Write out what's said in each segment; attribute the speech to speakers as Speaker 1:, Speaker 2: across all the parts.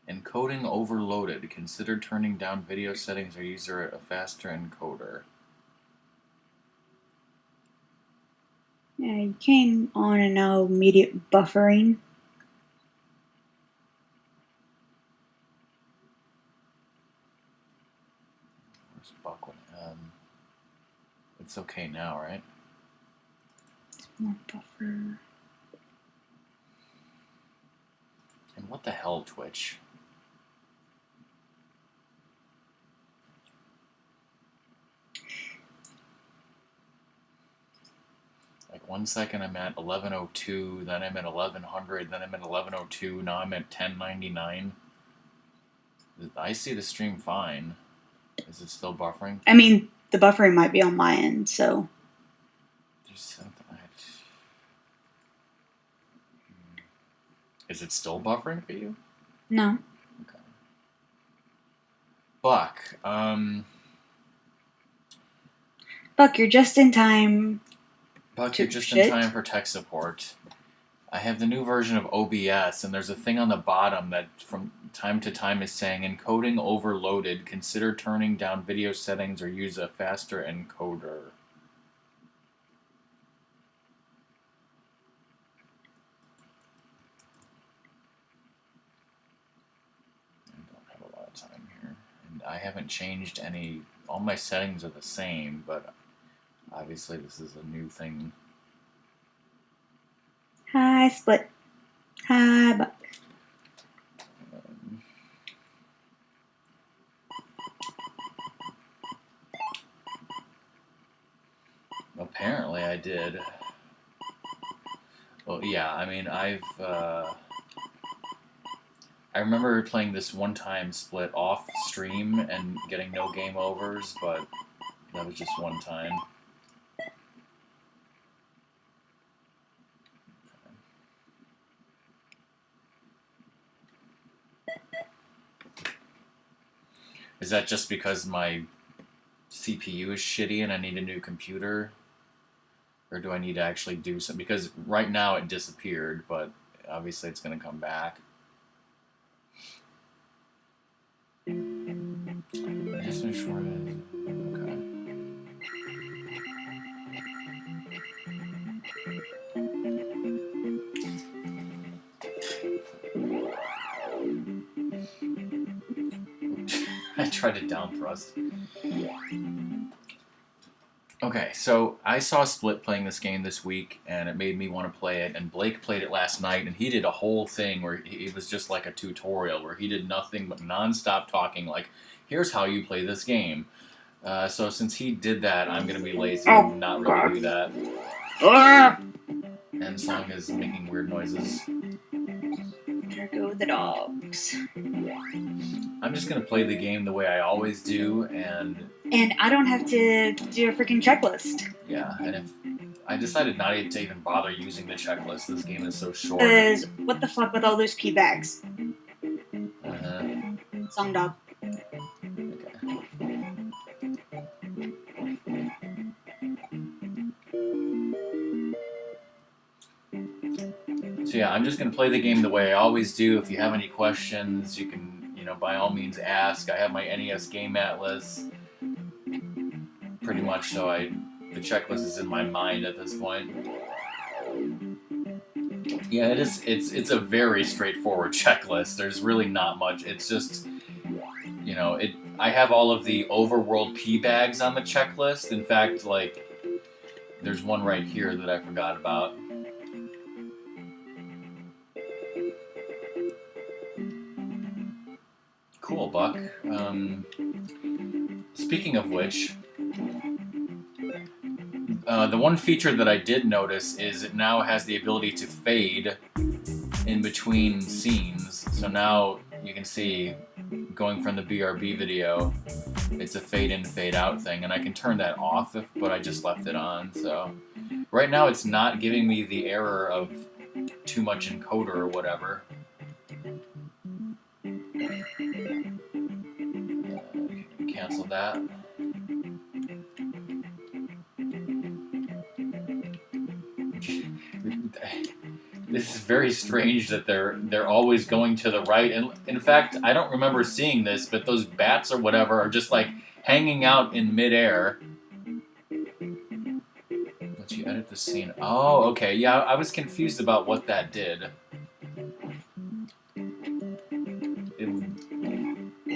Speaker 1: that. Encoding overloaded. Consider turning down video settings or use a faster encoder.
Speaker 2: Yeah, you came on and now immediate buffering.
Speaker 1: Where's Buckland? It's okay now, right?
Speaker 2: More buffer.
Speaker 1: And what the hell, Twitch? Like 1 second I'm at 1102, then I'm at 1100, then I'm at 1102, now I'm at 1099. I see the stream fine. Is it still buffering?
Speaker 2: I mean, the buffering might be on my end, so.
Speaker 1: There's something. Is it still buffering for you?
Speaker 2: No.
Speaker 1: Okay. Buck,
Speaker 2: Buck, you're just in time.
Speaker 1: Buck, you're just in time for tech support. I have the new version of OBS, and there's a thing on the bottom that from time to time is saying, encoding overloaded, consider turning down video settings or use a faster encoder. I don't have a lot of time here. And I haven't changed any, all my settings are the same, but obviously this is a new thing.
Speaker 2: Hi, Split. Hi, Buck.
Speaker 1: Apparently I did. Well, yeah, I mean, I remember playing this one-time Split off stream and getting no game overs, but that was just one time. Is that just because my CPU is shitty and I need a new computer? Or do I need to actually do something? Because right now it disappeared, but obviously it's going to come back. Just make sure that... Okay. I tried to down thrust. Okay, so I saw Split playing this game this week, and it made me want to play it, and Blake played it last night, and he did a whole thing where it was just like a tutorial, where he did nothing but non-stop talking, like, here's how you play this game. So since he did that, I'm going to be lazy and not really do that. And Song is making weird noises.
Speaker 2: There go the dogs.
Speaker 1: I'm just going to play the game the way I always do, and
Speaker 2: I don't have to do a freaking checklist.
Speaker 1: Yeah, and if I decided not to even bother using the checklist, this game is so short.
Speaker 2: Because what the fuck with all those key bags? Song dog.
Speaker 1: Okay. So yeah, I'm just going to play the game the way I always do. If you have any questions, you can, by all means ask. I have my NES game atlas. Pretty much, so the checklist is in my mind at this point. Yeah, it is. It's a very straightforward checklist. There's really not much. It's just, I have all of the overworld P bags on the checklist. In fact, like, there's one right here that I forgot about. Cool, Buck. Speaking of which, the one feature that I did notice is it now has the ability to fade in between scenes. So now you can see, going from the BRB video, it's a fade in, fade out thing, and I can turn that off, but I just left it on. So right now it's not giving me the error of too much encoder or whatever. Cancel that. This is very strange that they're always going to the right. And in fact, I don't remember seeing this, but those bats or whatever are just like hanging out in midair. Let you edit the scene. Oh, okay. Yeah, I was confused about what that did.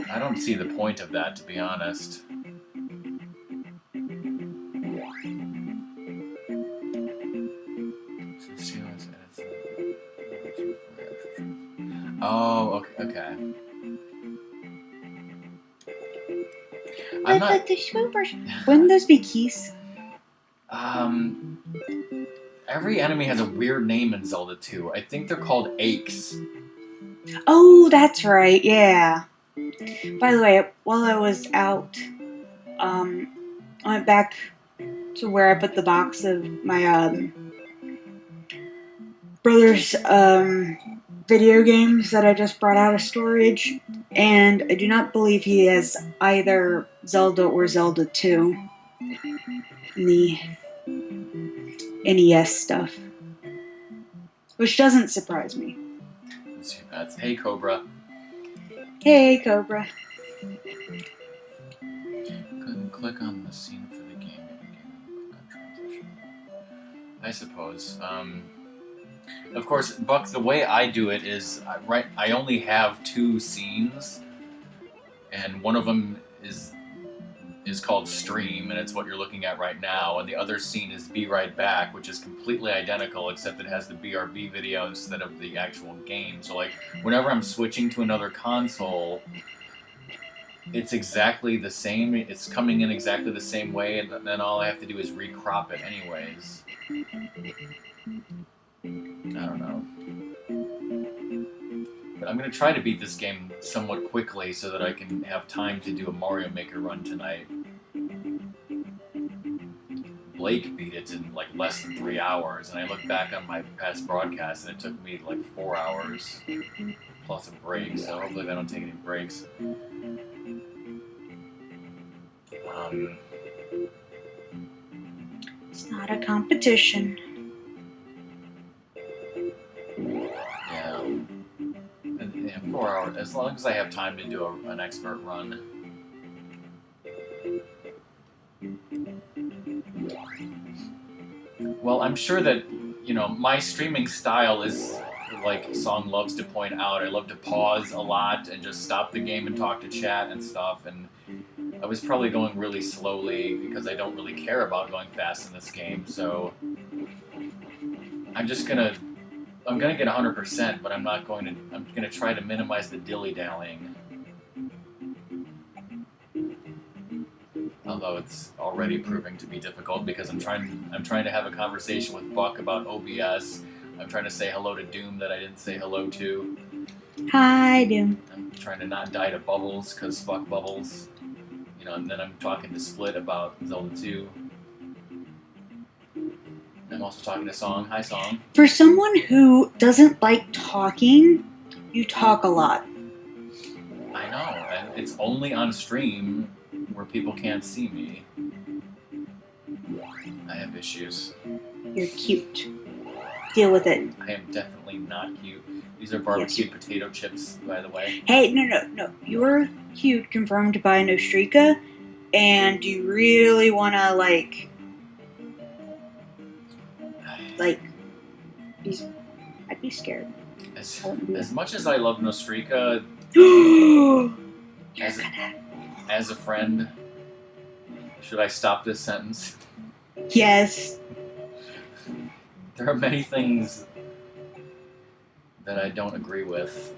Speaker 1: I don't see the point of that, to be honest. Oh, okay. I'm not.
Speaker 2: The swoopers. Wouldn't those be keys?
Speaker 1: Every enemy has a weird name in Zelda 2. I think they're called aches.
Speaker 2: Oh, that's right. Yeah. By the way, while I was out, I went back to where I put the box of my brother's video games that I just brought out of storage, and I do not believe he has either Zelda or Zelda 2 in the NES stuff, which doesn't surprise me.
Speaker 1: Let's see, that's Hey Cobra.
Speaker 2: Hey, Cobra.
Speaker 1: Click on the scene for the game. Click on transition. I suppose. Of course, Buck, the way I do it is, I only have 2 scenes, and one of them is called Stream, and it's what you're looking at right now, and the other scene is Be Right Back, which is completely identical, except it has the BRB video instead of the actual game. So, like, whenever I'm switching to another console, it's exactly the same. It's coming in exactly the same way, and then all I have to do is recrop it anyways. I don't know. But I'm going to try to beat this game somewhat quickly so that I can have time to do a Mario Maker run tonight. Blake beat it in like less than 3 hours, and I look back on my past broadcasts and it took me like 4 hours plus a break, so hopefully I don't take any breaks.
Speaker 2: It's not a competition.
Speaker 1: Yeah. And 4 hours, as long as I have time to do an expert run. Well, I'm sure that, my streaming style is, like Song loves to point out, I love to pause a lot and just stop the game and talk to chat and stuff, and I was probably going really slowly because I don't really care about going fast in this game, so I'm gonna get 100%, but I'm gonna try to minimize the dilly-dallying. Although it's already proving to be difficult because I'm trying to have a conversation with Buck about OBS. I'm trying to say hello to Doom that I didn't say hello to.
Speaker 2: Hi, Doom.
Speaker 1: I'm trying to not die to Bubbles because fuck Bubbles. And then I'm talking to Split about Zelda 2. I'm also talking to Song. Hi, Song.
Speaker 2: For someone who doesn't like talking, you talk a lot.
Speaker 1: I know, and it's only on stream where people can't see me. I have issues.
Speaker 2: You're cute. Deal with it.
Speaker 1: I am definitely not cute. These are barbecued potato chips, by the way.
Speaker 2: Hey, no. You're cute, confirmed by Nostrika, and you really want to, I'd be scared.
Speaker 1: As much as I love Nostrika, as a friend, should I stop this sentence?
Speaker 2: Yes.
Speaker 1: There are many things that I don't agree with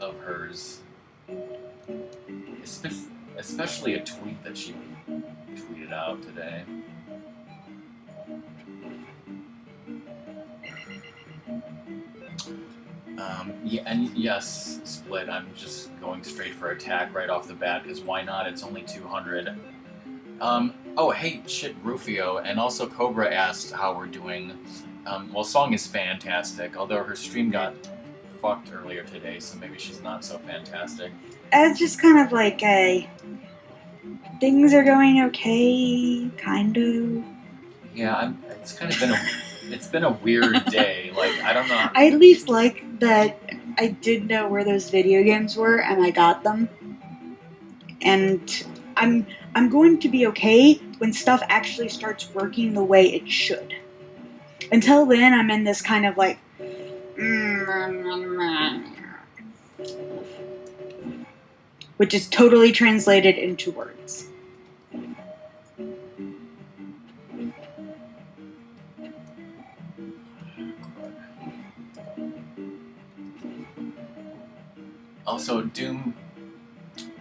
Speaker 1: of hers. Especially a tweet that she tweeted out today. Yeah, and yes, Split, I'm just going straight for attack right off the bat, because why not? It's only 200. Oh, hey, shit, Rufio, and also Cobra asked how we're doing. Well, Song is fantastic, although her stream got fucked earlier today, so maybe she's not so fantastic.
Speaker 2: It's just kind of like things are going okay, kind of.
Speaker 1: Yeah, it's kind of been It's been a weird day. Like, I don't know.
Speaker 2: I at least like that I did know where those video games were and I got them. And I'm going to be okay when stuff actually starts working the way it should. Until then, I'm in this kind of like, which is totally translated into words.
Speaker 1: Also, Doom,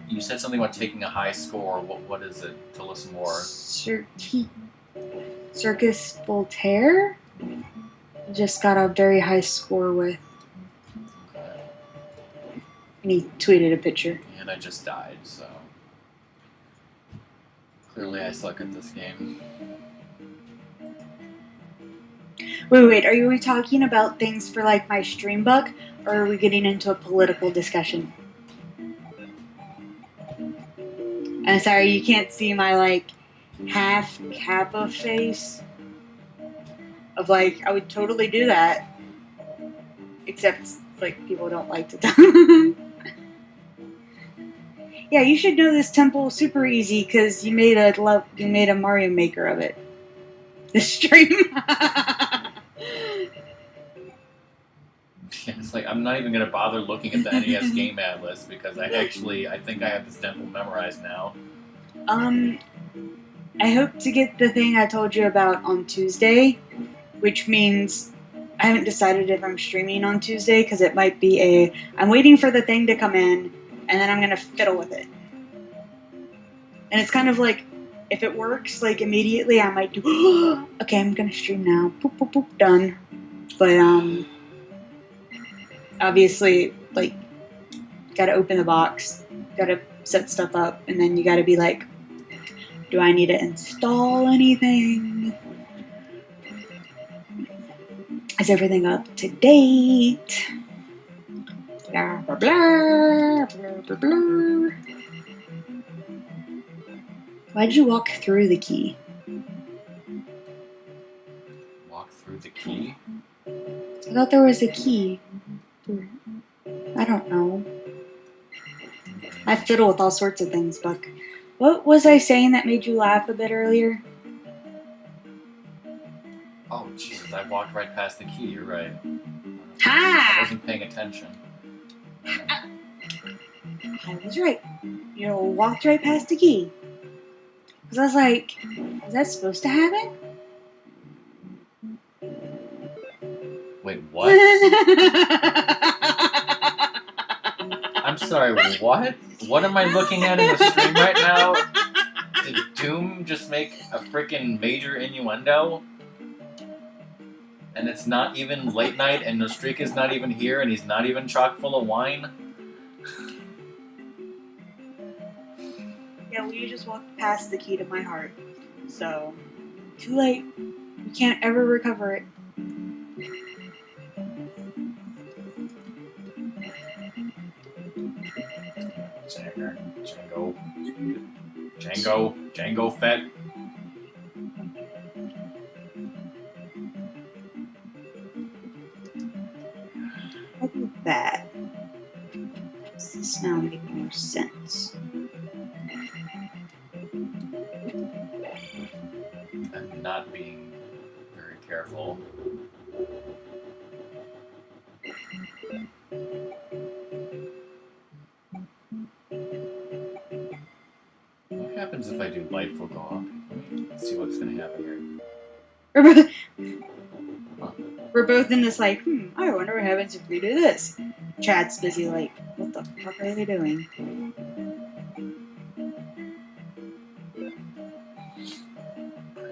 Speaker 1: you said something about taking a high score. What is it? Tell us more.
Speaker 2: Circus Voltaire just got a very high score with.
Speaker 1: Okay.
Speaker 2: And he tweeted a picture.
Speaker 1: And I just died, so clearly I suck at this game.
Speaker 2: Wait, are we talking about things for like my stream bug, or are we getting into a political discussion? I'm sorry, you can't see my like half Kappa face of like I would totally do that, except like people don't like to talk. Yeah, you should know this temple super easy because you made a Mario Maker of it. This stream.
Speaker 1: It's like I'm not even gonna bother looking at the NES game atlas because I think I have this temple memorized now.
Speaker 2: I hope to get the thing I told you about on Tuesday, which means I haven't decided if I'm streaming on Tuesday because it might be I'm waiting for the thing to come in and then I'm gonna fiddle with it. And it's kind of like if it works like immediately, I might do. Okay, I'm gonna stream now. Boop boop boop, done. But obviously, like, gotta open the box, gotta set stuff up, and then you gotta be like, do I need to install anything? Is everything up to date? Blah, blah, blah, blah, blah, blah. Why'd you walk through the key?
Speaker 1: Walk through the key?
Speaker 2: I thought there was a key. I don't know. I fiddle with all sorts of things, Buck. What was I saying that made you laugh a bit earlier?
Speaker 1: Oh, Jesus, I walked right past the key, you're right.
Speaker 2: Ha!
Speaker 1: I wasn't paying attention.
Speaker 2: I was right. You walked right past the key. Because I was like, is that supposed to happen?
Speaker 1: Wait, what? I'm sorry, what? What am I looking at in the stream right now? Did Doom just make a freaking major innuendo? And it's not even late night, and Nostrika's not even here, and he's not even chock full of wine?
Speaker 2: Yeah, well, you just walked past the key to my heart. So, too late. You can't ever recover it.
Speaker 1: Django Fett.
Speaker 2: Look at that. Does this now make more sense?
Speaker 1: I'm not being very careful. What happens if I do light will go up? Let's see what's gonna happen here.
Speaker 2: We're both in this like, I wonder what happens if we do this. Chad's busy like, what the fuck are they doing?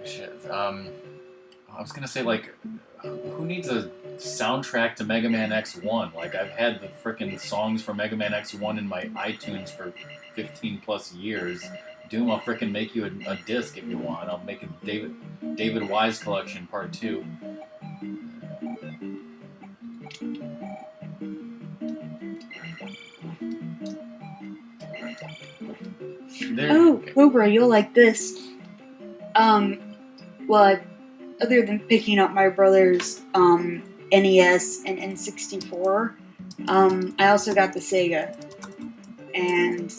Speaker 1: Shit. I was gonna say, like, who needs a soundtrack to Mega Man X1? Like, I've had the frickin' songs for Mega Man X1 in my iTunes for 15 plus years. Doom, I'll frickin' make you a disc if you want. I'll make a David Wise collection part 2.
Speaker 2: Cobra, you'll like this. Well, other than picking up my brother's NES and N64, I also got the Sega. And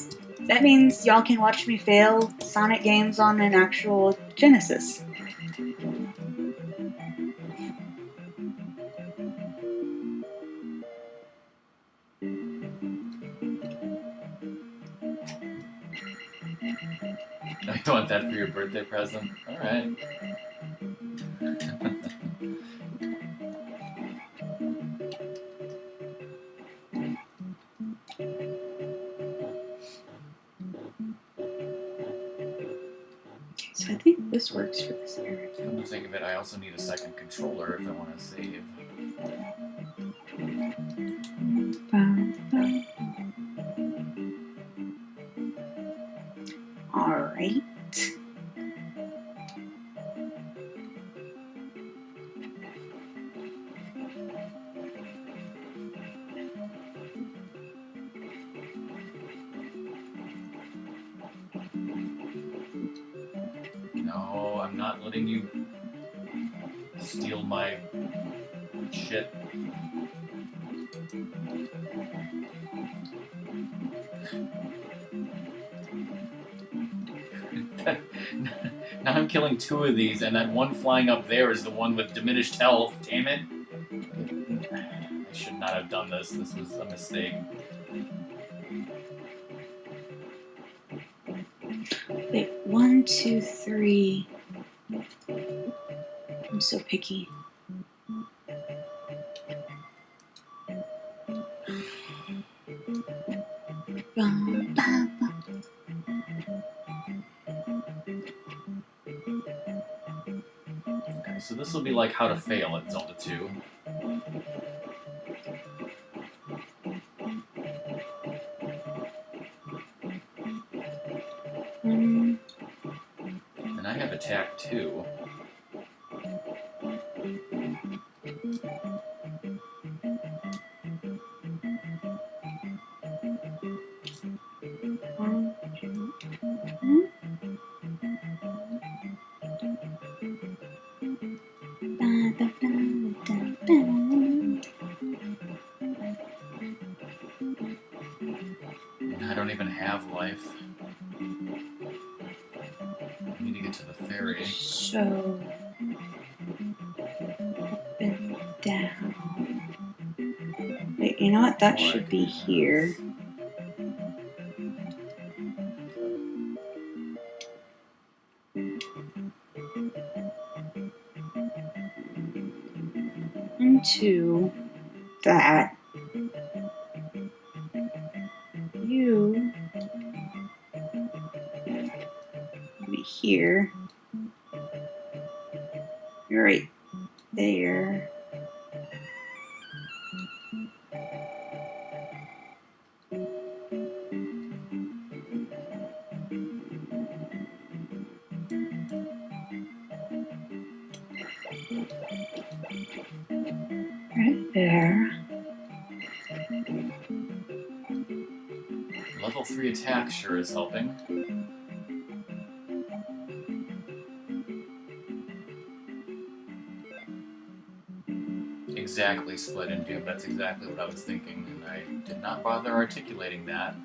Speaker 2: that means y'all can watch me fail Sonic games on an actual Genesis.
Speaker 1: You want that for your birthday present? Alright.
Speaker 2: So I think this works for this area.
Speaker 1: Come to think of it, I also need a second controller if I want to save.
Speaker 2: Alright.
Speaker 1: No, I'm not letting you steal my shit. Now I'm killing two of these, and that one flying up there is the one with diminished health. Damn it. I should not have done this. This was a mistake.
Speaker 2: Wait, 1, 2, 3. I'm so picky.
Speaker 1: Okay, so this will be like how to fail at Zelda 2. And I have attack 2. I don't even have life. I need to get to the ferry.
Speaker 2: So, up and down. Wait, you know what? That should be here. Into that. You be here. You're right there. Right there.
Speaker 1: Level 3 attack sure is helping. Exactly, Split and Doom. That's exactly what I was thinking, and I did not bother articulating that.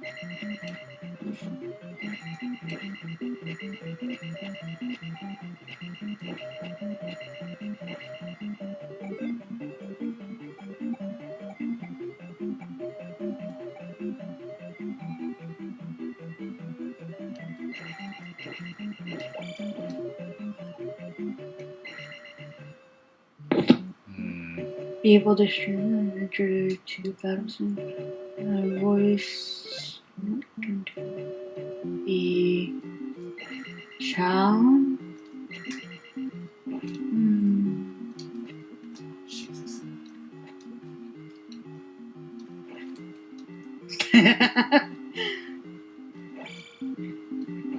Speaker 2: Be able to stream and enter to battles and voice the child.
Speaker 1: Jesus.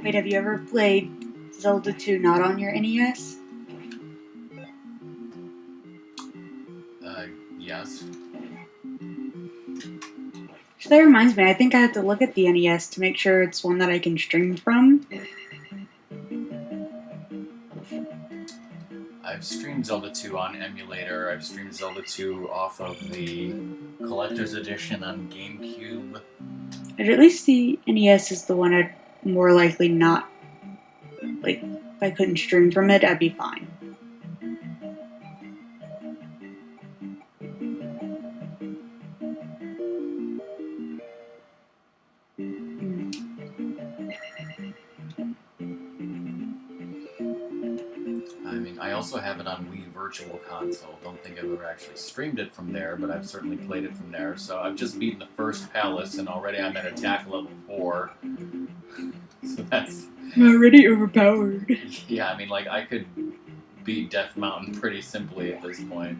Speaker 2: Wait, have you ever played Zelda 2 not on your NES?
Speaker 1: Yes.
Speaker 2: So that reminds me, I think I have to look at the NES to make sure it's one that I can stream from.
Speaker 1: I've streamed Zelda 2 on emulator. I've streamed Zelda 2 off of the collector's edition on GameCube.
Speaker 2: But at least the NES is the one I'd more likely not. Like, if I couldn't stream from it, I'd be fine.
Speaker 1: I mean, I also have it on Wii Virtual Console. Don't think I've ever actually streamed it from there, but I've certainly played it from there. So I've just beaten the first palace, and already I'm at attack level 4. So that's...
Speaker 2: I'm already overpowered.
Speaker 1: Yeah, I mean, like, I could beat Death Mountain pretty simply at this point.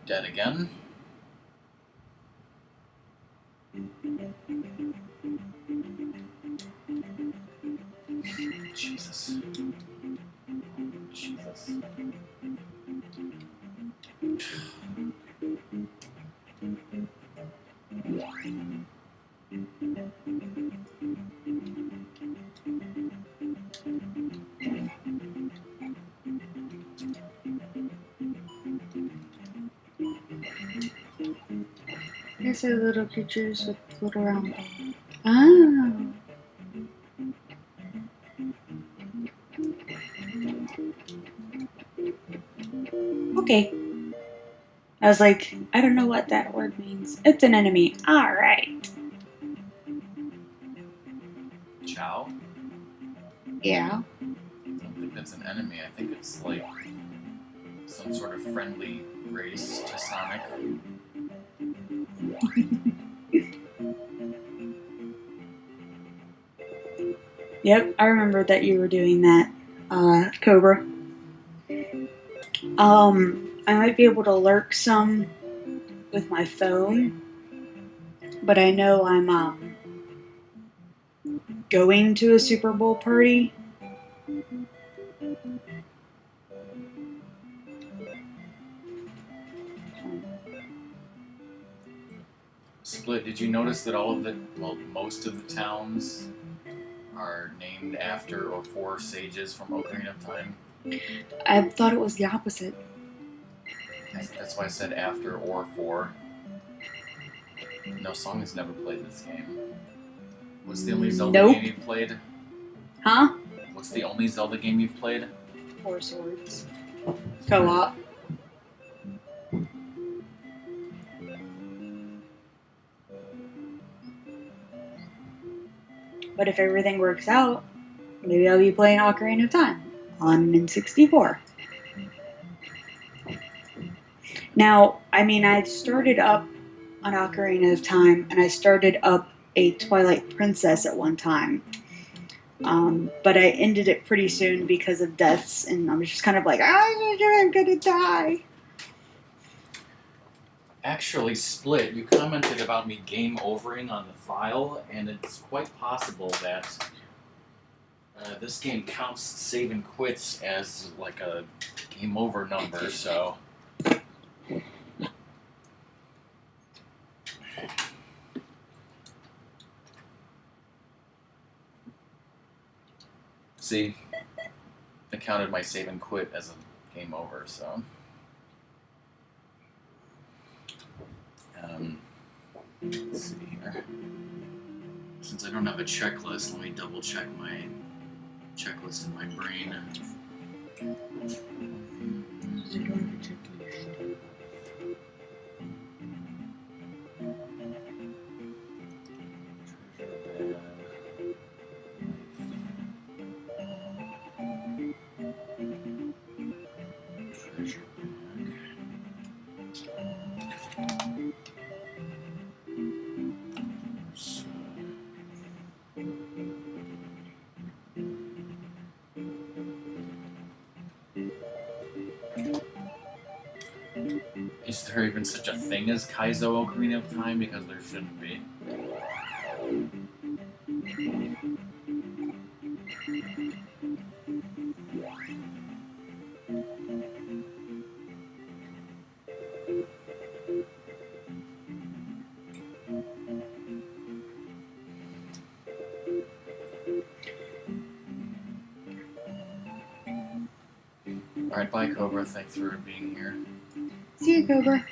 Speaker 1: Dead again. Jesus. Jesus.
Speaker 2: These are little creatures with little round balls. Oh. Okay. I was like, I don't know what that word means. It's an enemy. Alright.
Speaker 1: Chow?
Speaker 2: Yeah.
Speaker 1: I don't think that's an enemy. I think it's like some sort of friendly race to Sonic.
Speaker 2: Yep, I remember that you were doing that, Cobra. I might be able to lurk some with my phone, but I know I'm going to a Super Bowl party.
Speaker 1: Split, did you notice that all of the, well, most of the towns are named after or for sages from Ocarina of Time?
Speaker 2: I thought it was the opposite.
Speaker 1: That's why I said after or for. No, Song has never played this game. What's the only Zelda
Speaker 2: Nope.
Speaker 1: game you've played?
Speaker 2: Huh?
Speaker 1: What's the only Zelda game you've played?
Speaker 2: Four Swords. Co-op. But if everything works out, maybe I'll be playing Ocarina of Time on N64. Now, I mean, I started up on Ocarina of Time, and I started up a Twilight Princess at one time. But I ended it pretty soon because of deaths, and I was just kind of like, I'm gonna die.
Speaker 1: Actually, Split, you commented about me game overing on the file, and it's quite possible that this game counts save and quits as like a game over number, so... See, I counted my save and quit as a game over, so... let's see here. Since I don't have a checklist, let me double check my checklist in my brain. Treasure bag. So, Is there even such a thing as Kaizo Ocarina of Time? Because there shouldn't be. Alright, bye Cobra, thanks for being here.
Speaker 2: See you, Cobra.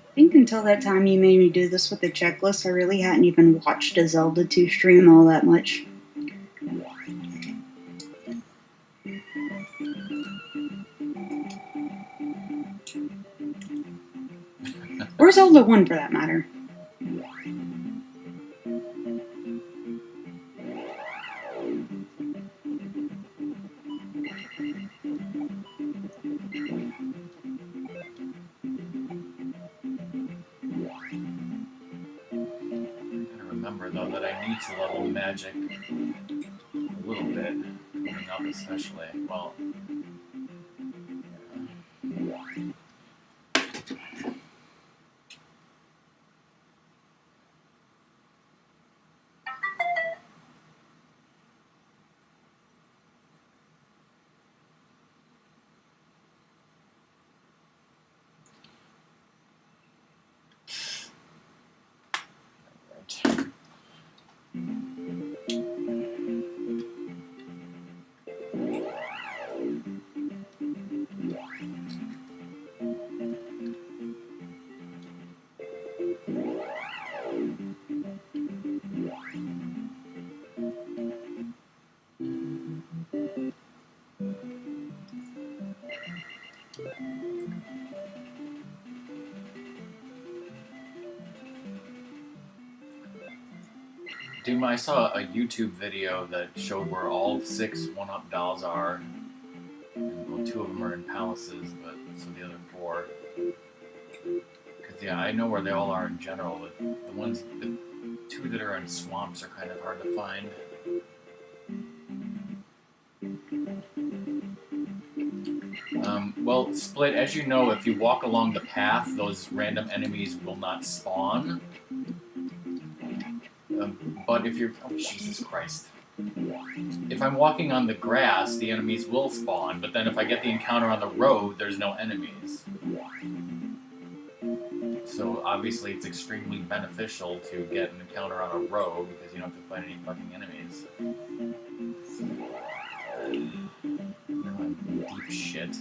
Speaker 2: I think until that time you made me do this with the checklist, I really hadn't even watched a Zelda 2 stream all that much. Or Zelda 1 for that matter.
Speaker 1: Remember though that I need to level magic a little bit, coming up especially. Well, right. Dude, I saw a YouTube video that showed where all 6 1-up dolls are. And, well, 2 of them are in palaces, but so the other 4. Because, yeah, I know where they all are in general, but the 2 that are in swamps are kind of hard to find. Well, Split, as you know, if you walk along the path, those random enemies will not spawn. But if you're... Oh, Jesus Christ. If I'm walking on the grass, the enemies will spawn, but then if I get the encounter on the road, there's no enemies. So obviously it's extremely beneficial to get an encounter on a road, because you don't have to fight any fucking enemies. Deep shit.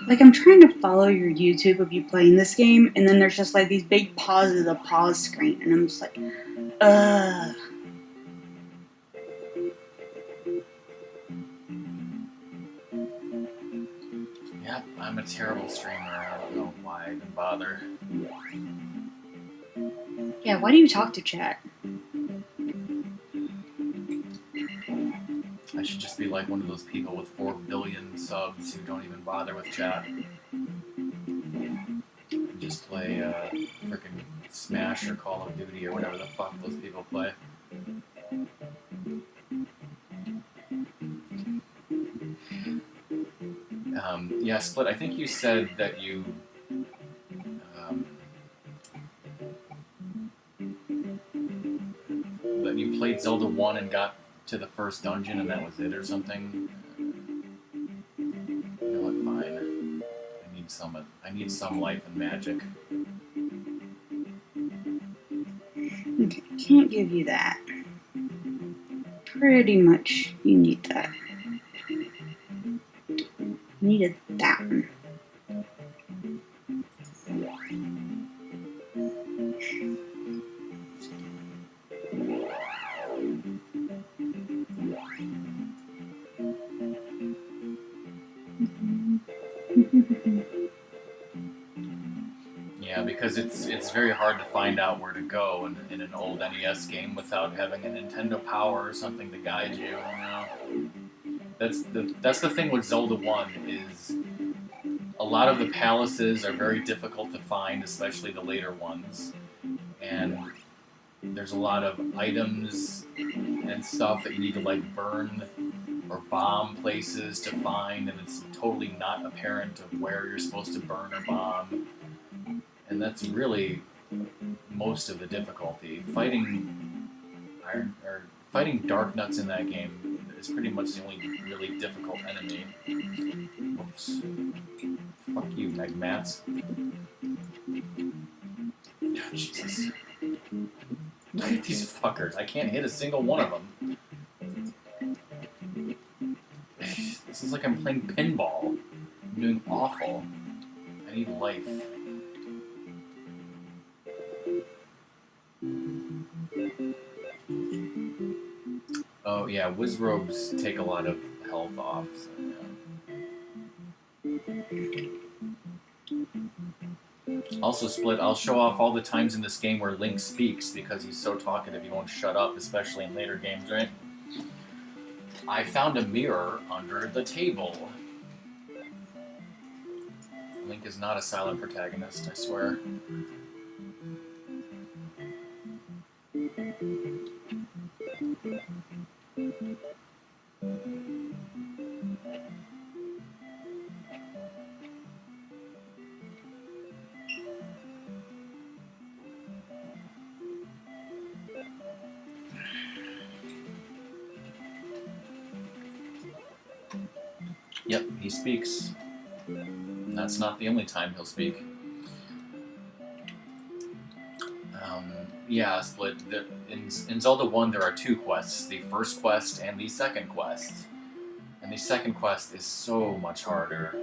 Speaker 2: Like, I'm trying to follow your YouTube of you playing this game, and then there's just like these big pauses of the pause screen, and I'm just like, ugh.
Speaker 1: Yep, I'm a terrible streamer. I don't know why I even bother.
Speaker 2: Yeah, why do you talk to chat?
Speaker 1: I should just be like one of those people with 4 billion subs who don't even bother with chat. Just play frickin' Smash or Call of Duty or whatever the fuck those people play. Yeah, Split, I think you said that you... that you played Zelda 1 and got to the first dungeon and that was it or something. You know what, fine. I need some life and magic.
Speaker 2: Okay, can't give you that. Pretty much, you need that. Needed that one.
Speaker 1: Yeah, because it's very hard to find out where to go in an old NES game without having a Nintendo Power or something to guide you. You know, that's the thing with Zelda 1 is a lot of the palaces are very difficult to find, especially the later ones, and there's a lot of items and stuff that you need to like burn or bomb places to find, and it's totally not apparent of where you're supposed to burn or bomb. And that's really most of the difficulty. Fighting Dark Nuts in that game is pretty much the only really difficult enemy. Oops. Fuck you, Megmats. Jesus. Look at these fuckers. I can't hit a single one of them. This is like I'm playing pinball. I'm doing awful. I need life. Oh yeah, Wizrobes take a lot of health off. So, yeah. Also, Split, I'll show off all the times in this game where Link speaks because he's so talkative he won't shut up, especially in later games, right? I found a mirror under the table. Link is not a silent protagonist, I swear. Yep, he speaks. And that's not the only time he'll speak. Yeah, Split. In Zelda 1, there are two quests. The first quest and the second quest. And the second quest is so much harder.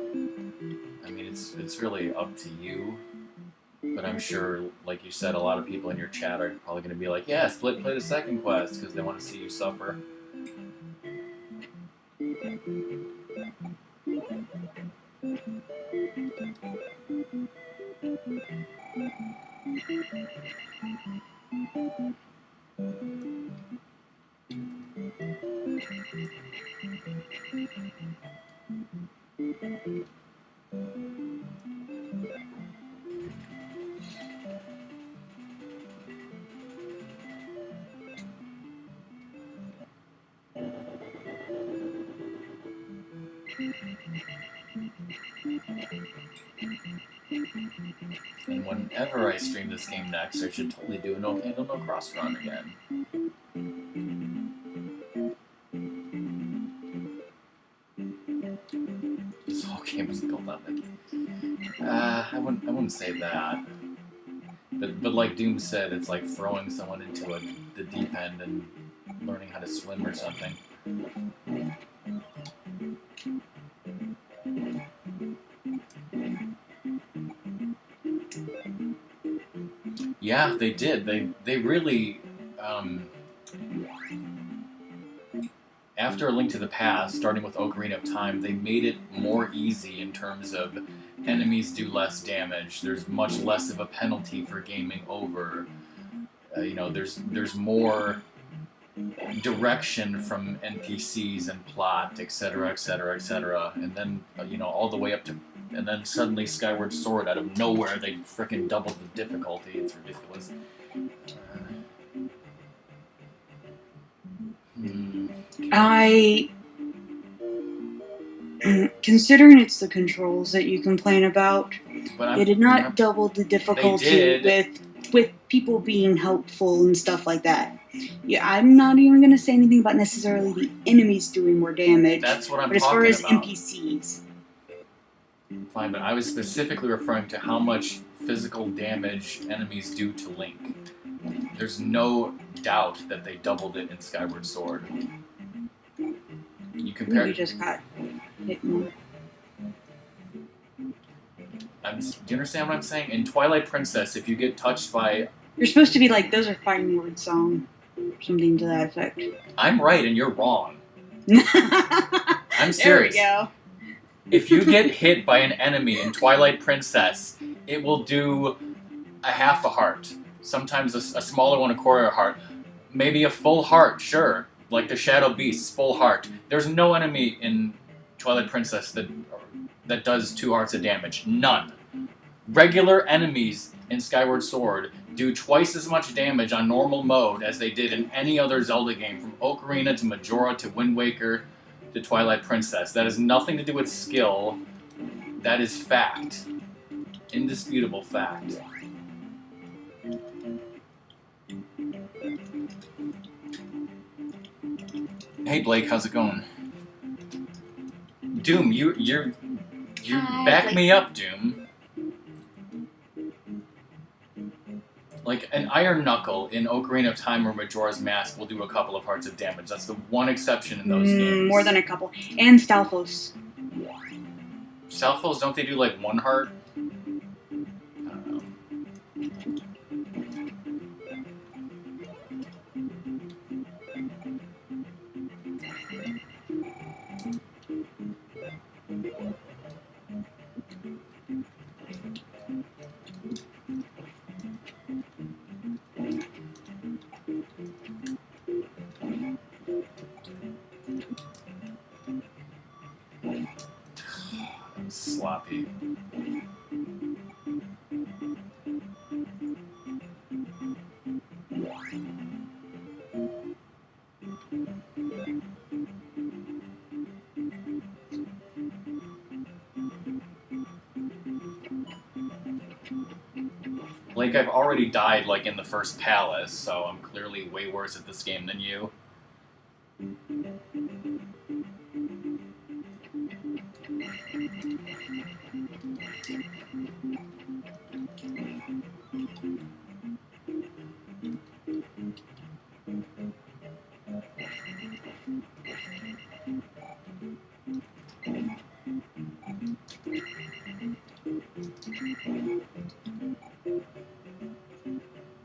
Speaker 1: I mean, it's really up to you. But I'm sure, like you said, a lot of people in your chat are probably going to be like, yeah, Split, play the second quest, because they want to see you suffer. And whenever I stream this game next, I should totally do a no handle, no cross run again. This whole game was built on it. I wouldn't say that. But like Doom said, it's like throwing someone into the deep end and learning how to swim or something. Yeah, they did. They really, after A Link to the Past, starting with Ocarina of Time, they made it more easy in terms of enemies do less damage. There's much less of a penalty for gaming over. There's more direction from NPCs and plot, etc., etc., etc. And then, all the way up to... And then suddenly Skyward Sword, out of nowhere, they frickin' doubled the difficulty. It's ridiculous.
Speaker 2: Considering it's the controls that you complain about, they did not double the difficulty with people being helpful and stuff like that. Yeah, I'm not even going to say anything about necessarily the enemies doing more damage.
Speaker 1: That's what I'm
Speaker 2: talking about. But as far as NPCs...
Speaker 1: Fine, but I was specifically referring to how much physical damage enemies do to Link. There's no doubt that they doubled it in Skyward Sword. you
Speaker 2: I think
Speaker 1: compare.
Speaker 2: you just got hit more.
Speaker 1: Do you understand what I'm saying? In Twilight Princess, if you get touched by,
Speaker 2: You're supposed to be like, those are fighting words song. Something to that effect.
Speaker 1: I'm right and you're wrong. I'm
Speaker 2: There
Speaker 1: serious.
Speaker 2: we go.
Speaker 1: If you get hit by an enemy in Twilight Princess, it will do a half a heart. Sometimes a smaller one, a quarter heart. Maybe a full heart, sure. Like the Shadow Beasts, full heart. There's no enemy in Twilight Princess that does 2 hearts of damage. None. Regular enemies in Skyward Sword do twice as much damage on normal mode as they did in any other Zelda game, from Ocarina to Majora to Wind Waker to Twilight Princess. That has nothing to do with skill. That is fact. Indisputable fact. Hey Blake, how's it going? Doom, you
Speaker 2: Hi,
Speaker 1: back
Speaker 2: Blake.
Speaker 1: me up, Doom. Like an Iron Knuckle in Ocarina of Time or Majora's Mask will do a couple of hearts of damage. That's the one exception in those games.
Speaker 2: More than a couple. And Stalfos.
Speaker 1: Stalfos, don't they do like 1 heart? I don't know. Sloppy. Like, I've already died, like, in the first palace, so I'm clearly way worse at this game than you.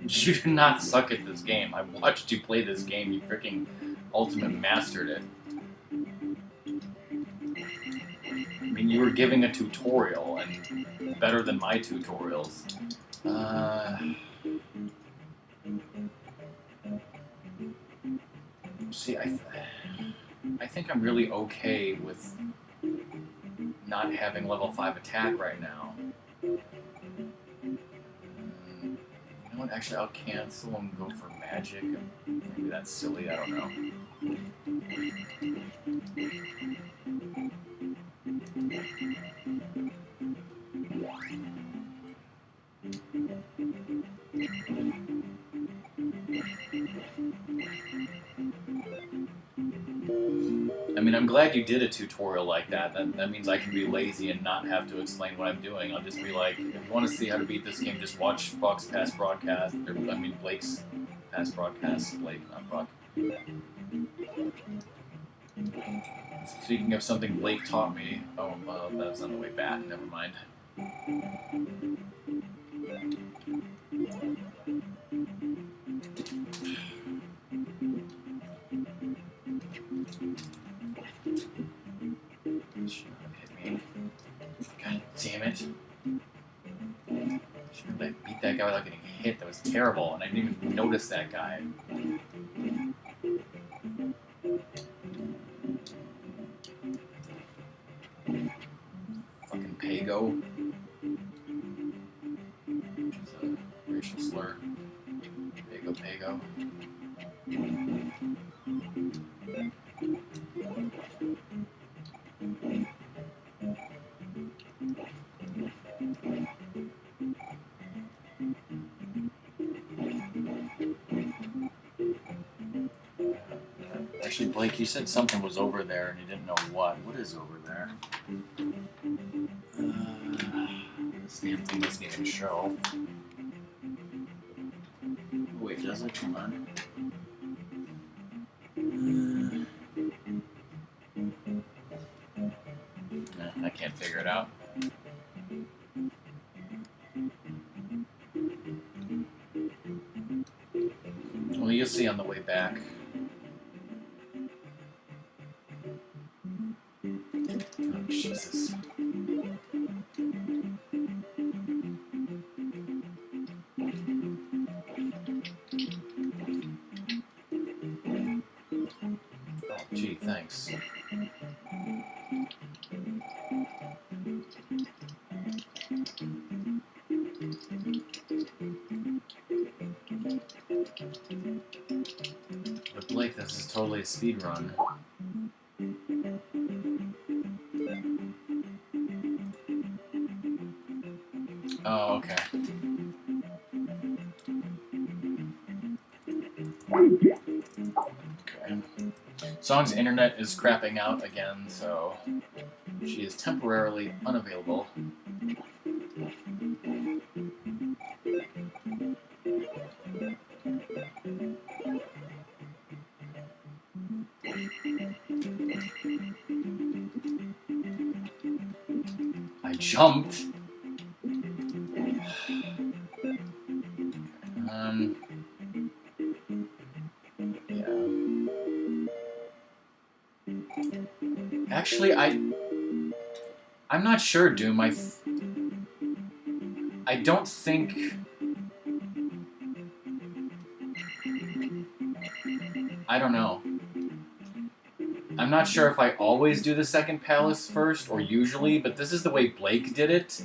Speaker 1: You do not suck at this game. I watched you play this game. You freaking ultimate mastered it. I mean, you were giving a tutorial, and better than my tutorials. See, I think I'm really okay with not having level 5 attack right now. You know what? Actually, I'll cancel and go for magic. Maybe that's silly. I don't know. I mean, I'm glad you did a tutorial like that. That means I can be lazy and not have to explain what I'm doing. I'll just be like, if you want to see how to beat this game, just watch Fox's past broadcast. Blake's past broadcast. Blake, not Buck. Speaking of something Blake taught me, that was on the way back. Never mind. Should have hit me. God damn it. Should have beat that guy without getting hit. That was terrible, and I didn't even notice that guy. Fucking Pago. Which is a racial slur. Pago. Actually, Blake, you said something was over there and you didn't know what. What is over there? This damn thing doesn't even show. Wait, does it? Come on. can't figure it out. Well, you'll see on the way back. Oh, Jesus. Oh, gee, thanks. But Blake, this is totally a speed run. Oh, okay. Okay. Song's internet is crapping out again, so she is temporarily unavailable. I jumped. Yeah. Actually, I'm not sure, Doom. I don't think. I don't know. I'm not sure if I always do the second palace first or usually, but this is the way Blake did it.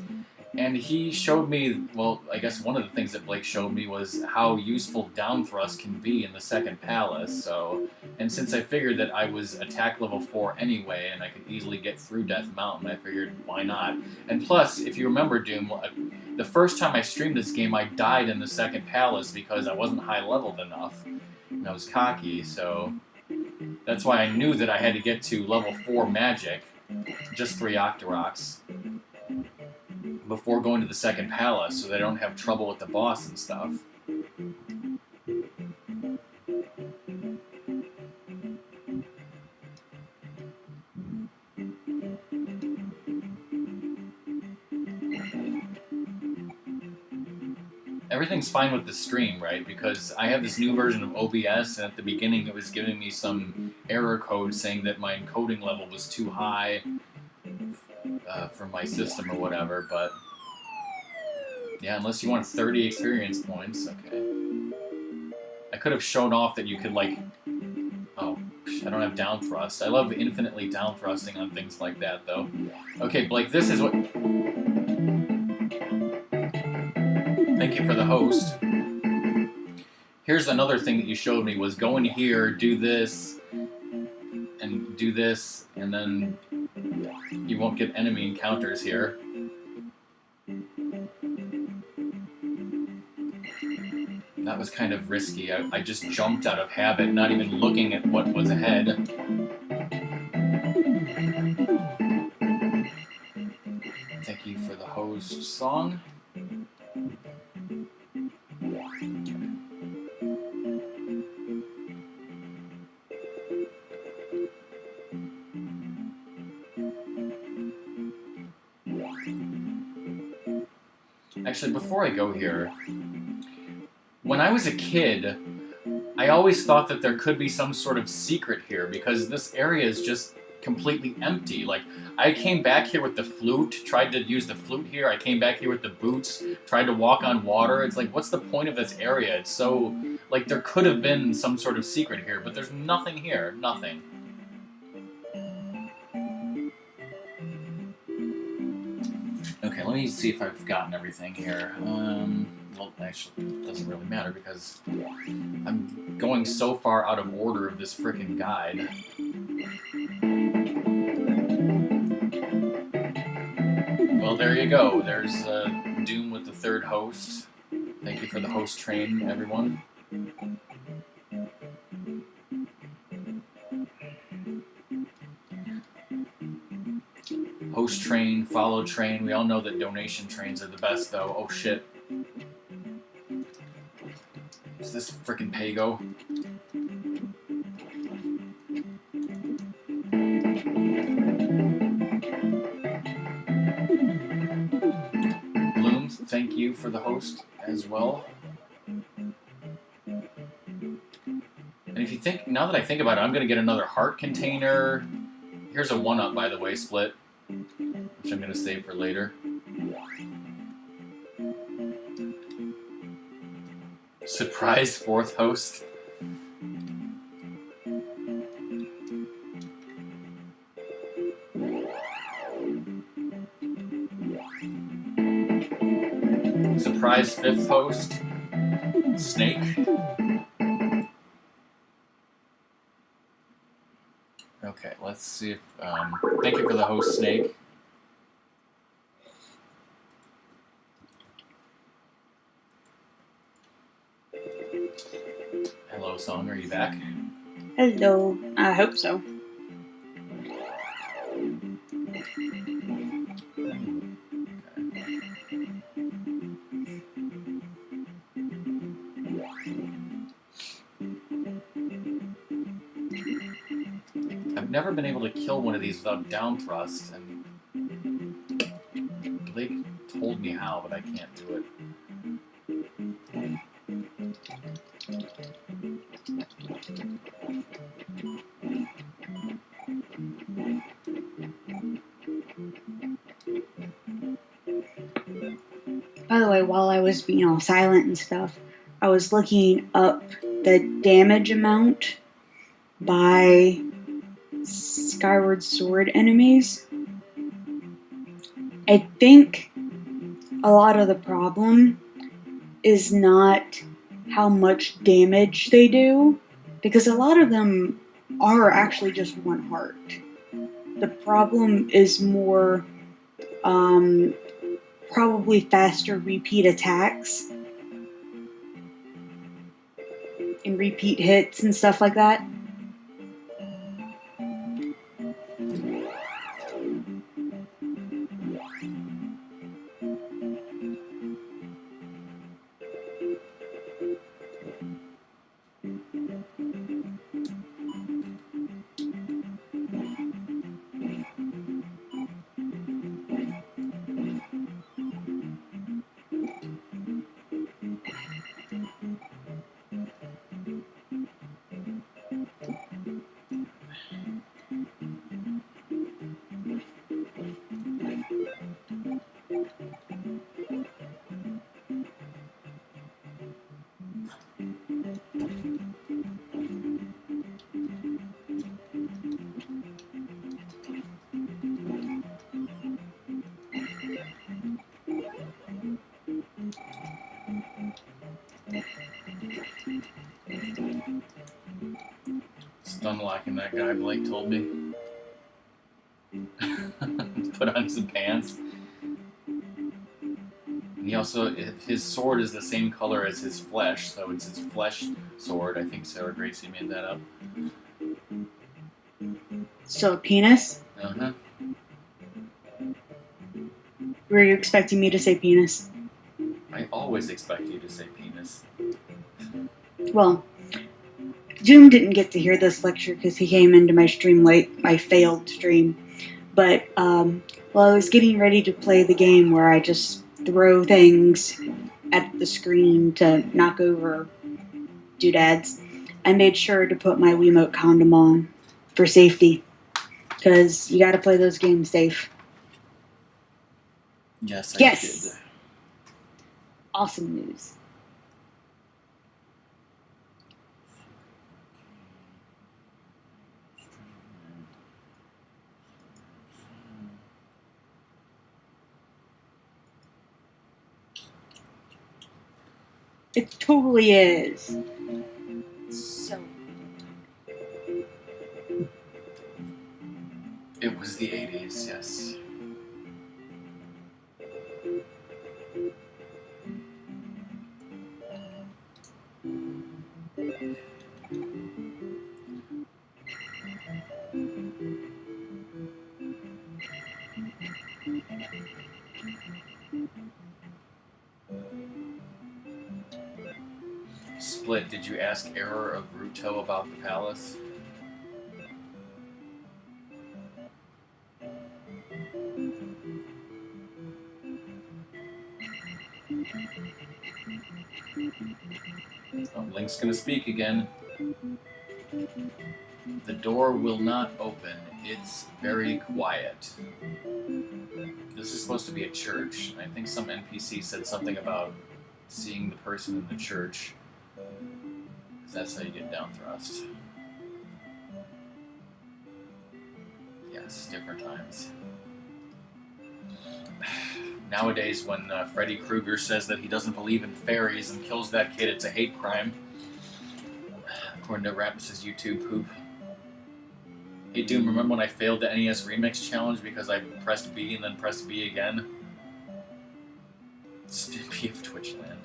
Speaker 1: And he showed me, well, I guess one of the things that Blake showed me was how useful down thrust can be in the second palace. So, and since I figured that I was attack level 4 anyway, and I could easily get through Death Mountain, I figured, why not? And plus, if you remember, Doom, the first time I streamed this game, I died in the second palace because I wasn't high leveled enough, and I was cocky, so that's why I knew that I had to get to level 4 magic, just 3 Octoroks, before going to the second palace, so they don't have trouble with the boss and stuff. Everything's fine with the stream, right? Because I have this new version of OBS, and at the beginning it was giving me some error code saying that my encoding level was too high for my system or whatever, but yeah, unless you want 30 experience points, okay. I could have shown off that you could, like, oh, I don't have down thrust. I love infinitely down thrusting on things like that, though. Okay, Blake, this is what... Thank you for the host. Here's another thing that you showed me, was go in here, do this, and do this, and then you won't get enemy encounters here. That was kind of risky. I just jumped out of habit, not even looking at what was ahead. Thank you for the host song. Actually, before I go here, when I was a kid, I always thought that there could be some sort of secret here, because this area is just completely empty. Like, I came back here with the flute, tried to use the flute here, I came back here with the boots, tried to walk on water. It's like, what's the point of this area? It's so, like, there could have been some sort of secret here, but there's nothing here. Nothing. Okay, let me see if I've gotten everything here. Well, actually, it doesn't really matter because I'm going so far out of order of this frickin' guide. Well, there you go. There's Doom with the third host. Thank you for the host train, everyone. Host train, follow train. We all know that donation trains are the best, though. Oh, shit. Is this frickin' Pago? save for the host as well. And if you think, now that I think about it, I'm going to get another heart container. Here's a 1-up, by the way, Split, which I'm going to save for later. Surprise 4th host. Surprise 5th host. Snake. Okay, let's see if... thank you for the host, Snake. Hello, Song. Are you back?
Speaker 2: Hello. I hope so.
Speaker 1: I've never been able to kill one of these without down thrust, and Blake told me how, but I can't do it.
Speaker 2: By the way, while I was being all silent and stuff, I was looking up the damage amount by Skyward Sword enemies. I think a lot of the problem is not how much damage they do, because a lot of them are actually just 1 heart. The problem is more probably faster repeat attacks and repeat hits and stuff like that.
Speaker 1: Stun locking that guy, Blake told me. Put on some pants. And he also, his sword is the same color as his flesh, so it's his flesh sword. I think Sarah Gracie made that up.
Speaker 2: So, penis?
Speaker 1: Uh-huh.
Speaker 2: Were you expecting me to say penis?
Speaker 1: I always expect you to say penis.
Speaker 2: Well, Doom didn't get to hear this lecture because he came into my stream late, my failed stream. But while I was getting ready to play the game where I just throw things at the screen to knock over doodads, I made sure to put my Wiimote condom on for safety. Because you gotta play those games safe.
Speaker 1: Yes, I
Speaker 2: Yes!
Speaker 1: did.
Speaker 2: Awesome news. It totally is. So.
Speaker 1: It was the 80s, yes. Split, did you ask Error of Ruto about the palace? Oh, Link's gonna speak again. The door will not open. It's very quiet. This is supposed to be a church. I think some NPC said something about seeing the person in the church. Because that's how you get down thrust. Yes, different times. Nowadays, when Freddy Krueger says that he doesn't believe in fairies and kills that kid, it's a hate crime. According to Rapus's YouTube poop. Hey Doom, remember when I failed the NES Remix Challenge because I pressed B and then pressed B again? Stimpy of Twitchland.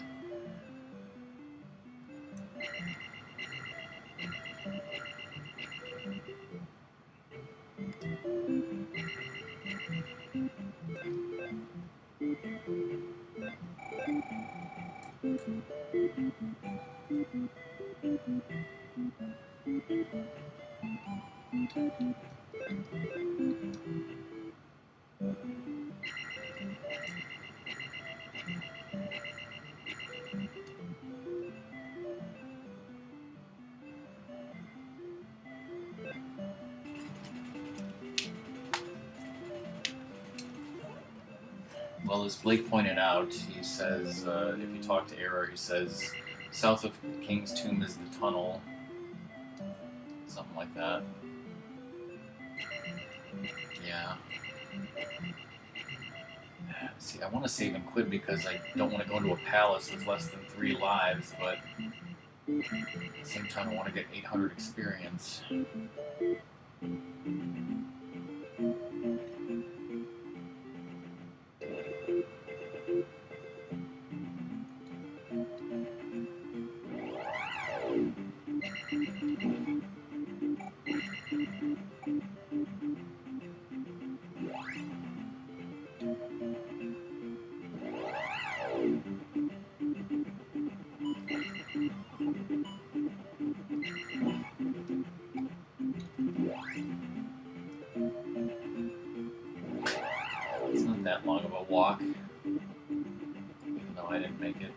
Speaker 1: Well, as Blake pointed out, he says, if you talk to Error, he says, south of King's Tomb is the tunnel. Something like that. Yeah. See, I want to save and quit because I don't want to go into a palace with less than 3 lives, but at the same time I want to get 800 experience. It's not that long of a walk, even though I didn't make it.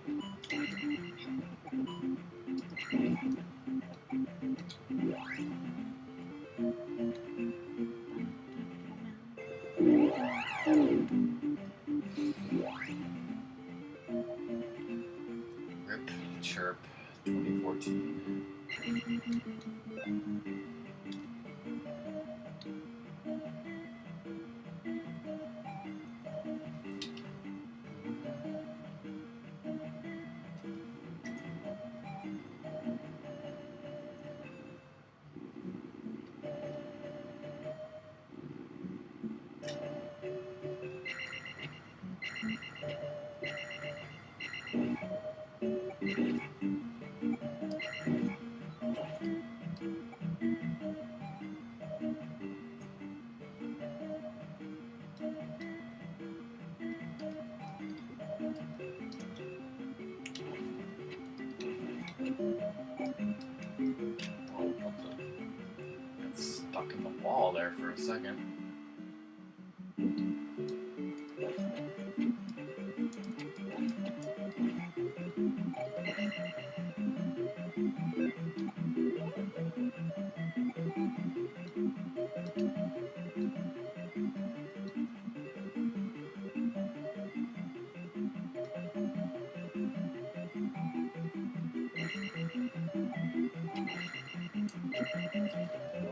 Speaker 1: Rip Chirp 2014. Stuck in the wall there for a second.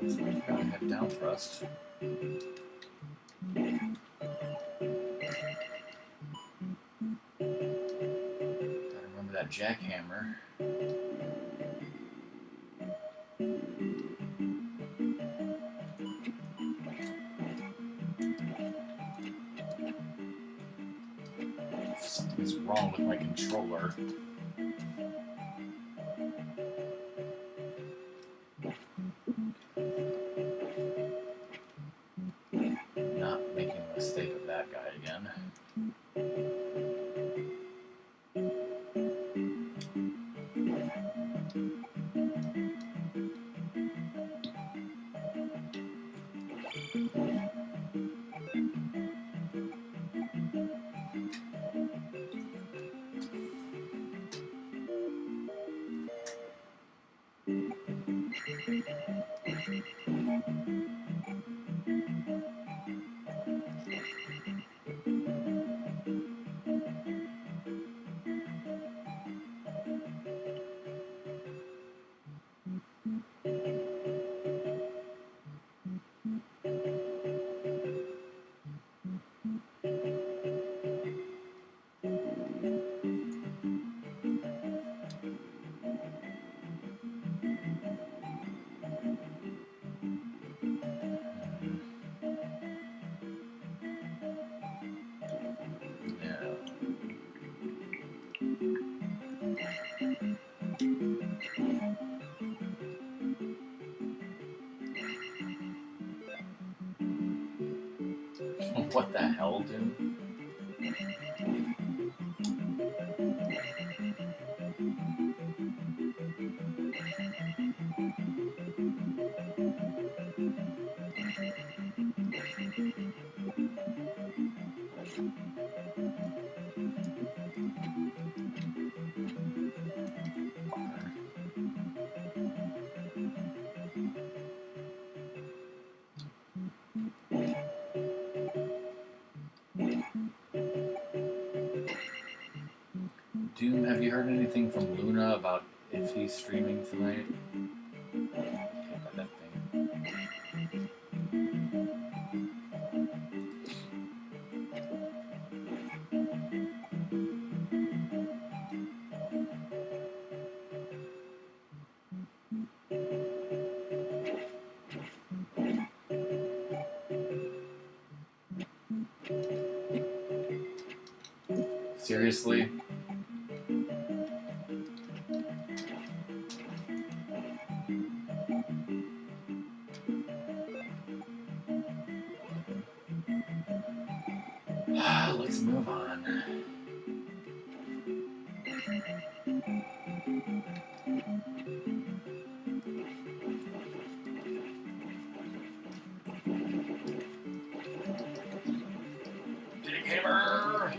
Speaker 1: So we've got to head down thrust. Gotta remember that jackhammer. Something's wrong with my controller. Not making a mistake of that guy again. What the hell, dude? Doom, have you heard anything from Luna about if he's streaming tonight? Hit by that thing. Seriously? Let's move on. Gamer!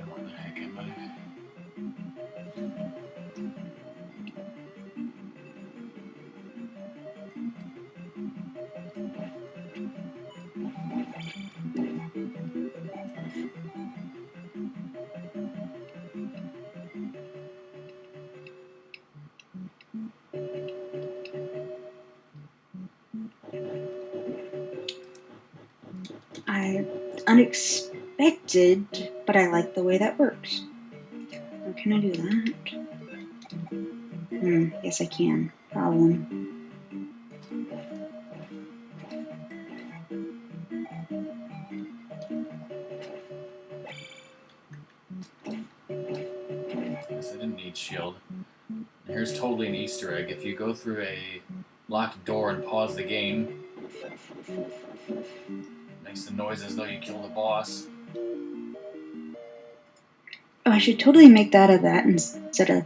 Speaker 1: Where the heck am I?
Speaker 2: Unexpected, but I like the way that works. Or can I do that? Yes, I can. Problem.
Speaker 1: Yes, I didn't need shield. And here's totally an Easter egg. If you go through a locked door and pause the game, makes the noise as though you killed a boss.
Speaker 2: Oh, I should totally make that of that instead of...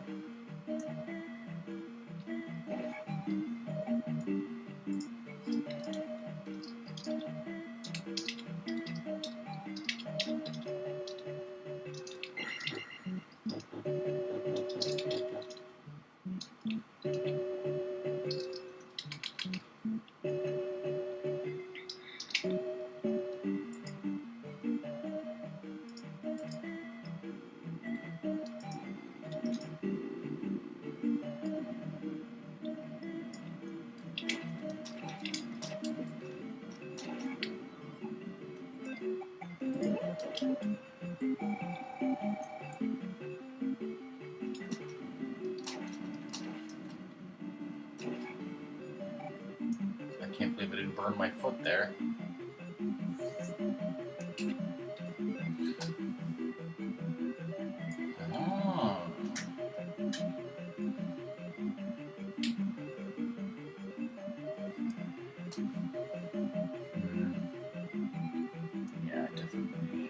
Speaker 1: I can't believe I didn't burn my foot there. Oh. Yeah, definitely.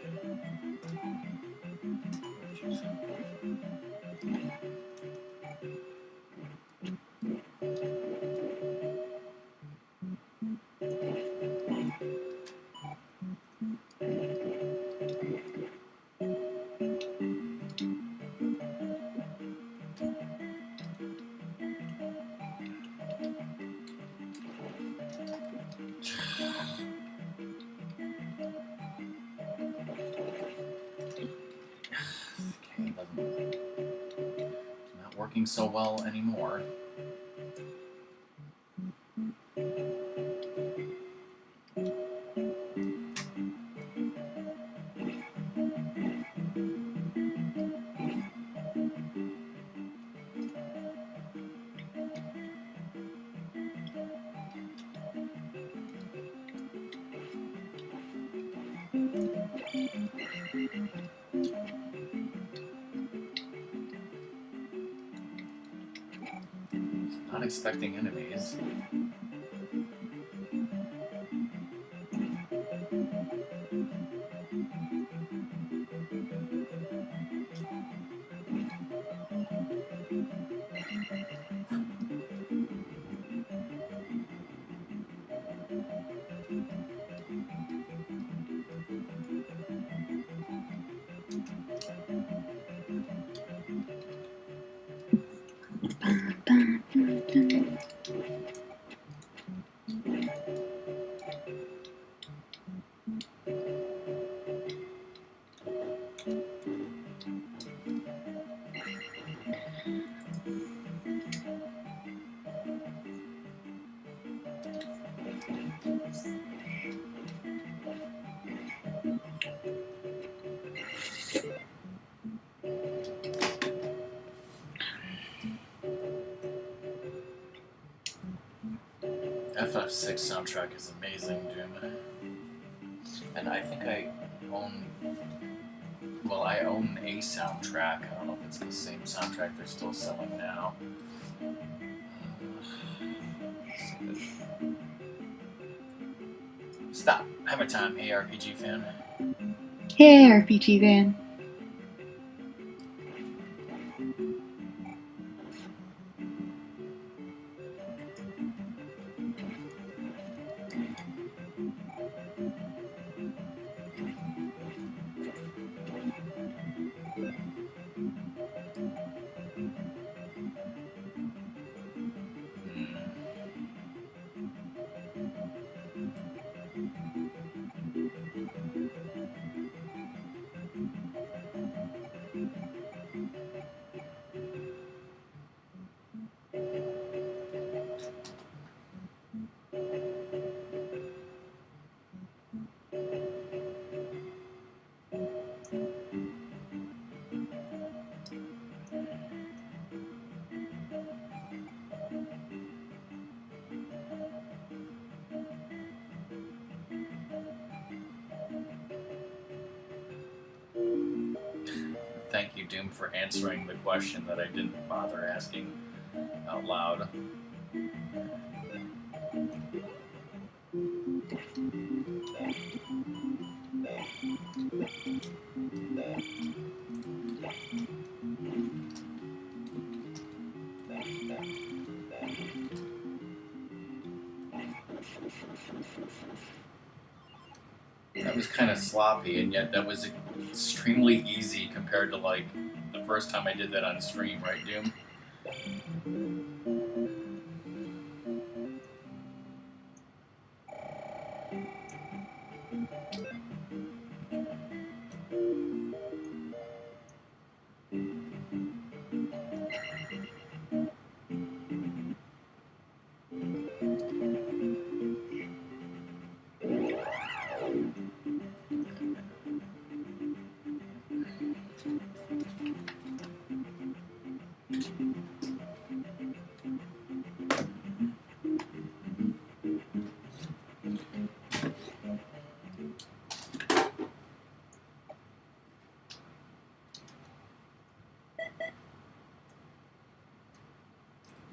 Speaker 1: Okay, not working so well anymore. Not expecting enemies. FF6 soundtrack is amazing, Jim. And I think I own. Well, I own a soundtrack. I don't know if it's the same soundtrack they're still selling now. Stop. Hammer time. Hey, RPG fan.
Speaker 2: Hey, RPG fan.
Speaker 1: Thank you, Doom, for answering the question that I didn't bother asking out loud. That was kind of sloppy, and yet that was extremely easy compared to like the first time I did that on stream, right, Doom?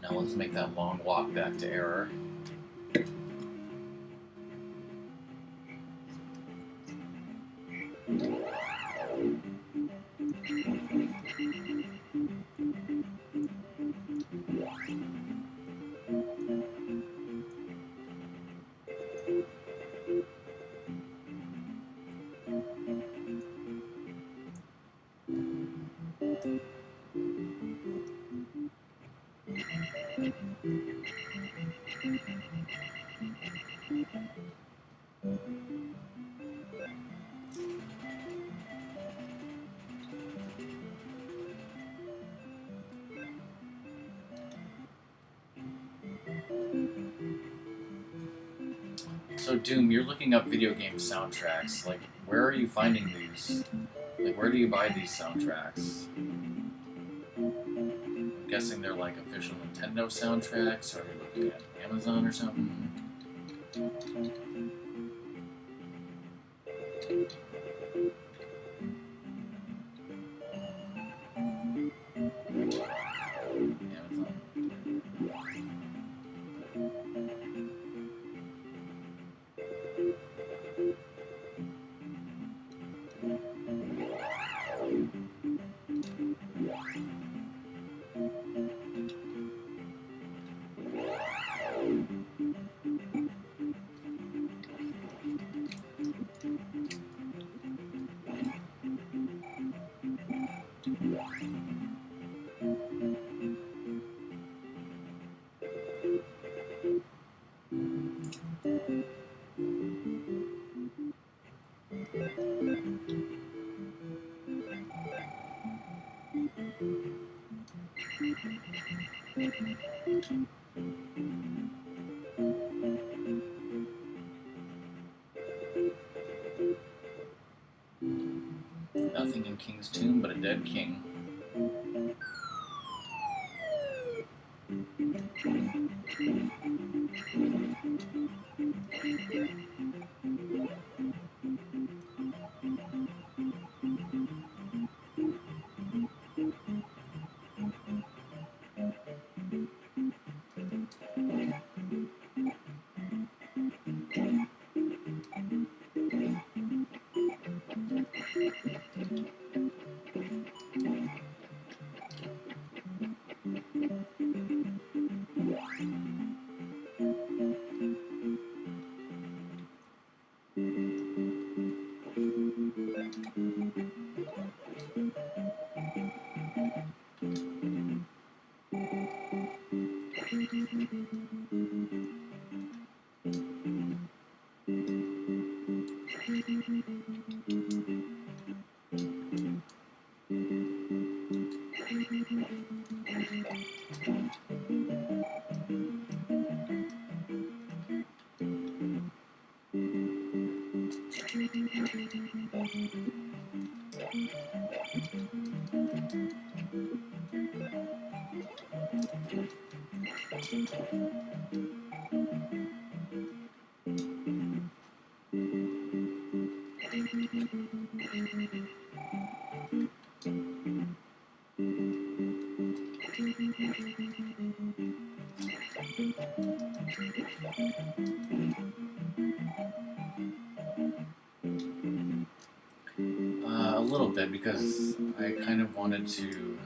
Speaker 1: Now let's make that long walk back to error. So Doom, you're looking up video game soundtracks. Like, where are you finding these? Like, where do you buy these soundtracks? I'm guessing they're like official Nintendo soundtracks, or you're looking at Amazon or something. Nothing in King's Tomb but a dead king. A little bit, because I kind of wanted to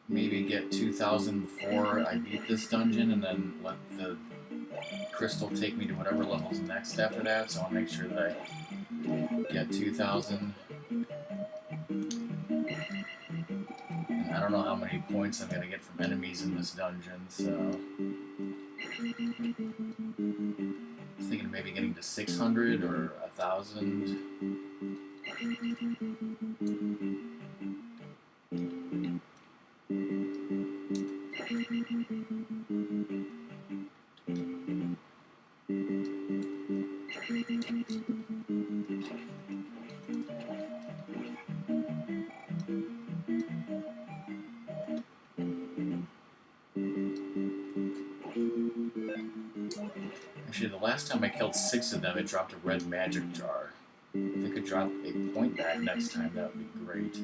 Speaker 1: maybe get 2,000 before I beat this dungeon, and then let the crystal take me to whatever level's next after that, so I'll make sure that I get 2,000. And I don't know how many points I'm going to get from enemies in this dungeon, so I was thinking of maybe getting to 600 or 1,000. Actually, the last time I killed 6 of them, it dropped a red magic jar. If I could drop a point back next time, that would be great.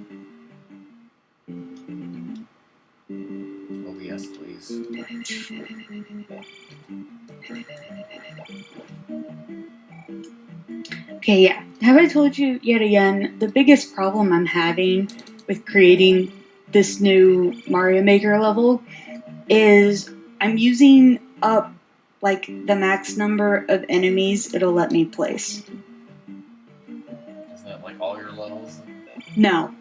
Speaker 1: Oh yes, please.
Speaker 2: Okay, yeah. Have I told you yet again, the biggest problem I'm having with creating this new Mario Maker level is I'm using up like the max number of enemies it'll let me place.
Speaker 1: Isn't that like all your levels?
Speaker 2: No.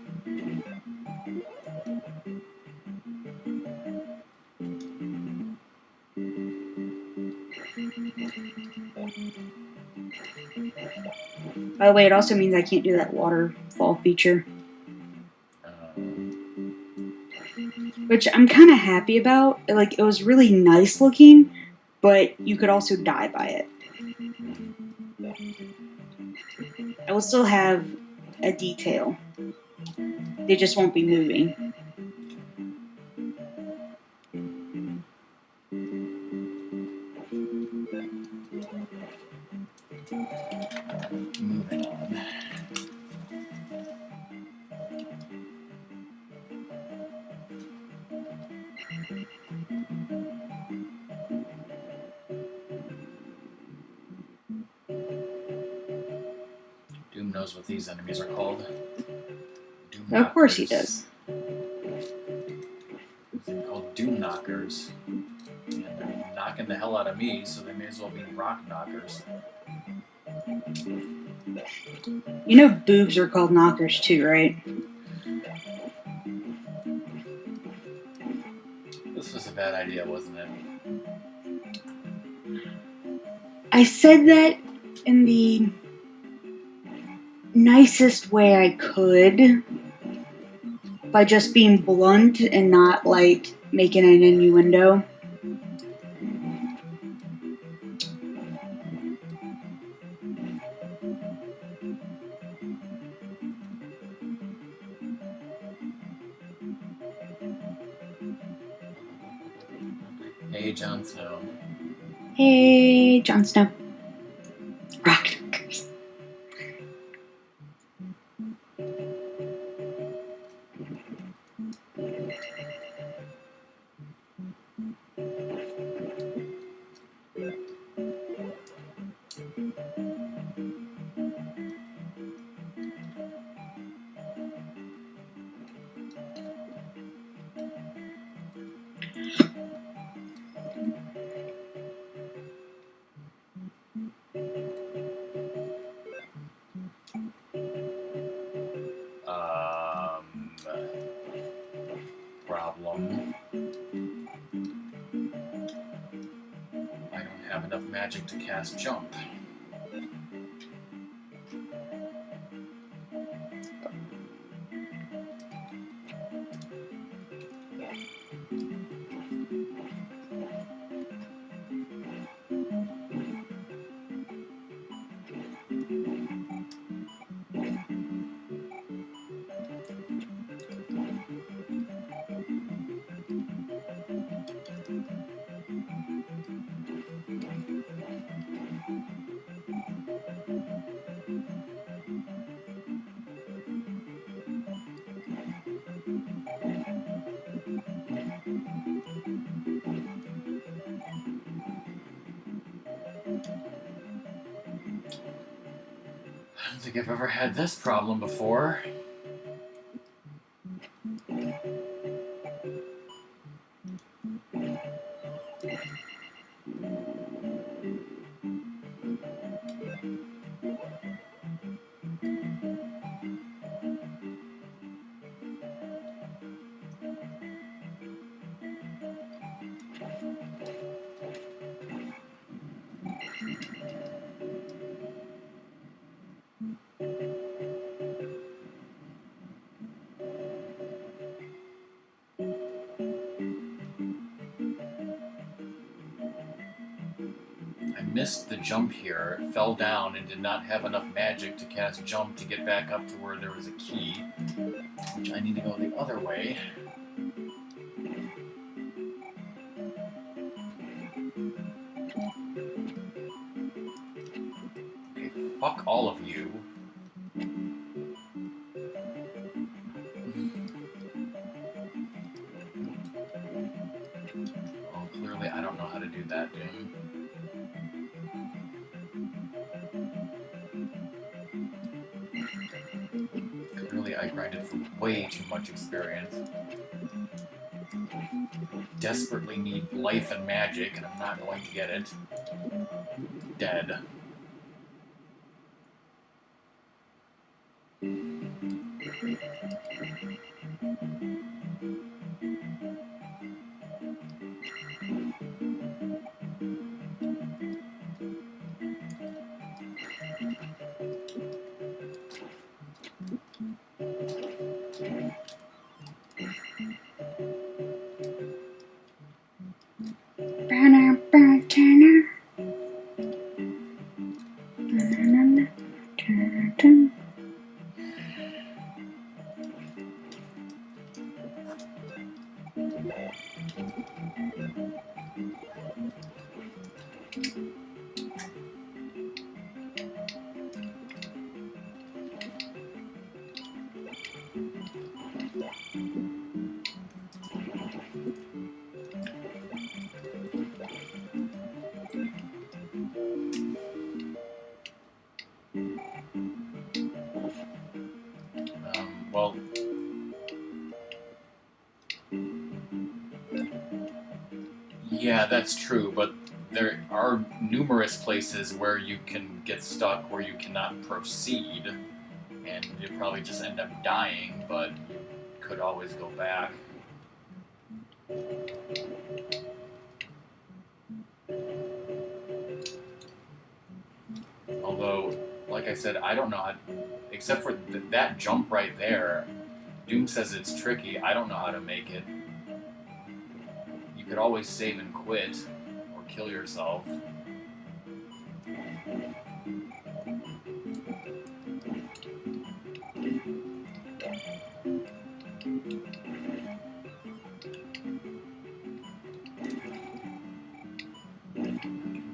Speaker 2: By the way, it also means I can't do that waterfall feature. Which I'm kind of happy about. Like, it was really nice looking, but you could also die by it. I will still have a detail. They just won't be moving.
Speaker 1: Moving on. Doom knows what these enemies are called. Doom knockers.
Speaker 2: Of course he does.
Speaker 1: They're called Doom knockers. And they're knocking the hell out of me, so they may as well be rock knockers.
Speaker 2: You know boobs are called knockers too, right?
Speaker 1: This was a bad idea, wasn't it?
Speaker 2: I said that in the nicest way I could. by just being blunt and not like making an innuendo.
Speaker 1: Hey, Jon Snow.
Speaker 2: Hey, Jon Snow. Rock.
Speaker 1: Problem. I don't have enough magic to cast jump. I don't think I've ever had this problem before. I missed the jump here, fell down, and did not have enough magic to cast jump to get back up to where there was a key, which I need to go the other way. Okay, fuck all of you. Well, clearly I don't know how to do that, Doom. Clearly I grinded for way too much experience. Desperately need life and magic, and I'm not going to get it. Dead. Well, yeah, that's true, but there are numerous places where you can get stuck where you cannot proceed, and you'll probably just end up dying, but you could always go back. Although, like I said, I don't know how, except for that jump right there, Doom says it's tricky. I don't know how to make it. You could always save and quit, or kill yourself.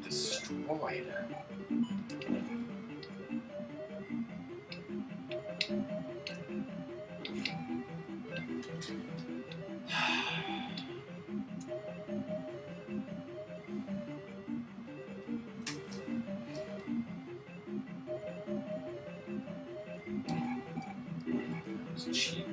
Speaker 1: Destroyed. That was cheap.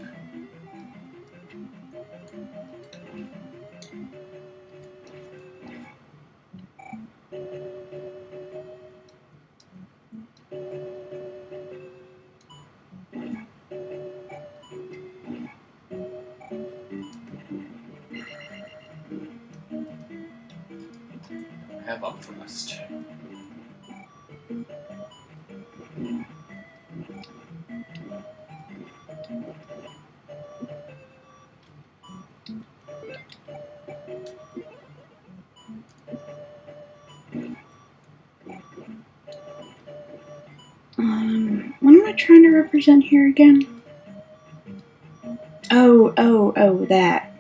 Speaker 1: Have up first.
Speaker 2: What am I trying to represent here again? Oh, that.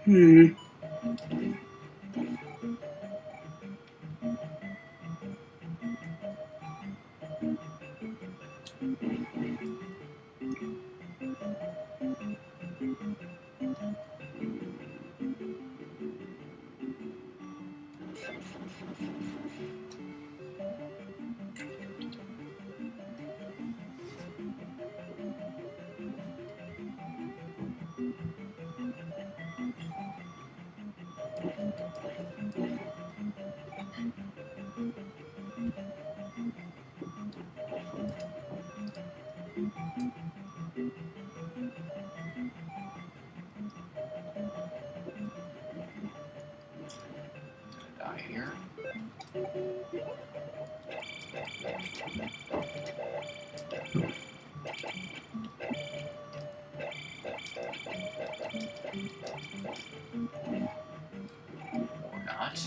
Speaker 1: Die here. Or not.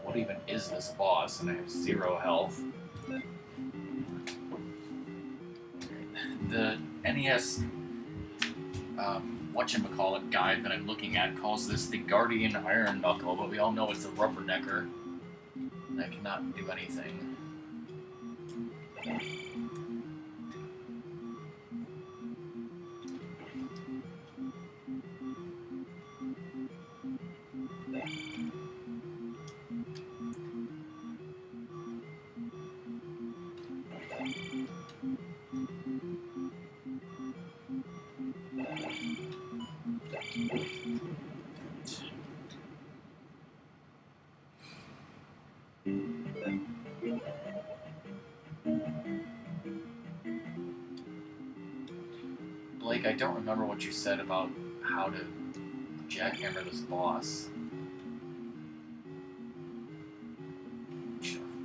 Speaker 1: What even is this boss? And I have 0 health. The NES whatchamacallit guide that I'm looking at calls this the Guardian Iron Knuckle, but we all know it's a rubbernecker that cannot do anything. Blake, I don't remember what you said about how to jackhammer this boss.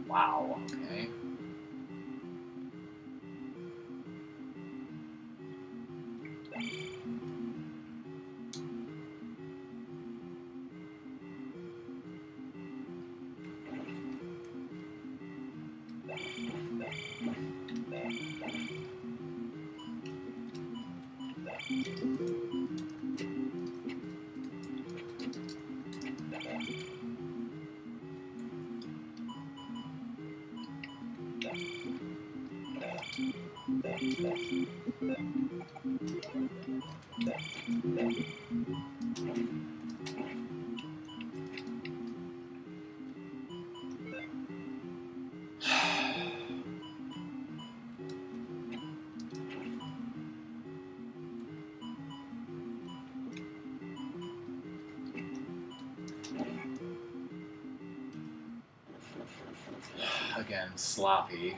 Speaker 1: Wow, okay. Again, sloppy.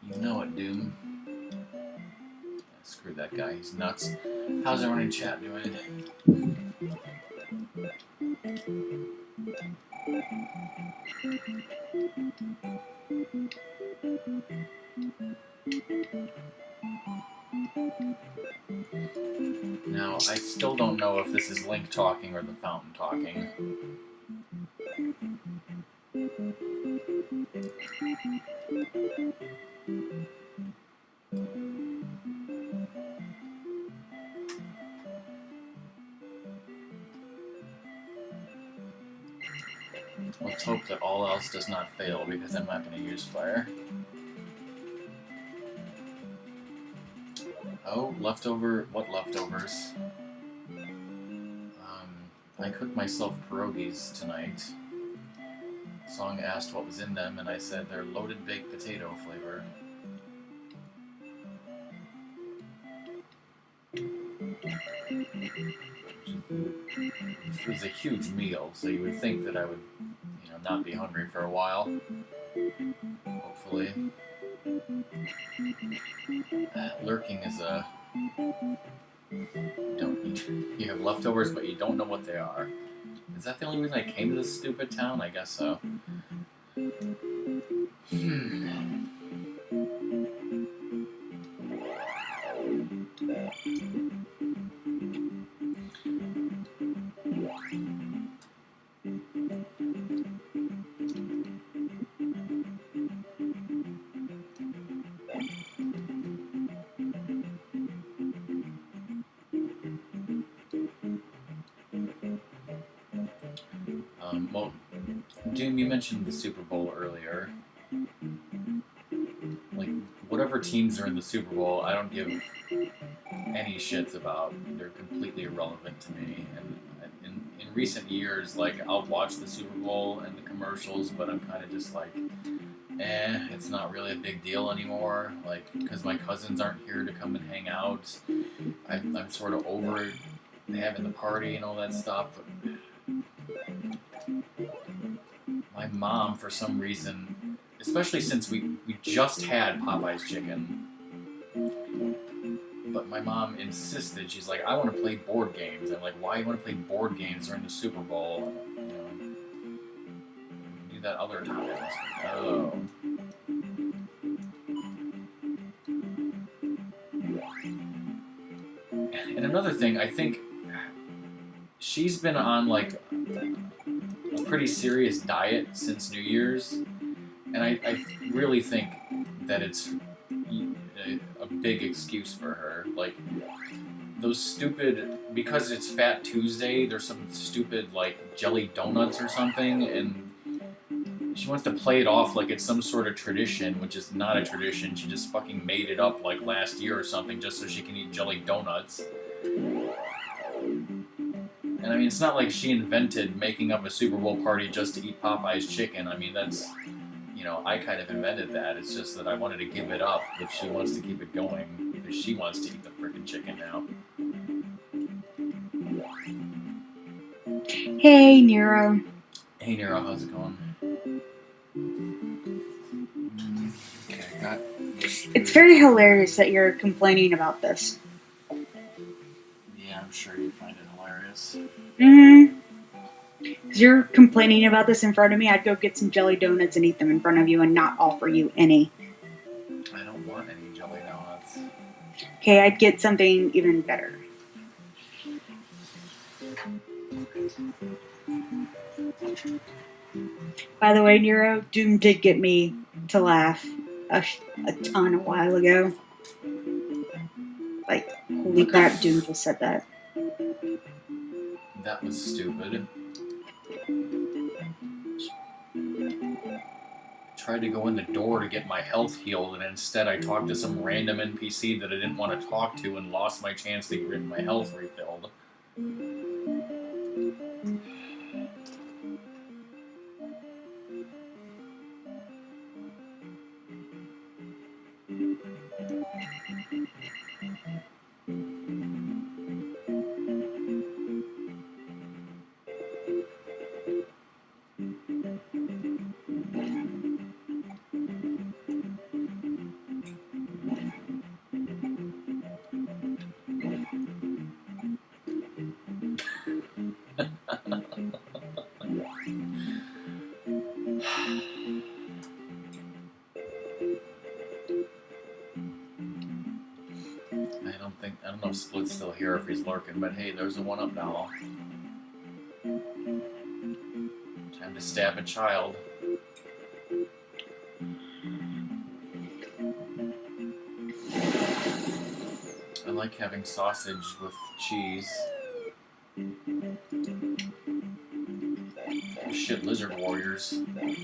Speaker 1: You know it, Doom. Screw that guy, he's nuts. How's everyone in chat doing? Now, I still don't know if this is Link talking or the fountain talking. Let's hope that all else does not fail, because I'm not going to use fire. Oh, leftover... What leftovers? I cooked myself pierogies tonight. Song asked what was in them, and I said they're loaded baked potato flavor. It was a huge meal, so you would think that I would, not be hungry for a while. Hopefully. Lurking is a... You have leftovers, but you don't know what they are. Is that the only reason I came to this stupid town? I guess so. Well, Doom, you mentioned the Super Bowl earlier. Like, whatever teams are in the Super Bowl, I don't give any shits about. They're completely irrelevant to me. And in recent years, like, I'll watch the Super Bowl and the commercials, but I'm kind of just like, it's not really a big deal anymore. Like, because my cousins aren't here to come and hang out. I'm sort of over having the party and all that stuff. But my mom, for some reason, especially since we just had Popeye's chicken, but my mom insisted, she's like, I want to play board games. I'm like, why do you want to play board games during the Super Bowl? Do that other times. Oh. And another thing, I think she's been on, like, a pretty serious diet since New Year's, and I really think that it's a big excuse for her. Like, those stupid, because it's Fat Tuesday, there's some stupid, like, jelly donuts or something, and She wants to play it off like it's some sort of tradition, which is not a tradition. She just fucking made it up like last year or something just so she can eat jelly donuts. And I mean, it's not like she invented making up a Super Bowl party just to eat Popeye's chicken. I mean, that's, you know, I kind of invented that. It's just that I wanted to give it up if she wants to keep it going because she wants to eat the freaking chicken now.
Speaker 2: Hey, Nero.
Speaker 1: Hey, Nero, how's it going? Okay, I got this.
Speaker 2: It's very hilarious that you're complaining about this.
Speaker 1: Yeah, I'm sure you'd find it hilarious.
Speaker 2: Because you're complaining about this in front of me, I'd go get some jelly donuts and eat them in front of you and not offer you any.
Speaker 1: I don't want any jelly donuts.
Speaker 2: Okay, I'd get something even better. By the way, Nero, Doom did get me to laugh a ton a while ago. Like, holy crap, Doom just said that.
Speaker 1: That was stupid. Tried to go in the door to get my health healed, and instead I talked to some random NPC that I didn't want to talk to and lost my chance to get my health refilled. I don't know if Split's still here, if he's lurking, but hey, there's a one-up doll. Time to stab a child. I like having sausage with cheese. Shit, Lizard Warriors. The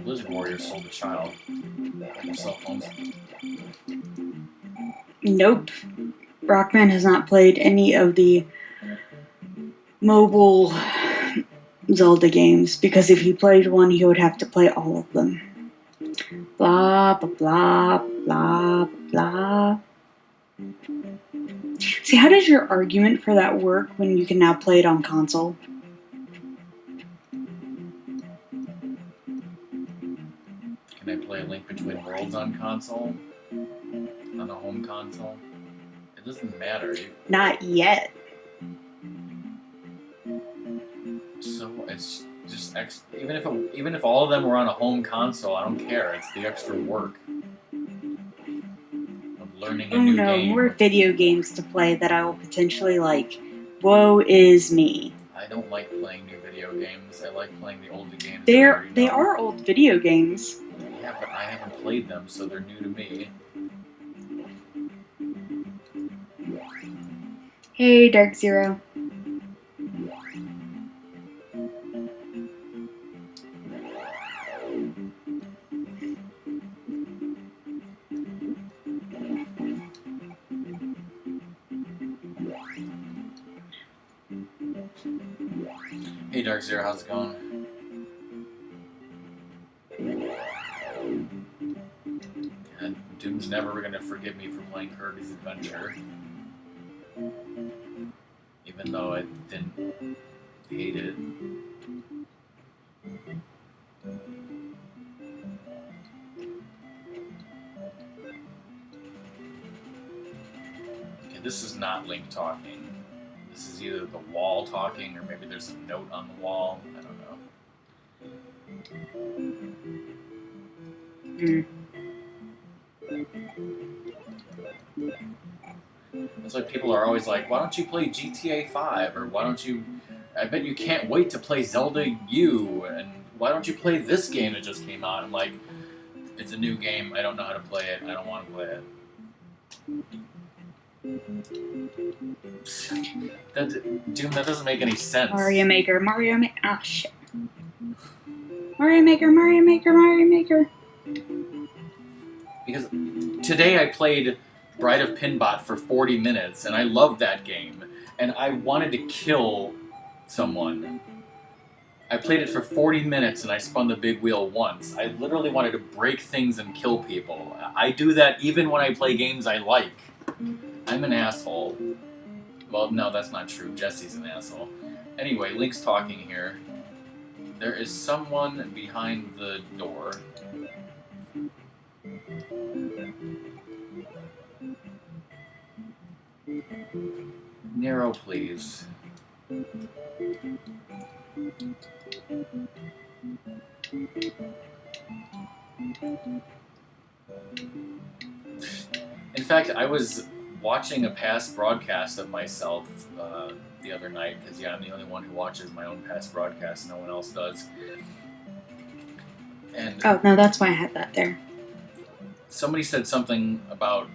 Speaker 1: Lizard Warriors sold a child. On cell phones.
Speaker 2: Nope. Rockman has not played any of the mobile Zelda games because if he played one, he would have to play all of them. Blah, blah, blah, blah, blah. See, how does your argument for that work when you can now play it on console?
Speaker 1: Can I play a Link Between Worlds on console? On a home console? It doesn't matter.
Speaker 2: Not yet.
Speaker 1: So it's just even if all of them were on a home console, I don't care. It's the extra work of learning a new game.
Speaker 2: More video games to play that I will potentially like. Woe is me.
Speaker 1: I don't like playing new video games. I like playing the older games.
Speaker 2: They are old video games.
Speaker 1: Yeah, but I haven't played them, so they're new to me.
Speaker 2: Hey, Dark Zero.
Speaker 1: Hey, Dark Zero, how's it going? And Doom's never gonna forgive me for playing Kirby's Adventure. Even though I didn't hate it. Okay, this is not Link talking. This is either the wall talking or maybe there's a note on the wall. I don't know. It's like people are always like, why don't you play GTA 5? Or why don't you... I bet you can't wait to play Zelda U. And why don't you play this game that just came out? I'm like, it's a new game. I don't know how to play it. I don't want to play it. Doom, that doesn't make any sense.
Speaker 2: Mario Maker. Ah, shit. Mario Maker, Mario Maker, Mario Maker.
Speaker 1: Because today I played Bride of Pinbot for 40 minutes, and I loved that game, and I wanted to kill someone. I played it for 40 minutes and I spun the big wheel once. I literally wanted to break things and kill people. I do that even when I play games I like. I'm an asshole. Well, no, that's not true. Jesse's an asshole. Anyway, Link's talking here. There is someone behind the door. Nero, please. In fact, I was watching a past broadcast of myself the other night, because I'm the only one who watches my own past broadcasts. No one else does. And
Speaker 2: oh, no, that's why I had that there.
Speaker 1: Somebody said something about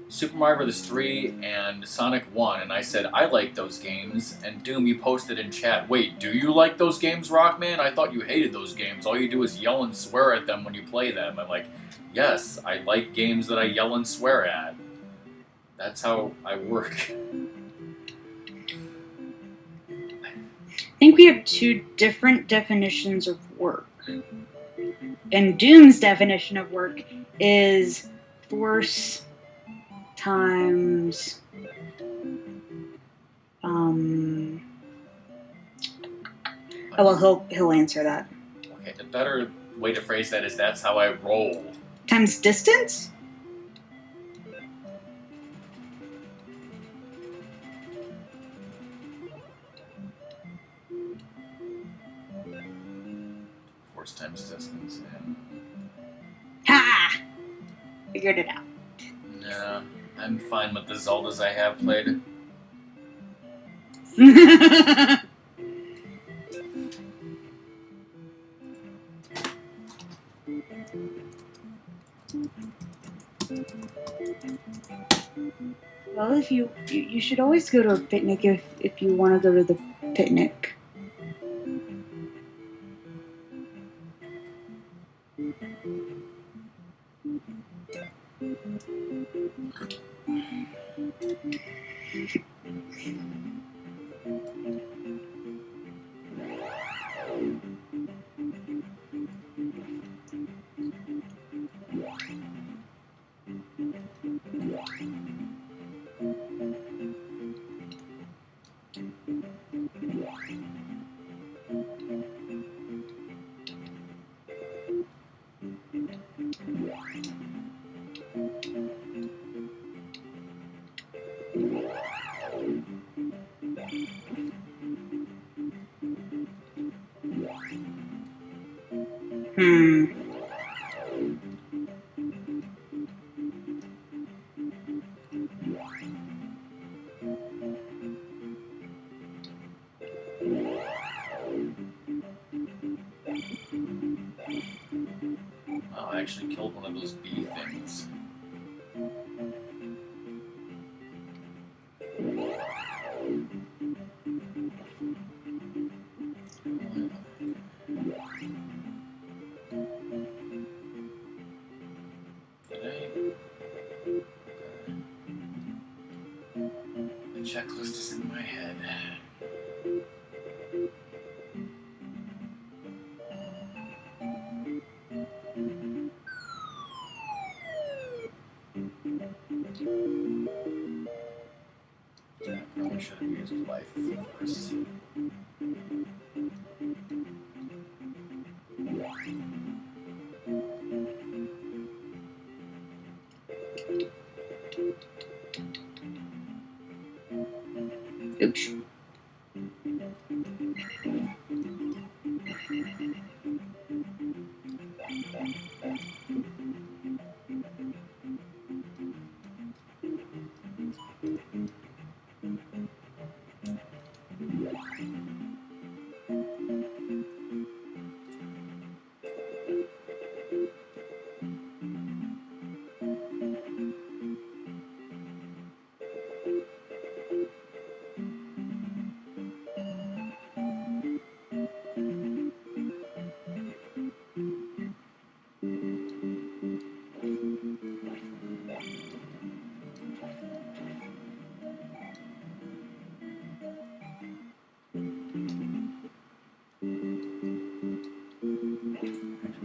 Speaker 1: Super Mario Bros. 3 and Sonic 1, and I said, I like those games. And Doom, you posted in chat, wait, do you like those games, Rockman? I thought you hated those games. All you do is yell and swear at them when you play them. I'm like, yes, I like games that I yell and swear at. That's how I work.
Speaker 2: I think we have two different definitions of work. And Doom's definition of work is force times oh well, he'll answer that.
Speaker 1: Okay, the better way to phrase that is that's how I roll.
Speaker 2: Times distance?
Speaker 1: Force times distance, and...
Speaker 2: Ha! Figured it out.
Speaker 1: Nah, I'm fine with the Zeldas I have played.
Speaker 2: Well, if you should always go to a picnic if you want to go to the picnic.
Speaker 1: Oh, I actually killed one of those bee things. The checklist is in my head. Yeah, I probably should have used life first.
Speaker 2: Oops.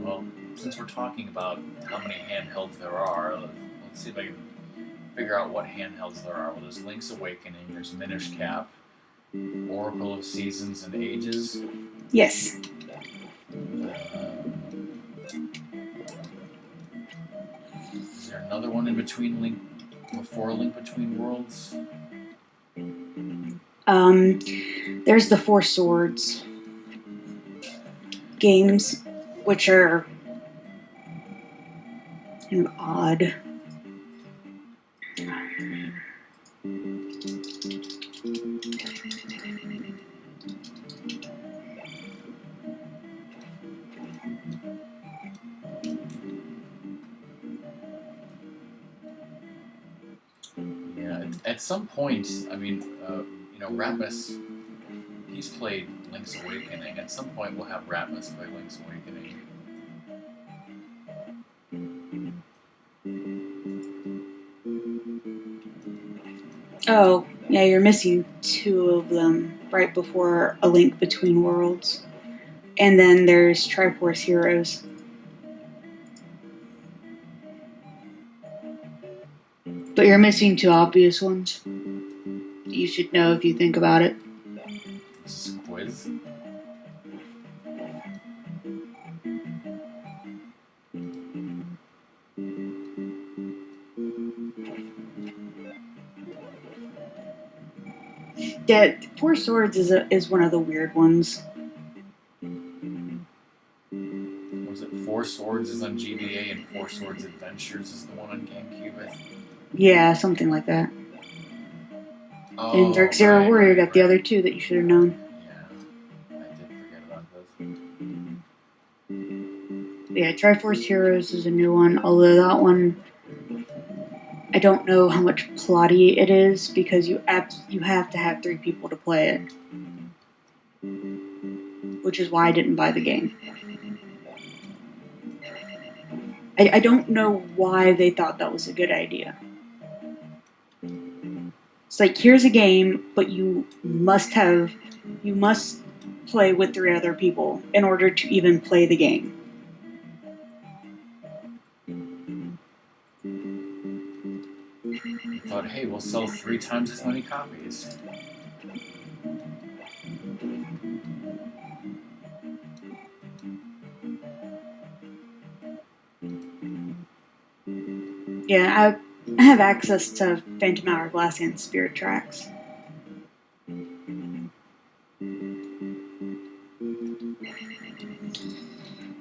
Speaker 1: Well, since we're talking about how many handhelds there are, let's see if I can figure out what handhelds there are. Well, there's Link's Awakening, there's Minish Cap, Oracle of Seasons and Ages.
Speaker 2: Yes.
Speaker 1: Is there another one in between Link, before Link Between Worlds?
Speaker 2: There's the Four Swords games, which are kind of odd.
Speaker 1: Yeah, at some point, I mean, Ratmus, he's played Link's Awakening. At some point, we'll have Ratmus play Link's Awakening.
Speaker 2: Oh, yeah, you're missing two of them right before A Link Between Worlds. And then there's Triforce Heroes. But you're missing two obvious ones. You should know if you think about it.
Speaker 1: This is a quiz.
Speaker 2: Yeah, Four Swords is one of the weird ones.
Speaker 1: Was it Four Swords is on GBA and Four Swords Adventures is the one on GameCube? I think?
Speaker 2: Yeah, something like that.
Speaker 1: Oh,
Speaker 2: And Dark Zero Warrior got the
Speaker 1: right.
Speaker 2: other two that you should have known.
Speaker 1: Yeah, I did forget about those.
Speaker 2: Yeah, Triforce Heroes is a new one, although that one, I don't know how much plotty it is because you have to have 3 people to play it, which is why I didn't buy the game. I don't know why they thought that was a good idea. It's like, here's a game, but you must play with 3 other people in order to even play the game.
Speaker 1: I thought, hey, we'll sell 3 times as many copies.
Speaker 2: Yeah, I have access to Phantom Hourglass and Spirit Tracks.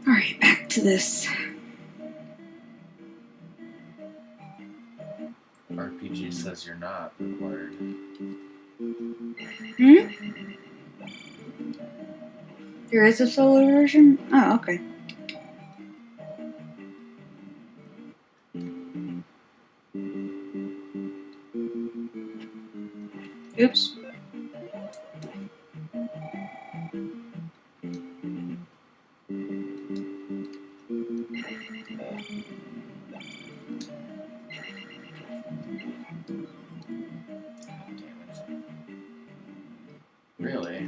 Speaker 2: Alright, back to this.
Speaker 1: RPG says you're not required.
Speaker 2: There is a solo version? Oh, okay. Oops.
Speaker 1: Really?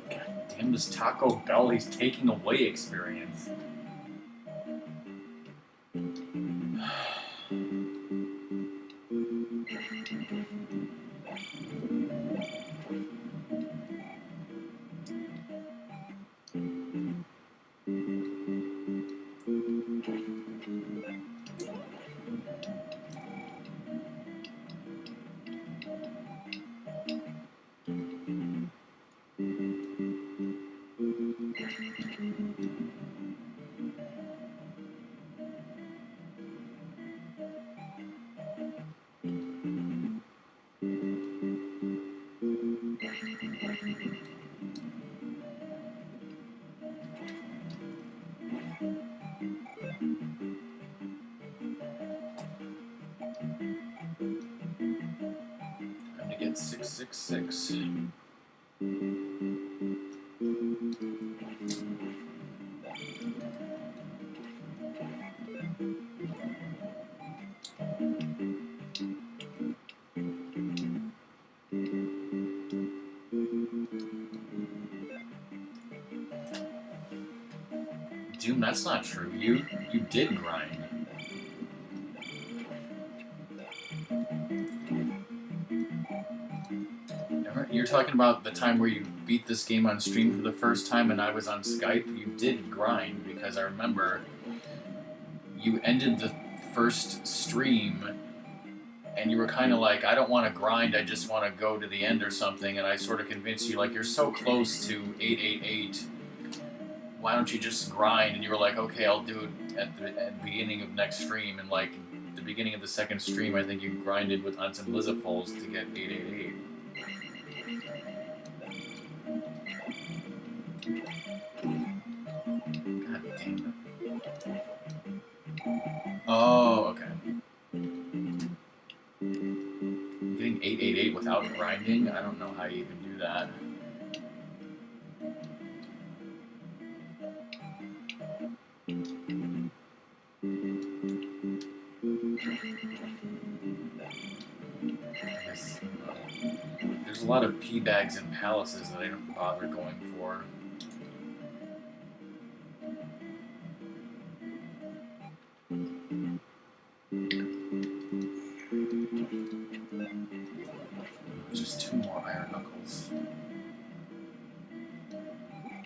Speaker 1: God damn this Taco Bell, he's taking away experience. Time to get 666. Doom, that's not true. You did grind. You're talking about the time where you beat this game on stream for the first time and I was on Skype. You did grind because I remember you ended the first stream and you were kind of like, I don't want to grind, I just want to go to the end or something. And I sort of convinced you, like, you're so close to 888. Why don't you just grind? And you were like, okay, I'll do it at the beginning of next stream. And like the beginning of the second stream, I think you grinded on some Lizzapoles to get 888. God damn it. Oh, okay. Getting 888 without grinding? I don't know how you even do that. There's a lot of pea bags and palaces that I don't bother going for. Just 2 more iron knuckles.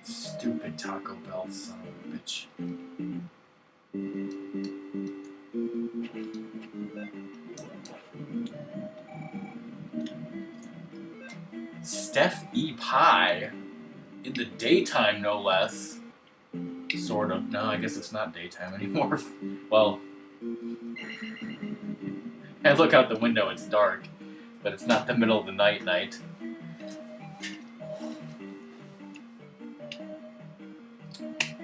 Speaker 1: Stupid Taco Bell son of a bitch. Steph E. Pie. In the daytime, no less. Sort of. No, I guess it's not daytime anymore. Well, I look out the window, it's dark. But it's not the middle of the night.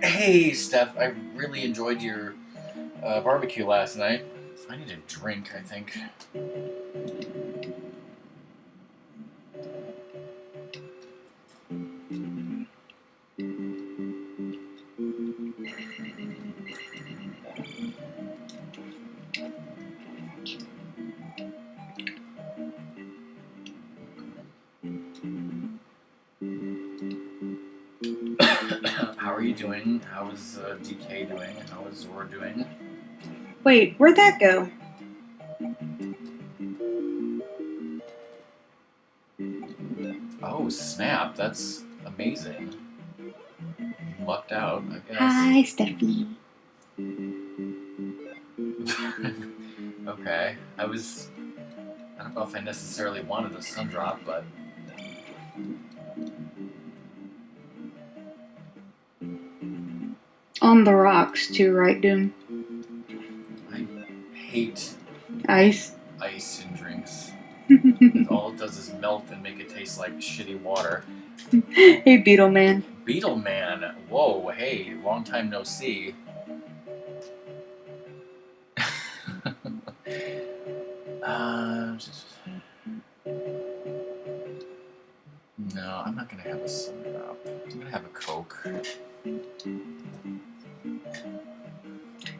Speaker 1: Hey, Steph, I really enjoyed your barbecue last night. I need a drink, I think. How are you doing? How is DK doing? How is Zora doing?
Speaker 2: Wait, where'd that go?
Speaker 1: Oh, snap. That's amazing. Lucked out, I guess.
Speaker 2: Hi, Steffi.
Speaker 1: Okay. I don't know if I necessarily wanted a sun drop, but...
Speaker 2: On the rocks, too, right, Doom?
Speaker 1: I hate
Speaker 2: Ice.
Speaker 1: ice in drinks. All it does is melt and make it taste like shitty water.
Speaker 2: Hey, Beetle Man.
Speaker 1: Beetle Man. Whoa, hey, long time no see. No, I'm not gonna have a sun drop. I'm gonna have a Coke.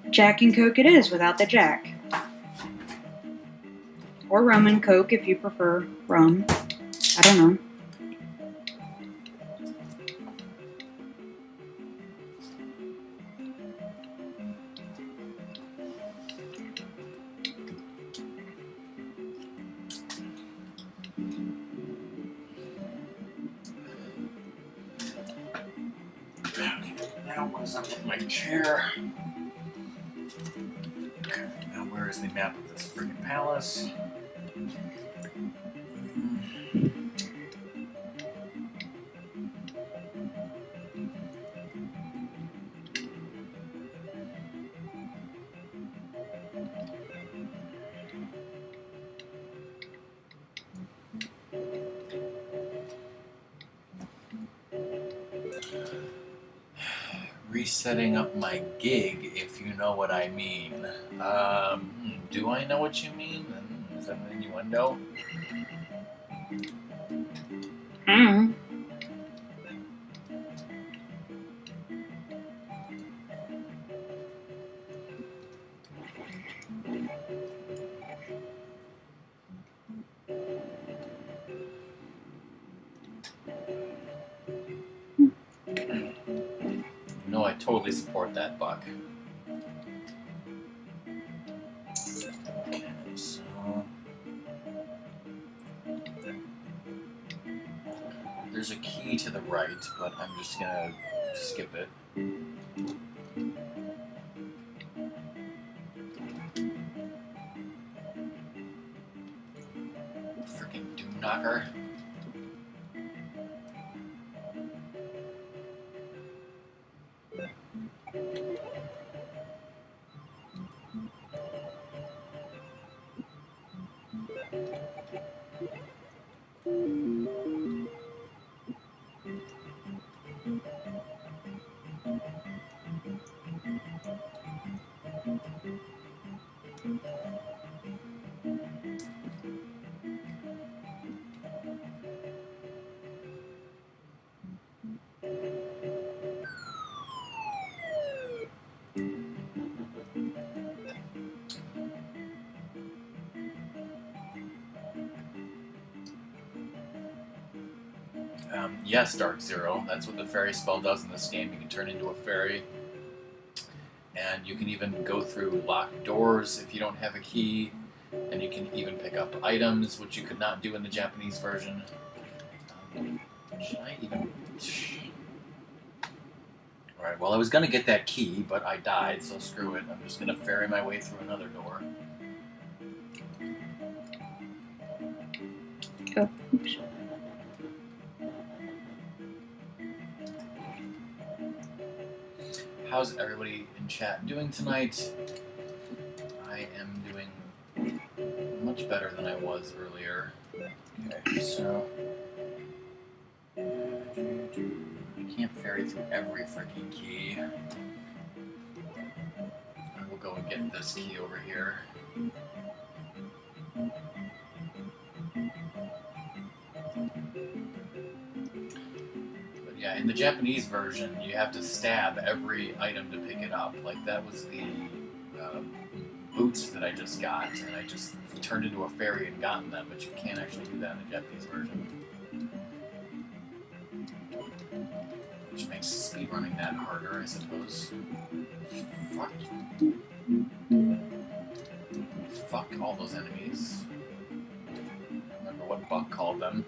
Speaker 2: Jack and Coke it is without the Jack. Or rum and Coke if you prefer rum. I don't know.
Speaker 1: Now what's up with my chair? Okay, now where is the map of this friggin' palace? Resetting up my gig, if you know what I mean. Do I know what you mean? Is that an innuendo? No, I totally support that, Buck. Okay, so there's a key to the right, but I'm just gonna skip it. Freaking Doom Knocker. Yes, Dark Zero. That's what the fairy spell does in this game. You can turn into a fairy. And you can even go through locked doors if you don't have a key. And you can even pick up items, which you could not do in the Japanese version. Should I even... Alright, well I was going to get that key, but I died, so screw it. I'm just going to ferry my way through another door.
Speaker 2: Oh, oops.
Speaker 1: How's everybody in chat doing tonight? I am doing much better than I was earlier. Okay, so... I can't ferry through every freaking key. We'll go and get this key over here. But yeah, in the Japanese version, you have to stab every item to pick it up. Like, that was the boots that I just got, and I just turned into a fairy and gotten them, but you can't actually do that in the Japanese version. Which makes speedrunning that harder, I suppose. Fuck. Fuck all those enemies. Remember what Buck called them.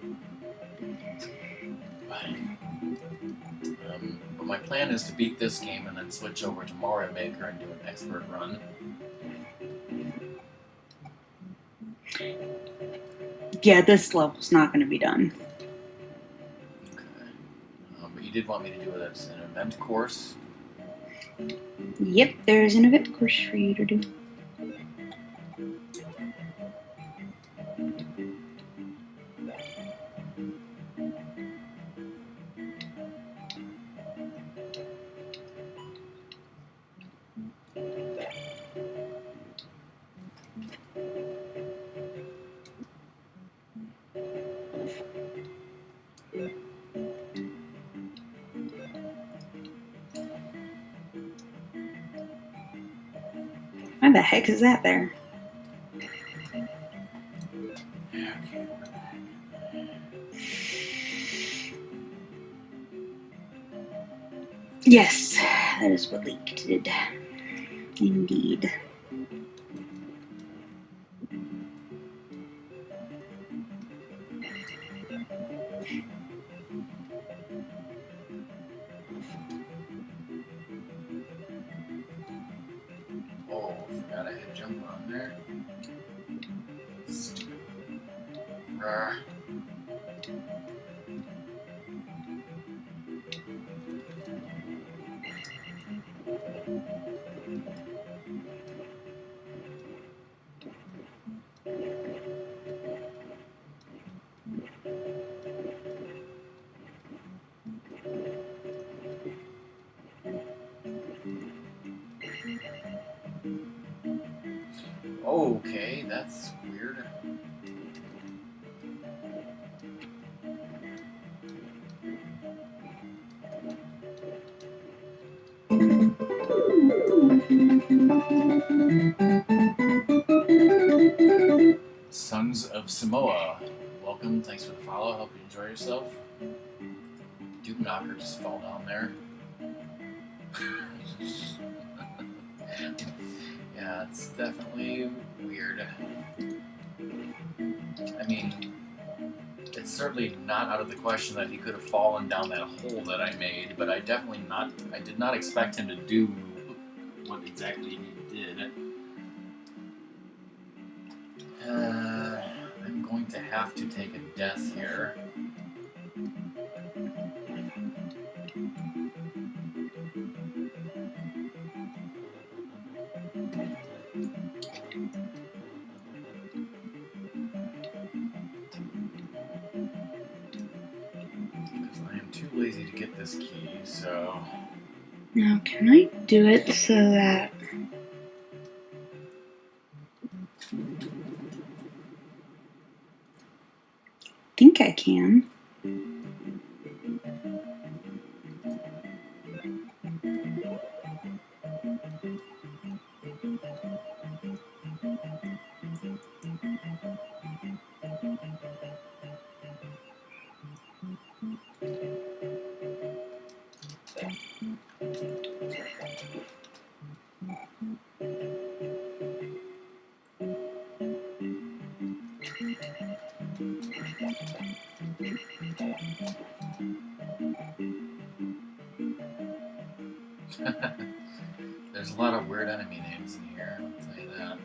Speaker 1: But my plan is to beat this game and then switch over to Mario Maker and do an expert run.
Speaker 2: Yeah, this level's not going to be done.
Speaker 1: Okay. But you did want me to do it as an event course.
Speaker 2: Yep, there's an event course for you to do. Why the heck is that there? Yes, that is what Link did. Indeed.
Speaker 1: Oh, forgot I had jump on there. Stupid. Rawr. Okay, that's weird. Sons of Samoa, welcome. Thanks for the follow. Hope you enjoy yourself. Duke Knocker just fell down there. Yeah, it's definitely weird. I mean, it's certainly not out of the question that he could have fallen down that hole that I made, but I did not expect him to do what exactly he did. I'm going to have to take a death here. Because I am too lazy to get this key, so...
Speaker 2: Now, can I do it so that... I think I can.
Speaker 1: There's a lot of weird enemy names in here, I'll tell you that.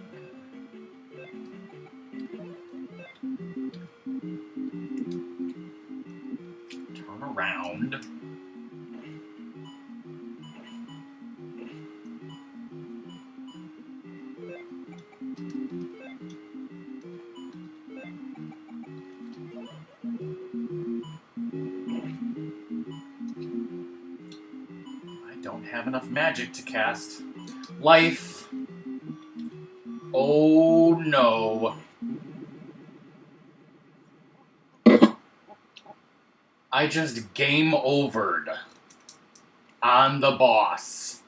Speaker 1: Turn around. I don't have enough magic to cast. Life. Oh no. I just game overed on the boss.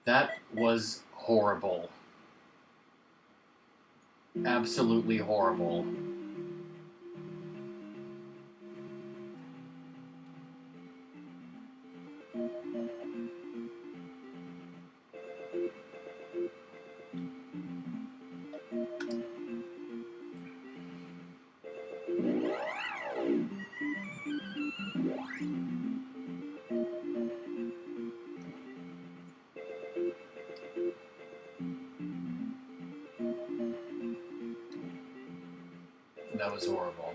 Speaker 1: That was horrible. Absolutely horrible. That was horrible.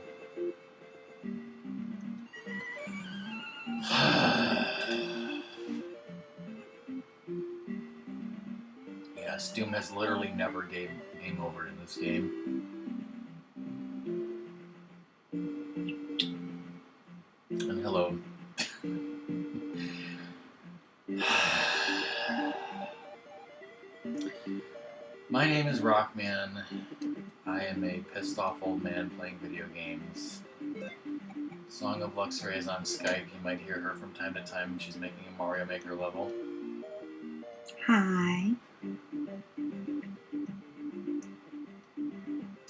Speaker 1: Yes, Doom has literally never game over in this game. And hello. My name is Rockman. I am a pissed off old man playing video games. Song of Luxray is on Skype. You might hear her from time to time when she's making a Mario Maker level.
Speaker 2: Hi.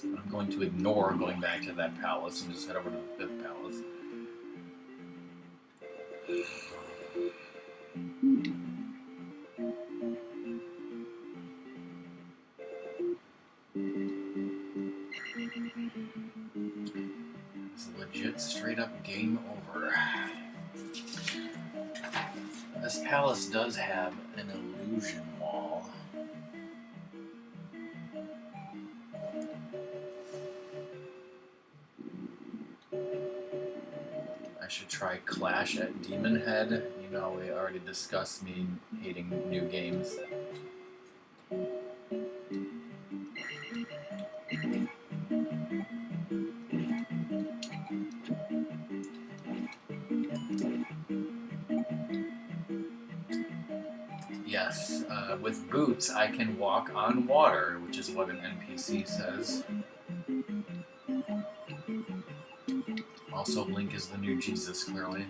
Speaker 1: I'm going to ignore going back to that palace and just head over to the 5th palace. It's legit straight up game over. This palace does have an illusion wall. I should try Clash at Demon Head. You know, we already discussed me hating new games. Yes, with boots I can walk on water, which is what an NPC says. Also, Link is the new Jesus, clearly.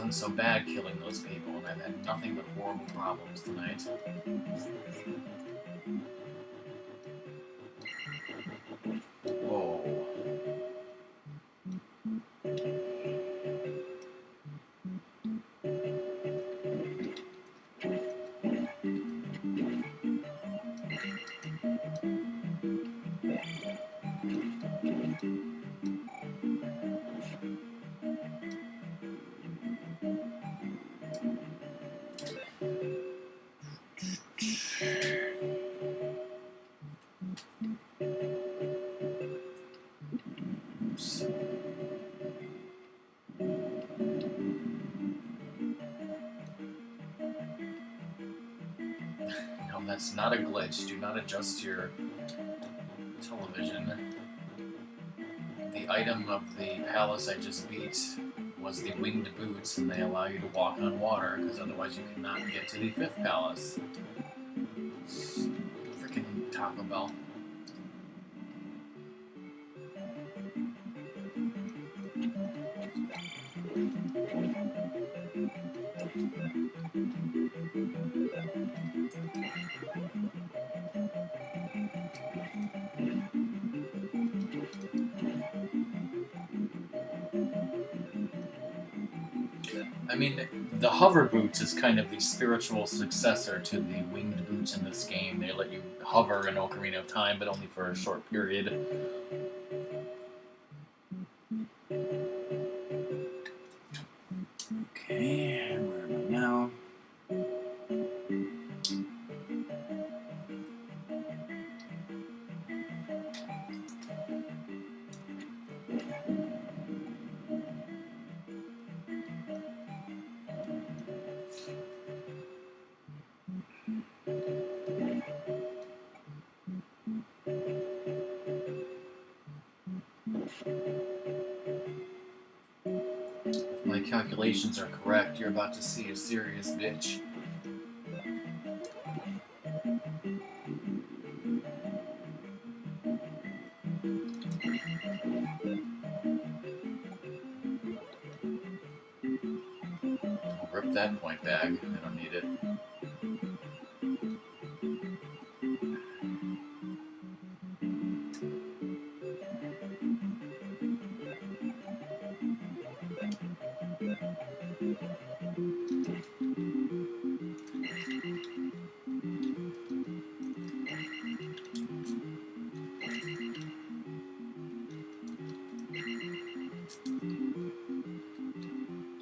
Speaker 1: wasn't so bad killing those people, and I've had nothing but horrible problems tonight. Whoa. Oops. No, that's not a glitch. Do not adjust your television. The item of the palace I just beat was the winged boots, and they allow you to walk on water, because otherwise you cannot get to the 5th palace. Freaking Taco Bell. I mean, the hover boots is kind of the spiritual successor to the winged boots in this game. They let you hover in Ocarina of Time, but only for a short period. Okay, where am I now? If my calculations are correct, you're about to see a serious bitch. I'll rip that point bag. I don't need it.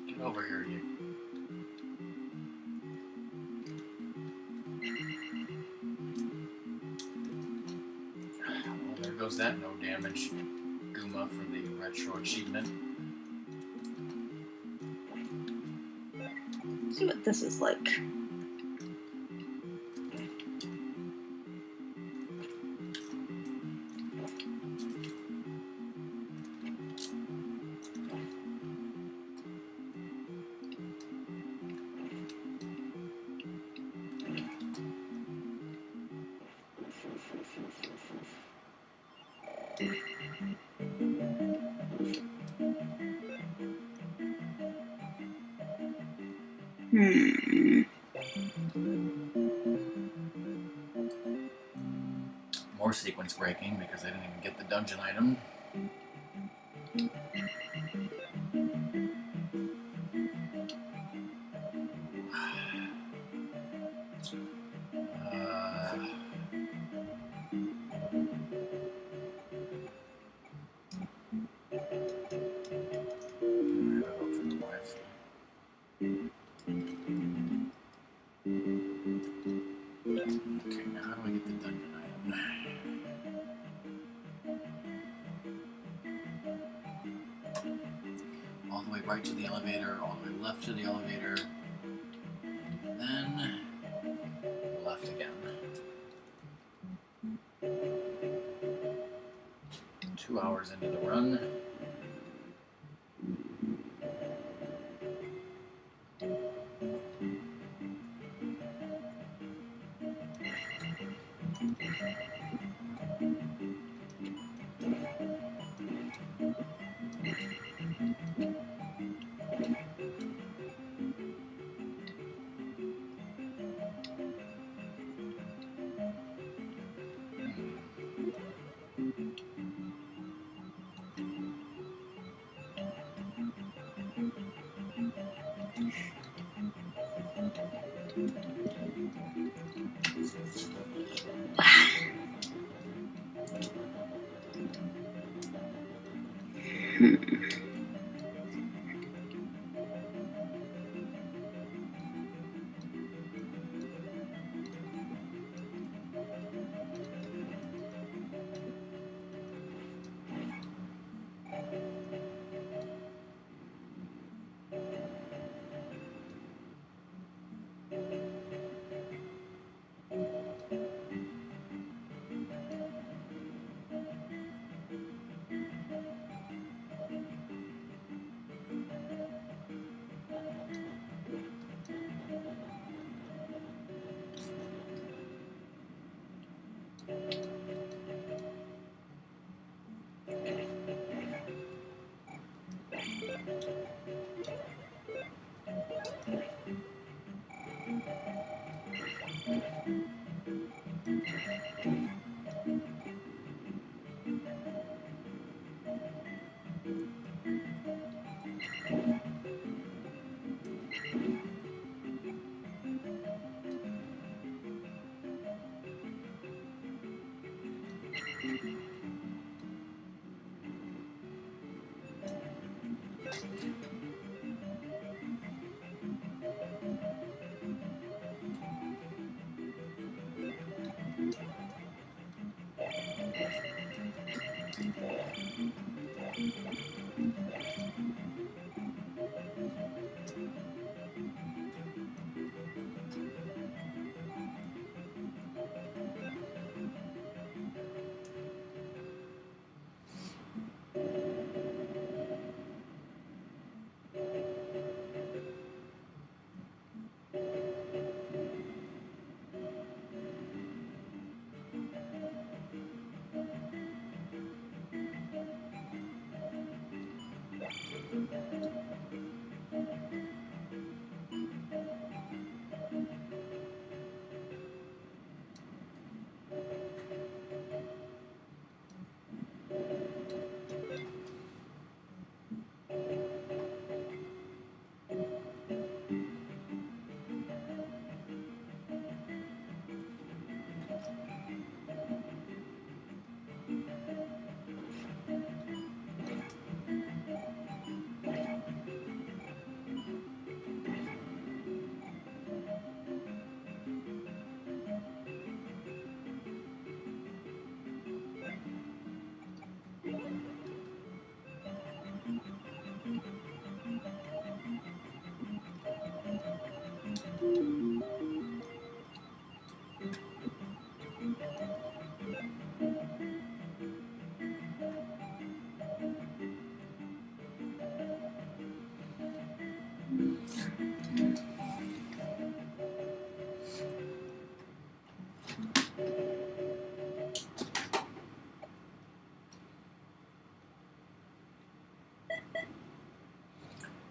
Speaker 1: Get over here, you. Well, there goes that no damage Goomba for the retro achievement.
Speaker 2: Let's see what this is like.
Speaker 1: More sequence breaking because I didn't even get the dungeon item. Okay, now how do I get the dungeon item? All the way right to the elevator, all the way left to the elevator, then left again. 2 hours into the run.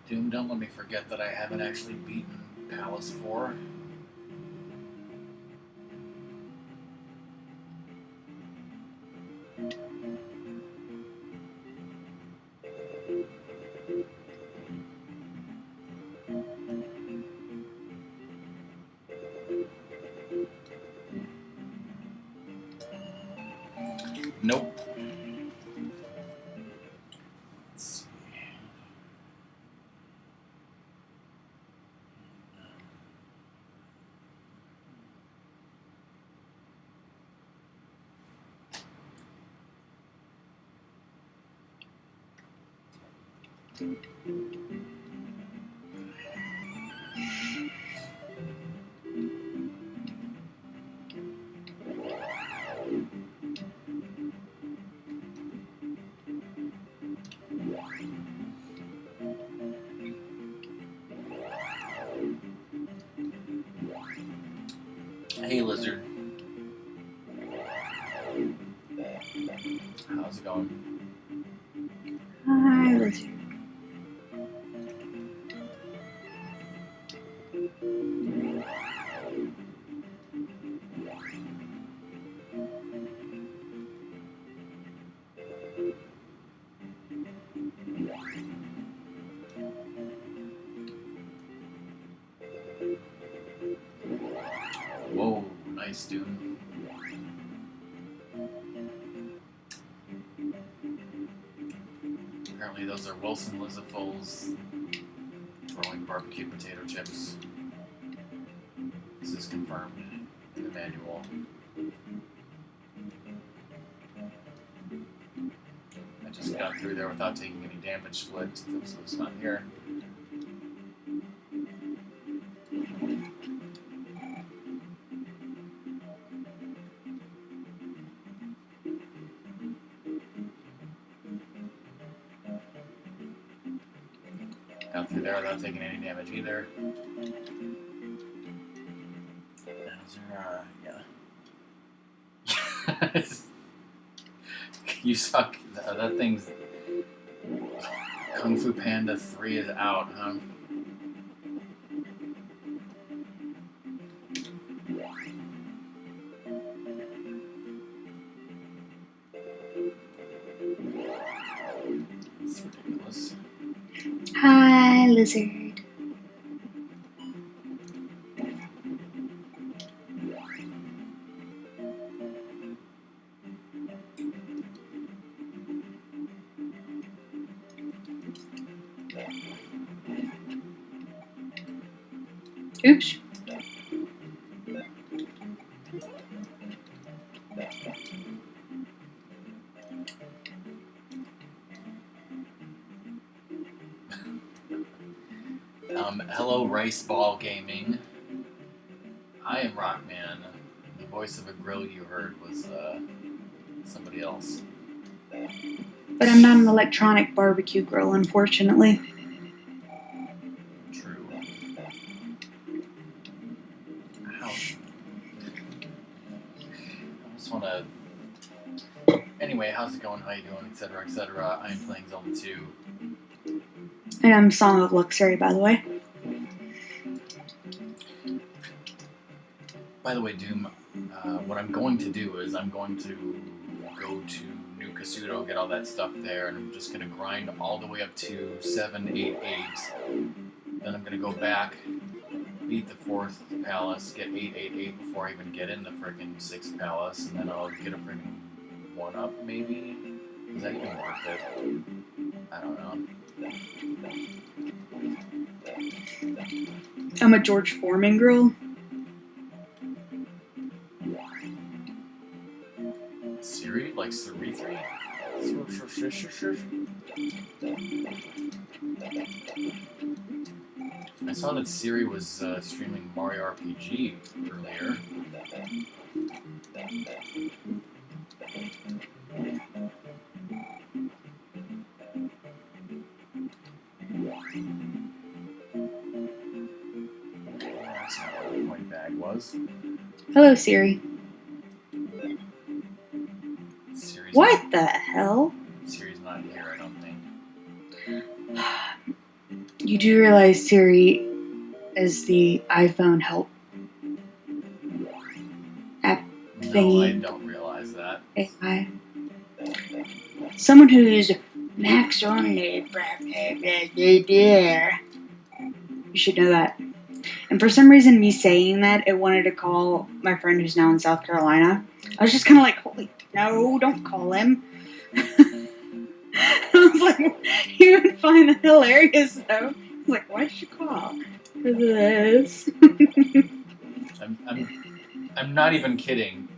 Speaker 1: Doom, don't let me forget that I haven't actually beaten Palace 4. Nope. Let's see. Hey, Lizard. How's it going?
Speaker 2: Hi, Lizard.
Speaker 1: nice, dude. Apparently those are Wilson Lizafoles throwing barbecue potato chips. This is confirmed in the manual. I just got through there without taking any damage split, so it's not here. Got through there without taking any damage either. Is there, yeah. You suck. That thing's... Kung Fu Panda 3 is out, huh? It's ridiculous.
Speaker 2: Hi, lizard. Oops.
Speaker 1: Hello, Rice Ball Gaming. I am Rockman. The voice of a grill you heard was somebody else.
Speaker 2: But I'm not an electronic barbecue grill, unfortunately.
Speaker 1: True. Ouch. I just want to... Anyway, how's it going? How you doing? Etc. Etc. I'm playing Zelda 2.
Speaker 2: And I'm Song of Luxury, by the way.
Speaker 1: By the way, Doom, what I'm going to do is I'm going to go to New Kasuto, get all that stuff there, and I'm just going to grind all the way up to 788. Then I'm going to go back, beat the 4th palace, get 888 before I even get in the friggin' 6th palace, and then I'll get a friggin' 1-up, maybe? Is that even worth it? I don't know.
Speaker 2: I'm a George Foreman grill.
Speaker 1: Siri? Like Siri 3? I saw that Siri was streaming Mario RPG earlier. That's not what the point bag was.
Speaker 2: Hello, Siri.
Speaker 1: Siri's
Speaker 2: What the hell?
Speaker 1: Siri's not here, I don't think.
Speaker 2: You do realize Siri is the iPhone help app
Speaker 1: No, I
Speaker 2: thingy.
Speaker 1: don't realize that.
Speaker 2: AI. Someone who's Max only. You should know that. And for some reason, me saying that, it wanted to call my friend who's now in South Carolina. I was just kind of like, holy, no, don't call him. I was like, he would find that hilarious, though. I was like, why should you call for this?
Speaker 1: I'm not even kidding.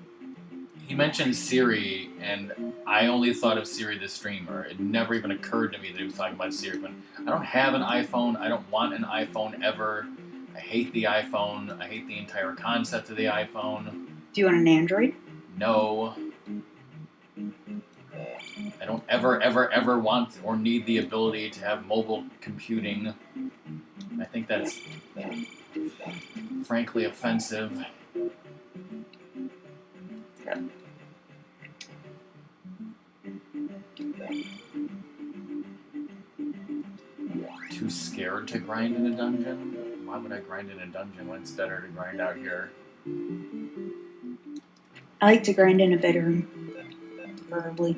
Speaker 1: He mentioned Siri, and I only thought of Siri the streamer. It never even occurred to me that he was talking about Siri. But I don't have an iPhone. I don't want an iPhone ever. I hate the iPhone. I hate the entire concept of the iPhone.
Speaker 2: Do you want an Android?
Speaker 1: No. I don't ever want or need the ability to have mobile computing. I think that's frankly offensive.
Speaker 2: Yeah.
Speaker 1: Too scared to grind in a dungeon? Why would I grind in a dungeon when it's better to grind out here?
Speaker 2: I like to grind in a bedroom, preferably.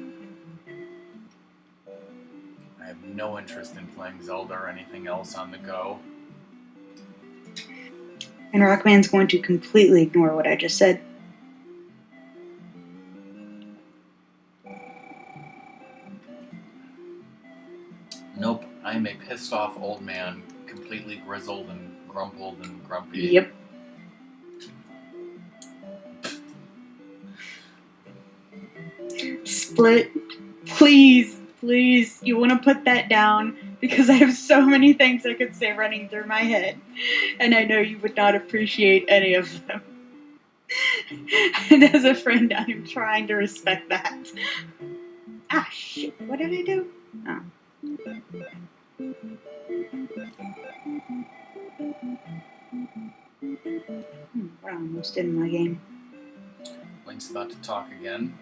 Speaker 1: I have no interest in playing Zelda or anything else on the go.
Speaker 2: And Rockman's going to completely ignore what I just said.
Speaker 1: Nope, I'm a pissed off old man, completely grizzled and grumpled and grumpy.
Speaker 2: Yep. Split, please, please, you want to put that down because I have so many things I could say running through my head, and I know you would not appreciate any of them. And as a friend, I'm trying to respect that. Ah, shit, what did I do? Oh. We're almost in my game.
Speaker 1: Link's about to talk again.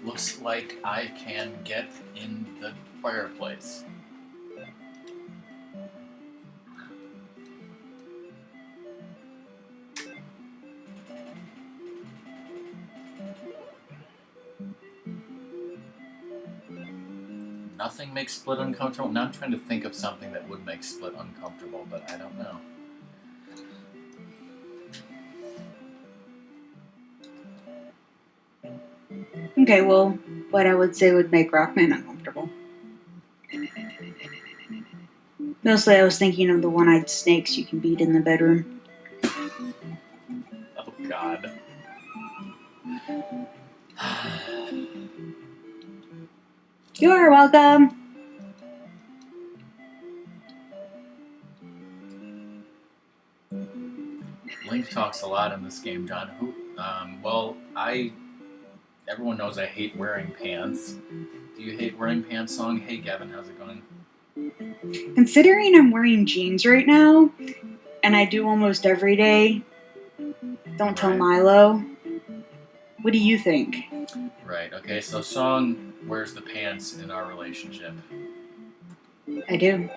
Speaker 1: Looks like I can get in the fireplace. Nothing makes Split uncomfortable. Now I'm trying to think of something that would make Split uncomfortable, but I don't know.
Speaker 2: Okay, well, what I would say would make Rockman uncomfortable. Mostly I was thinking of the one-eyed snakes you can beat in the bedroom.
Speaker 1: Oh, God.
Speaker 2: You are welcome!
Speaker 1: Link talks a lot in this game, John. Everyone knows I hate wearing pants. Do you hate wearing pants song? Hey, Gavin, how's it going?
Speaker 2: Considering I'm wearing jeans right now, and I do almost every day, don't tell
Speaker 1: Right.
Speaker 2: Milo. What do you think?
Speaker 1: Right, okay, so Song wears the pants in our relationship.
Speaker 2: I do.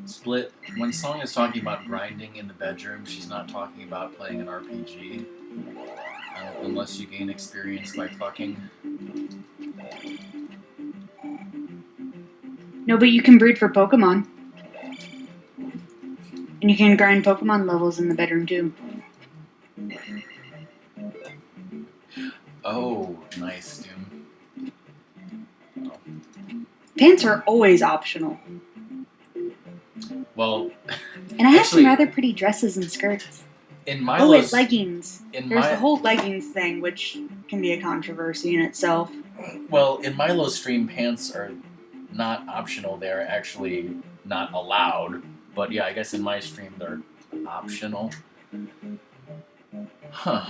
Speaker 1: Split, when Song is talking about grinding in the bedroom, she's not talking about playing an RPG. Unless you gain experience by fucking.
Speaker 2: No, but you can breed for Pokemon. And you can grind Pokemon levels in the bedroom too.
Speaker 1: Oh, nice, Doom. Oh.
Speaker 2: Pants are always optional.
Speaker 1: Well,
Speaker 2: and I have some rather pretty dresses and skirts.
Speaker 1: In Milo's,
Speaker 2: leggings. There's the whole leggings thing, which can be a controversy in itself.
Speaker 1: Well, in Milo's stream, pants are not optional. They're actually not allowed. But yeah, I guess in my stream, they're optional. Huh.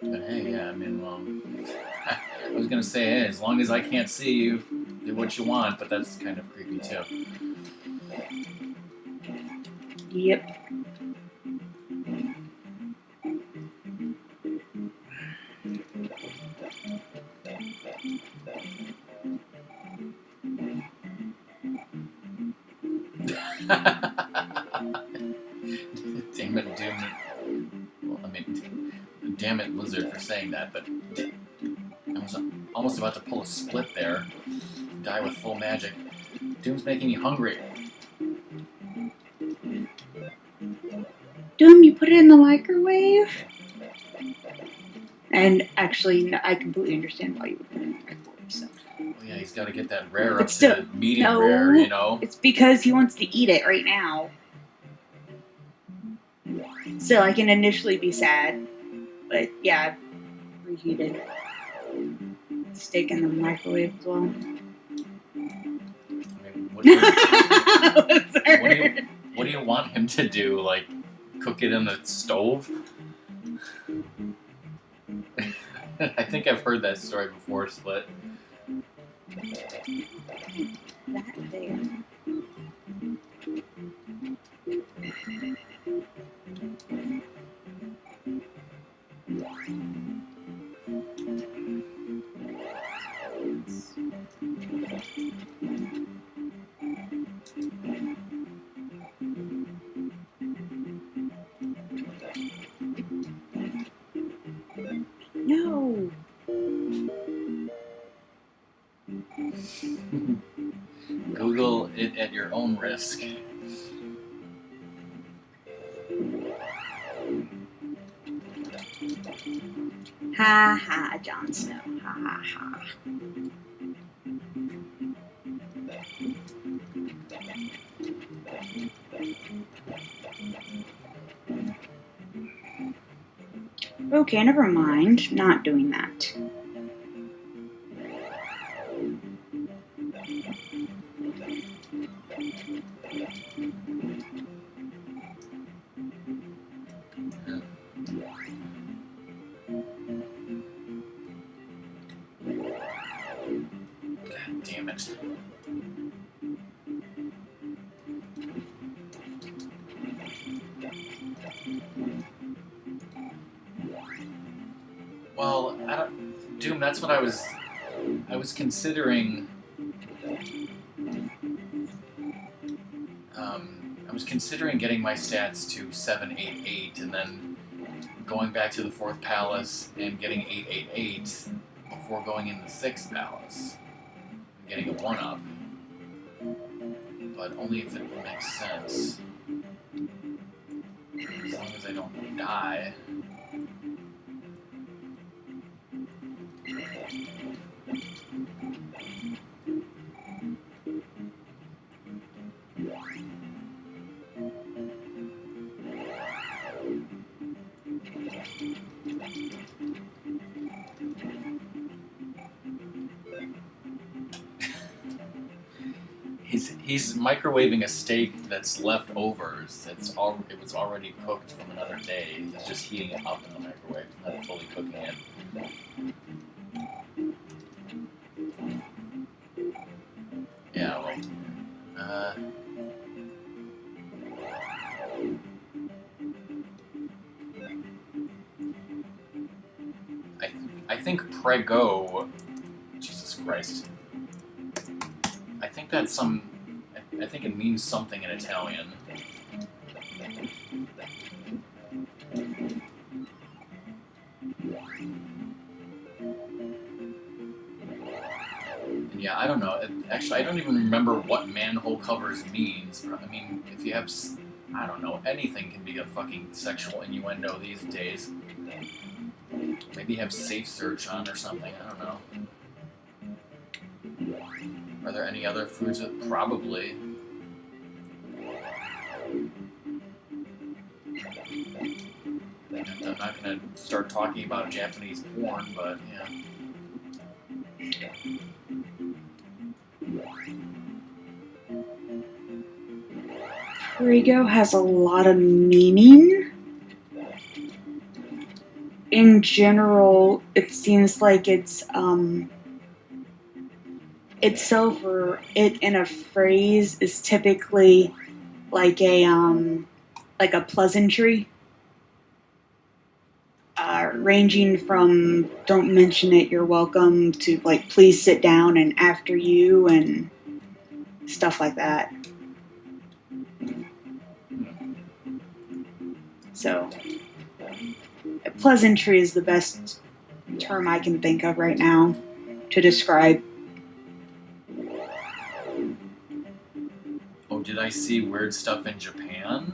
Speaker 1: But hey, yeah, I mean, I was gonna say, hey, as long as I can't see you, do what you want, but that's kind of creepy too.
Speaker 2: Yep.
Speaker 1: Damn it, Doom. Well, I mean, damn it, Lizard, for saying that, but I was almost about to pull a split there. Die with full magic. Doom's making me hungry.
Speaker 2: Doom, you put it in the microwave? And actually, no, I completely understand why you would put it in the microwave. So.
Speaker 1: Well, yeah, he's got to get that rare up to medium rare, you know?
Speaker 2: It's because he wants to eat it right now. Still, I can initially be sad. But yeah, reheated steak in the microwave as well.
Speaker 1: What do you want him to do? Like, cook it in the stove? I think I've heard that story before, Split.
Speaker 2: That there. No.
Speaker 1: Google it at your own risk.
Speaker 2: Ha ha, Jon Snow. Ha ha ha. Okay, never mind. Not doing that.
Speaker 1: God damn it. Well, Doom, that's what I was considering. I was considering getting my stats to 788 and then going back to the 4th palace and getting 888 before going in the 6th palace. And getting a 1-up. But only if it makes sense. As long as I don't die. He's microwaving a steak that's leftovers. It was already cooked from another day. He's just heating it up in the microwave, not fully cooking it. Yeah, well, I think prego. Jesus Christ. I think that's some. I think it means something in Italian. And yeah, I don't know. Actually, I don't even remember what manhole covers means. I mean, if you have, I don't know, anything can be a fucking sexual innuendo these days. Maybe have safe search on or something. I don't know. Are there any other foods that probably? I'm not gonna start talking about Japanese porn, but yeah.
Speaker 2: Prego has a lot of meaning. In general, it seems like itself or it in a phrase is typically like a pleasantry, ranging from "don't mention it, you're welcome" to like "please sit down" and "after you" and stuff like that. So, a pleasantry is the best term I can think of right now to describe.
Speaker 1: Oh, did I see weird stuff in Japan?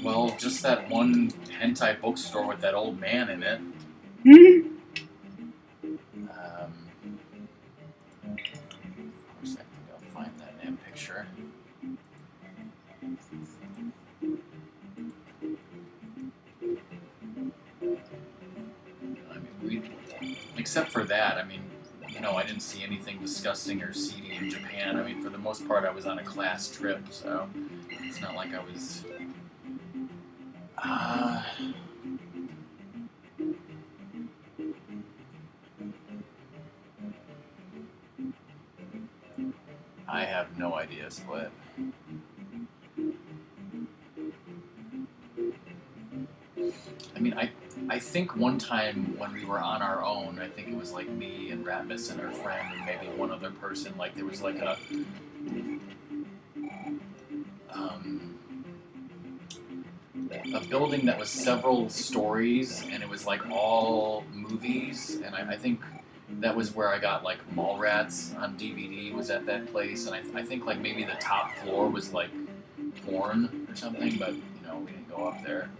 Speaker 1: Well, just that one hentai bookstore with that old man in it. Of course, I think I'll find that damn picture. I mean, except for that, I mean, I didn't see anything disgusting or seedy in Japan. I mean, for the most part, I was on a class trip, so it's not like I was. I have no idea, Split. I mean, I think one time when we were on our own, I think it was like me and Ratmus and our friend and maybe one other person, like there was like a building that was several stories and it was like all movies, and I think that was where I got like Mallrats on DVD was at that place, and I think like maybe the top floor was like porn or something, but we didn't go up there.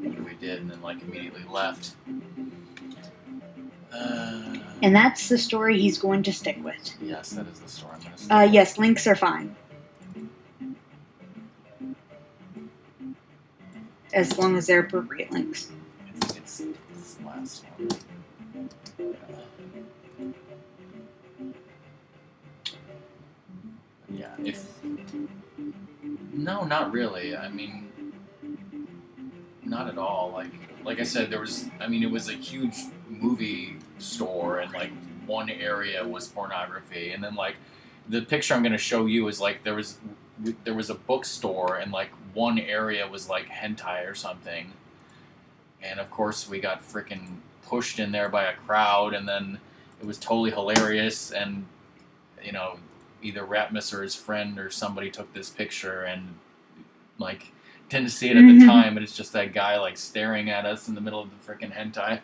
Speaker 1: we did, and then like immediately left.
Speaker 2: And that's the story he's going to stick with.
Speaker 1: Yes, that is the story I'm going to stick with.
Speaker 2: Yes, links are fine. As long as they're appropriate links.
Speaker 1: I think it's this last one. Yeah, if... No, not really. I mean, not at all. Like I said, there was... I mean, it was a huge movie store, and, like, one area was pornography, and then, like, the picture I'm going to show you is, like, there was a bookstore, and, like, one area was, like, hentai or something. And, of course, we got freaking pushed in there by a crowd, and then it was totally hilarious, and, you know, either Ratmus or his friend or somebody took this picture and, like, didn't see it at the time, but it's just that guy, like, staring at us in the middle of the freaking hentai.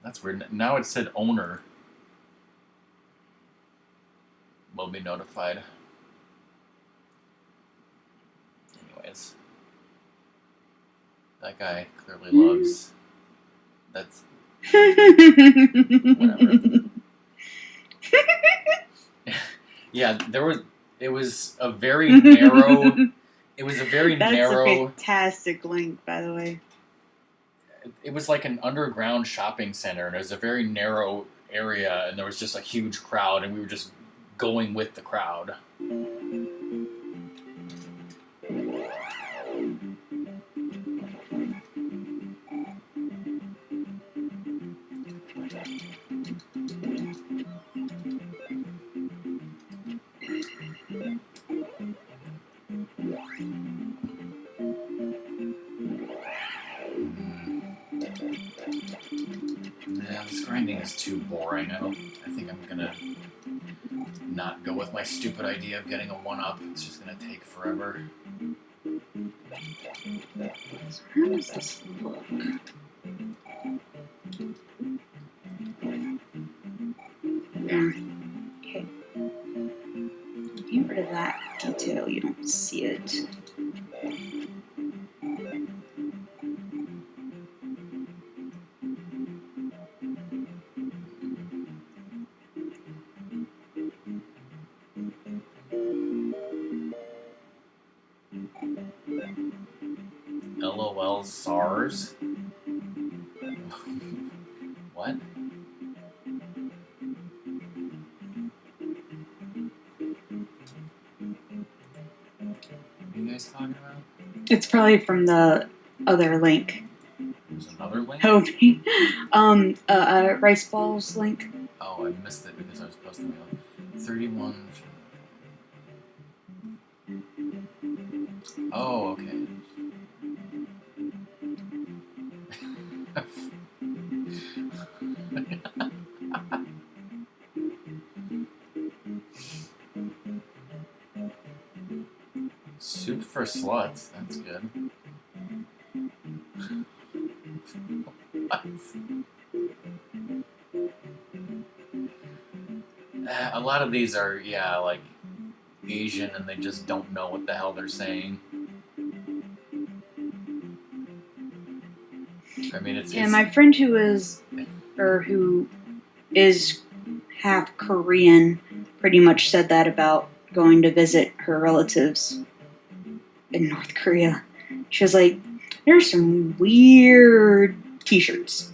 Speaker 1: That's weird. Now it said owner will be notified. Anyways. That guy clearly loves... That's... Whatever. Yeah, it was a very narrow... It was a very narrow...
Speaker 2: That's a fantastic link, by the way.
Speaker 1: It was like an underground shopping center, and it was a very narrow area, and there was just a huge crowd, and we were just going with the crowd. Yeah, this grinding is too boring. I think I'm gonna not go with my stupid idea of getting a 1-up. It's just gonna take forever.
Speaker 2: So how does this look? Yeah. Okay. Get rid of that detail. You don't see it.
Speaker 1: LOL SARS? What? What are you guys talking about?
Speaker 2: It's probably from the other link.
Speaker 1: There's another link?
Speaker 2: Hoping. Rice balls link.
Speaker 1: Oh, I missed it because I was posting it. 31. Oh, okay. Soup for sluts. That's good. What? A lot of these are, yeah, like Asian, and they just don't know what the hell they're saying. I mean, it's
Speaker 2: my friend who is half Korean pretty much said that about going to visit her relatives in North Korea. She was like, there's some weird t-shirts.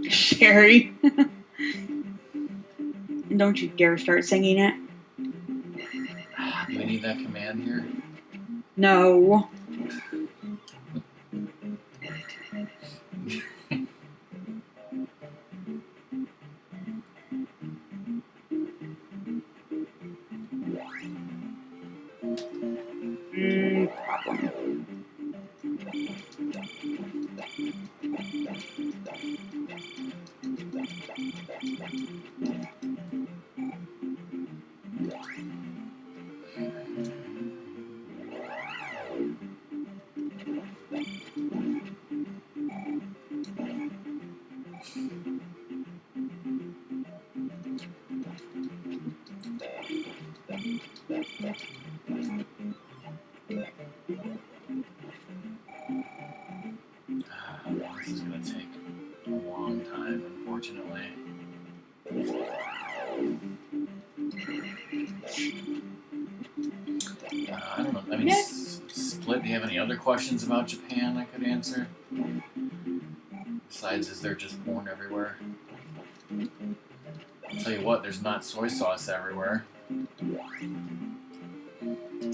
Speaker 2: Sherry. And don't you dare start singing it.
Speaker 1: Do we need that command here?
Speaker 2: No. Problem.
Speaker 1: This is gonna take a long time, unfortunately. I don't know. I mean, Split, do you have any other questions about Japan I could answer? Besides, is there just porn everywhere? I'll tell you what, there's not soy sauce everywhere.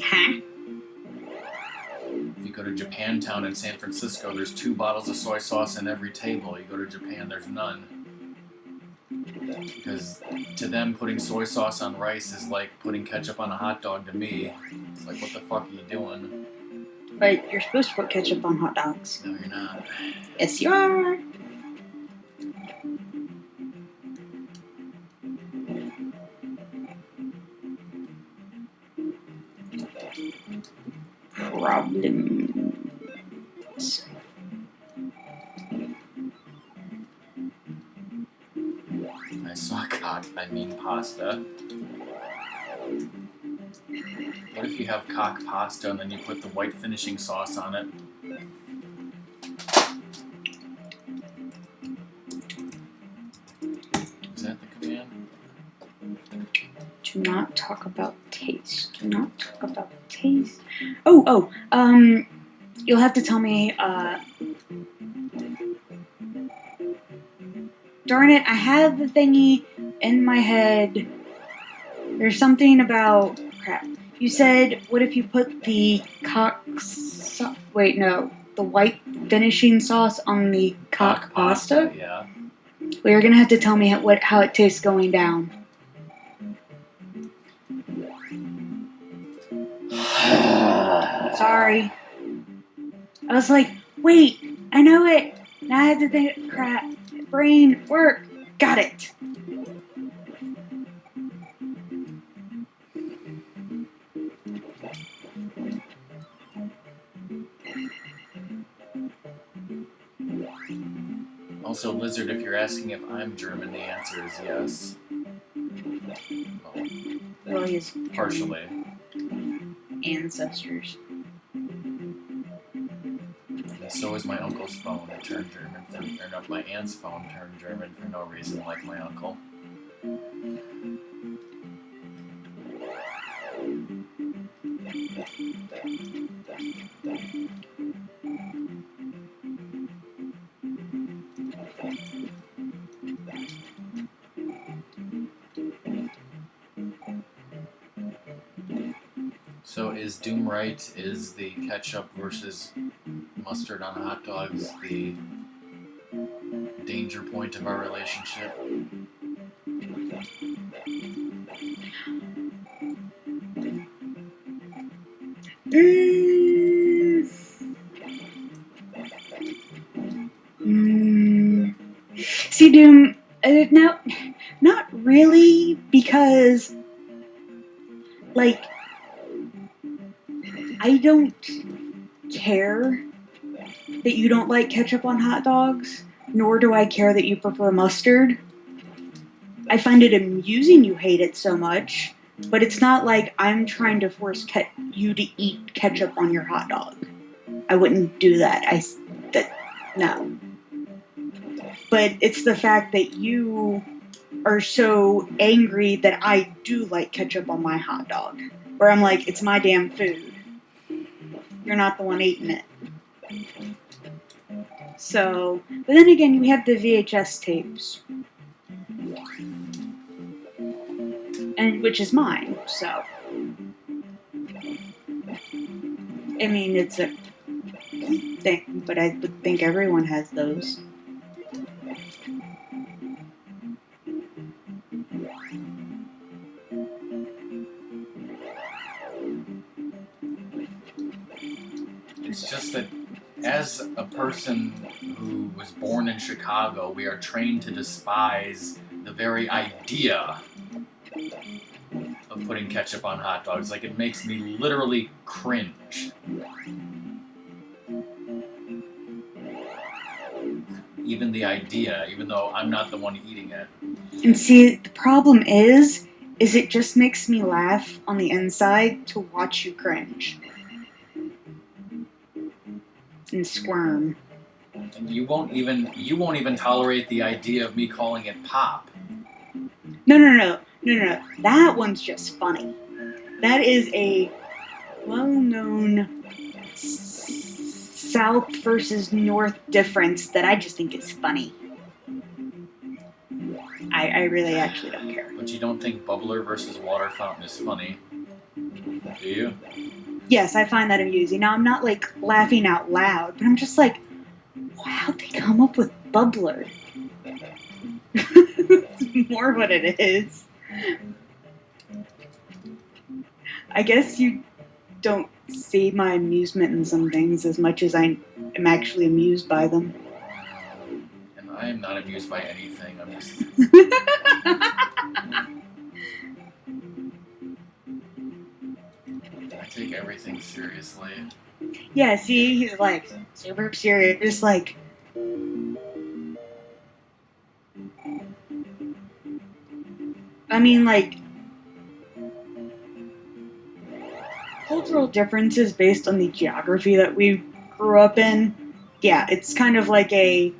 Speaker 2: Huh?
Speaker 1: If you go to Japantown in San Francisco, there's 2 bottles of soy sauce in every table. You go to Japan, there's none. Because to them, putting soy sauce on rice is like putting ketchup on a hot dog to me. It's like, what the fuck are you doing?
Speaker 2: But you're supposed to put ketchup on hot dogs.
Speaker 1: No, you're not.
Speaker 2: Yes, you are. Problems.
Speaker 1: I saw cock, I mean pasta. What if you have cock pasta and then you put the white finishing sauce on it? Is that the command?
Speaker 2: Do not talk about taste. Do not talk about taste. You'll have to tell me, darn it, I have the thingy in my head. There's something about, crap. You said, what if you put the the white finishing sauce on the cock pasta?
Speaker 1: Yeah.
Speaker 2: Well, you're gonna have to tell me how it tastes going down. Sorry. I was like, wait, I know it. Now I have to think, crap, brain, work, got it.
Speaker 1: Also, Lizard, if you're asking if I'm German, the answer is yes.
Speaker 2: Well, his
Speaker 1: Partially.
Speaker 2: ancestors.
Speaker 1: And so is my uncle's phone. It turned German. Or no, my aunt's phone turned German for no reason, like my uncle. So is Doom right? Is the ketchup versus mustard on hot dogs the danger point of our relationship?
Speaker 2: See, Doom, no, not really, because, like, I don't care that you don't like ketchup on hot dogs, nor do I care that you prefer mustard. I find it amusing you hate it so much, but it's not like I'm trying to force you to eat ketchup on your hot dog. I wouldn't do that. No. But it's the fact that you are so angry that I do like ketchup on my hot dog. Where I'm like, it's my damn food. You're not the one eating it. So, but then again, we have the VHS tapes. And which is mine, so. I mean, it's a thing, but I would think everyone has those.
Speaker 1: It's just that as a person who was born in Chicago, we are trained to despise the very idea of putting ketchup on hot dogs. Like, it makes me literally cringe. Even the idea, even though I'm not the one eating it.
Speaker 2: And see, the problem is it just makes me laugh on the inside to watch you cringe. And squirm.
Speaker 1: And you won't even tolerate the idea of me calling it pop.
Speaker 2: No. That one's just funny. That is a well-known South versus North difference that I just think is funny. I really actually don't care.
Speaker 1: But you don't think bubbler versus water fountain is funny, do you?
Speaker 2: Yes, I find that amusing. Now, I'm not like laughing out loud, but I'm just like, how'd they come up with bubbler? It's more what it is. I guess you don't see my amusement in some things as much as I am actually amused by them.
Speaker 1: And I am not amused by anything. I'm just. I take everything seriously.
Speaker 2: Yeah, see, he's like super serious, just like. I mean, like, cultural differences based on the geography that we grew up in. Yeah, it's kind of like these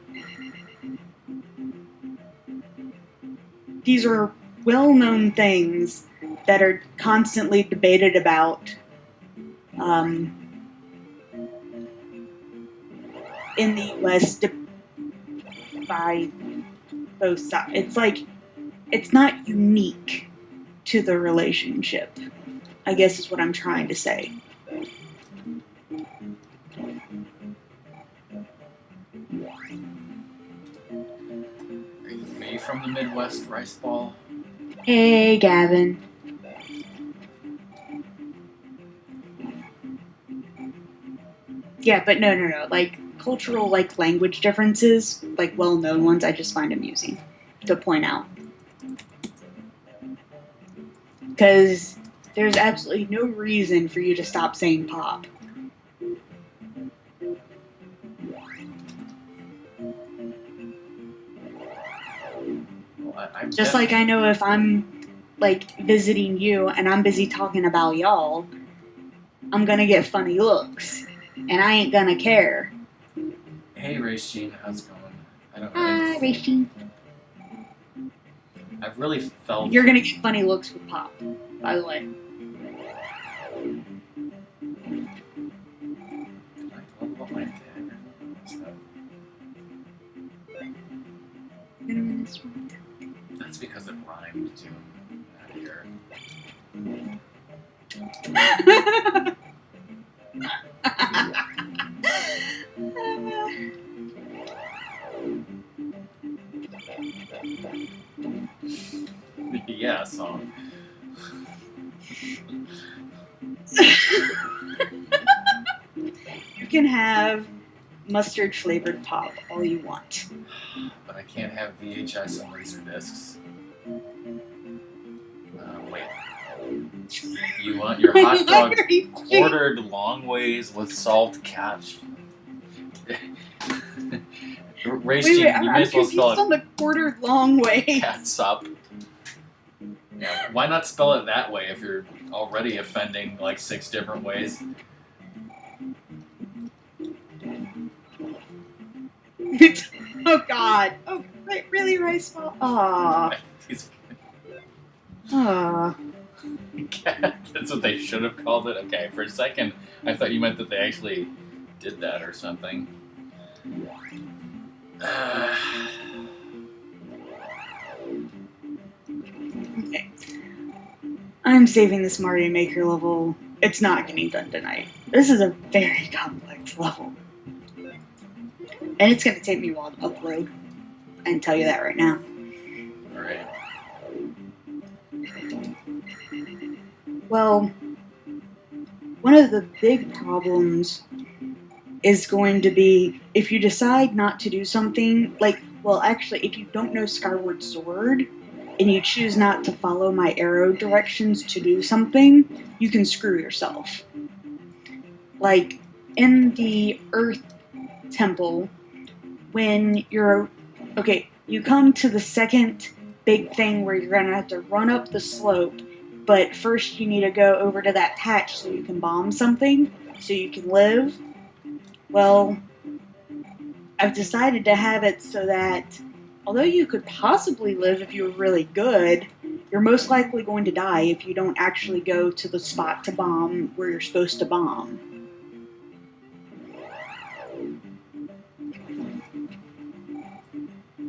Speaker 2: are well-known things that are constantly debated about in the West by both sides. It's like, it's not unique to the relationship, I guess is what I'm trying to say.
Speaker 1: Are you from the Midwest, Rice Ball?
Speaker 2: Hey, Gavin. Yeah, but no. Like, cultural, like, language differences, like, well-known ones, I just find amusing to point out. Because there's absolutely no reason for you to stop saying pop.
Speaker 1: Well,
Speaker 2: Just like I know if I'm, like, visiting you and I'm busy talking about y'all, I'm gonna get funny looks. And I ain't gonna care.
Speaker 1: Hey, Race Jean, how's it going?
Speaker 2: Hi, Rachel.
Speaker 1: I've really felt.
Speaker 2: You're gonna get funny looks with pop, by the way.
Speaker 1: I love my dad. That's because it rhymed too. Out here. Yeah, song.
Speaker 2: You can have mustard flavored pop all you want.
Speaker 1: But I can't have VHS and laser discs. Wait. You want your hot dog quartered long ways with salt catch? Race Jean, you may as well spell it
Speaker 2: on the quartered long ways.
Speaker 1: catsup. Yeah, why not spell it that way if you're already offending like 6 different ways?
Speaker 2: Oh God! Oh, really, Rice Ball? Aww. Aww.
Speaker 1: That's what they should have called it? Okay, for a second, I thought you meant that they actually did that or something.
Speaker 2: Okay. I'm saving this Mario Maker level. It's not getting done tonight. This is a very complex level. And it's going to take me a while to upload. I can tell you that right now.
Speaker 1: Alright.
Speaker 2: Well, one of the big problems is going to be if you decide not to do something, like, well, actually, if you don't know Skyward Sword and you choose not to follow my arrow directions to do something, you can screw yourself. Like, in the Earth Temple, when you're... Okay, you come to the second big thing where you're going to have to run up the slope, but first you need to go over to that patch so you can bomb something, so you can live. Well, I've decided to have it so that although you could possibly live if you were really good, you're most likely going to die if you don't actually go to the spot to bomb where you're supposed to bomb.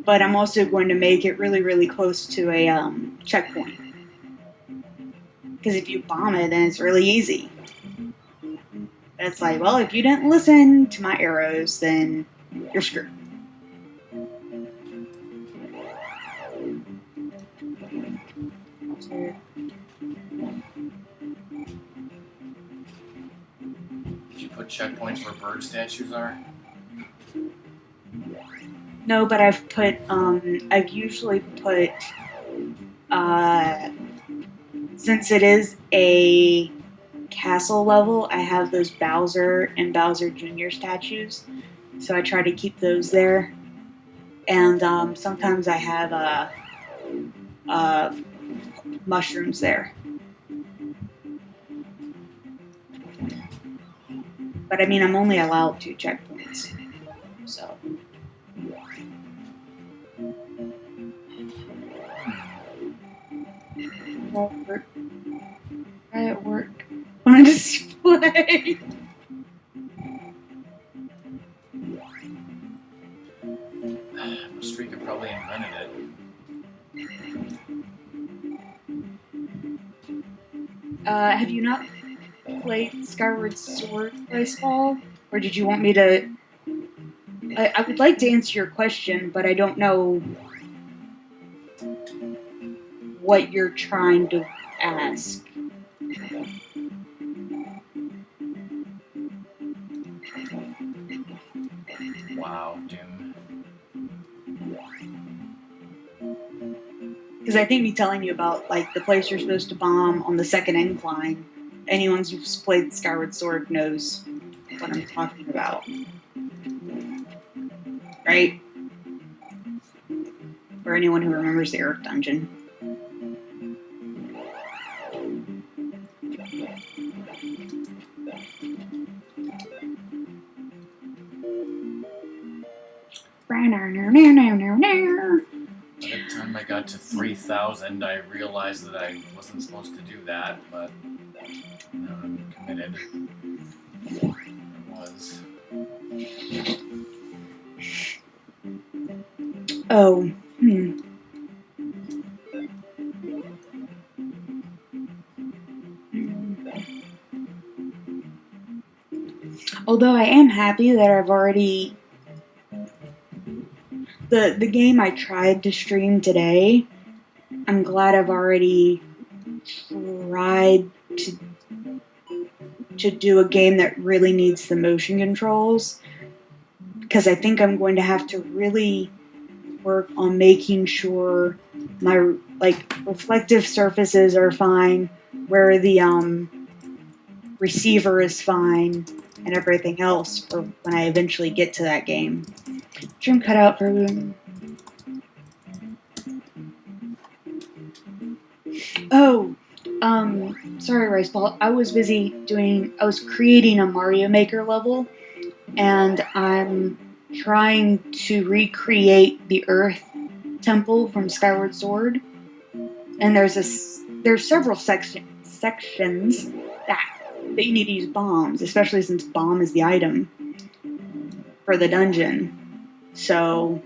Speaker 2: But I'm also going to make it really, really close to a checkpoint. Because if you bomb it, then it's really easy. It's like, well, if you didn't listen to my arrows, then you're screwed.
Speaker 1: Did you put checkpoints where bird statues are?
Speaker 2: No, but I've usually put, since it is a castle level, I have those Bowser and Bowser Jr. statues, so I try to keep those there. And sometimes I have mushrooms there. But I mean, I'm only allowed 2 checkpoints, so. Try at work on a display.
Speaker 1: Streaker probably invented it.
Speaker 2: Have you not played Skyward Sword Baseball? Or did you want me to... I would like to answer your question, but I don't know what you're trying to ask.
Speaker 1: Wow, Doom.
Speaker 2: Because I think me telling you about like the place you're supposed to bomb on the second incline, anyone who's played Skyward Sword knows what I'm talking about. Right? Or anyone who remembers the Earth Dungeon.
Speaker 1: By the time I got to 3,000, I realized that I wasn't supposed to do that, but I'm committed. I was.
Speaker 2: Oh, Although I am happy that I've already... The game I tried to stream today, I'm glad I've already tried to do a game that really needs the motion controls, because I think I'm going to have to really work on making sure my reflective surfaces are fine, where the receiver is fine, and everything else for when I eventually get to that game. Trim cut out for room. Oh, sorry, Rice Ball. I was creating a Mario Maker level, and I'm trying to recreate the Earth Temple from Skyward Sword. And there's several sections that you need to use bombs, especially since bomb is the item for the dungeon. So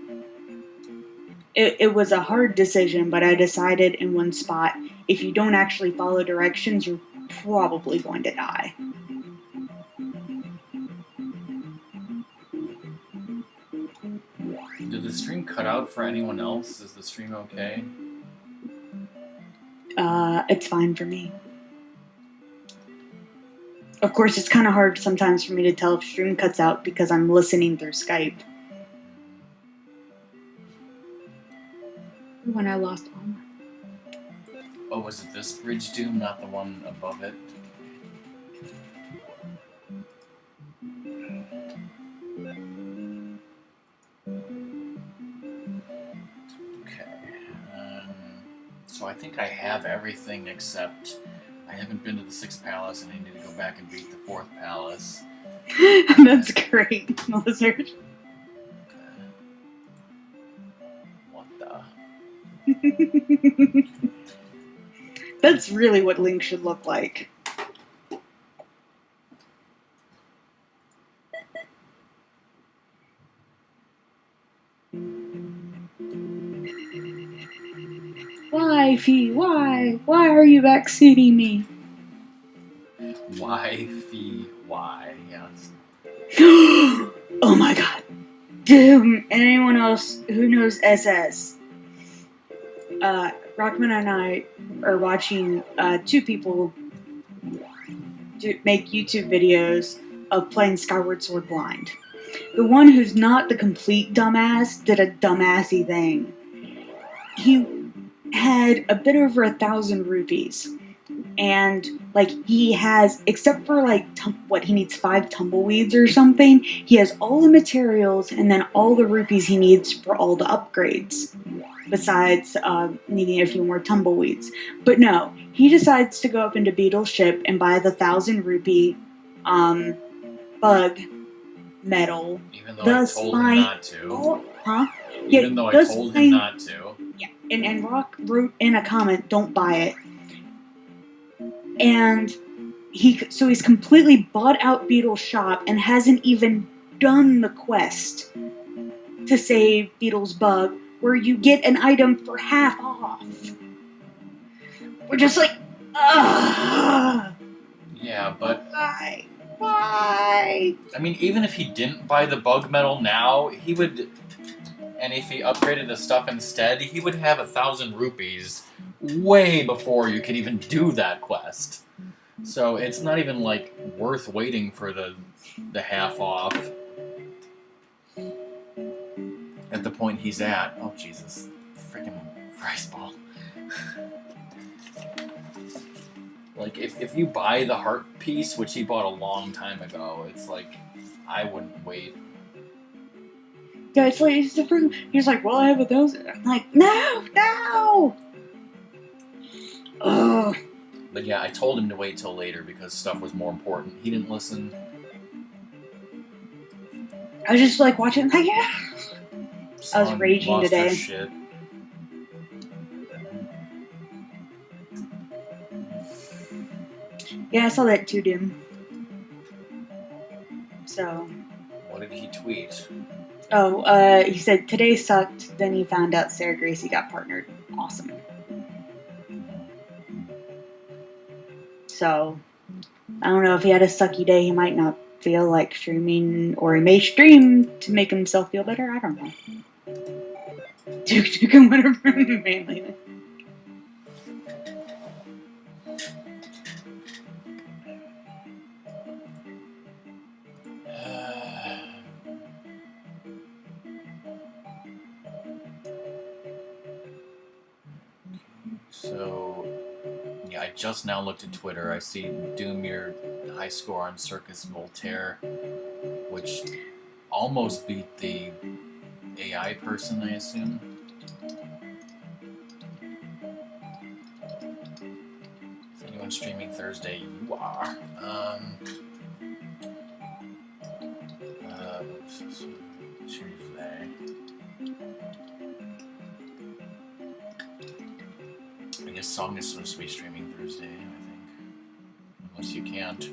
Speaker 2: it was a hard decision, but I decided in one spot, if you don't actually follow directions, you're probably going to die.
Speaker 1: Did the stream cut out for anyone else? Is the stream okay?
Speaker 2: It's fine for me. Of course, it's kind of hard sometimes for me to tell if stream cuts out because I'm listening through Skype. When I lost armor.
Speaker 1: Oh, was it this bridge, Doom, not the one above it? Okay. So I think I have everything except I haven't been to the 6th palace and I need to go back and beat the 4th palace.
Speaker 2: That's great, Blizzard. That's really what Link should look like. Why, Fee? Why? Why are you backseating me?
Speaker 1: Why, Fee, why? Yes.
Speaker 2: Oh my god. Doom. And anyone else who knows SS, Rockman and I are watching two people make YouTube videos of playing Skyward Sword blind. The one who's not the complete dumbass did a dumbassy thing. He had a bit over 1,000 rupees. And, like, he has, except for, like, he needs 5 tumbleweeds or something, he has all the materials and then all the rupees he needs for all the upgrades, besides needing a few more tumbleweeds. But no, he decides to go up into Beetle's ship and buy the 1,000 rupee bug medal.
Speaker 1: Even though I told him not to. Even though I told him not to.
Speaker 2: Yeah, and Rock wrote in a comment, "Don't buy it." And he's completely bought out Beetle's shop and hasn't even done the quest to save Beetle's bug, where you get an item for half off. We're just like, ugh.
Speaker 1: Yeah, but
Speaker 2: why?
Speaker 1: I mean, even if he didn't buy the bug medal now, he would, and if he upgraded the stuff instead, he would have 1,000 rupees way before you could even do that quest. So it's not even, like, worth waiting for the half off at the point he's at. Oh, Jesus. Freaking rice ball. Like, if you buy the heart piece, which he bought a long time ago, it's like, I wouldn't wait.
Speaker 2: Yeah, it's like, he's like, well, I have 1,000. I'm like, no! Ugh.
Speaker 1: But yeah, I told him to wait till later because stuff was more important. He didn't listen.
Speaker 2: I was just like watching, like, yeah. I was raging today.
Speaker 1: Shit.
Speaker 2: Yeah, I saw that too, Doom. So.
Speaker 1: What did he tweet?
Speaker 2: Oh, he said today sucked. Then he found out Sarah Gracie got partnered. Awesome. So, I don't know if he had a sucky day. He might not feel like streaming, or he may stream to make himself feel better. I don't know. Duke and whatever manliness.
Speaker 1: So, yeah, I just now looked at Twitter. I see Doom, your high score on Circus Voltaire, which almost beat the AI person, I assume. Is anyone streaming Thursday? You are. Tuesday. I guess Song is supposed to be streaming Thursday, I think. Unless you can't.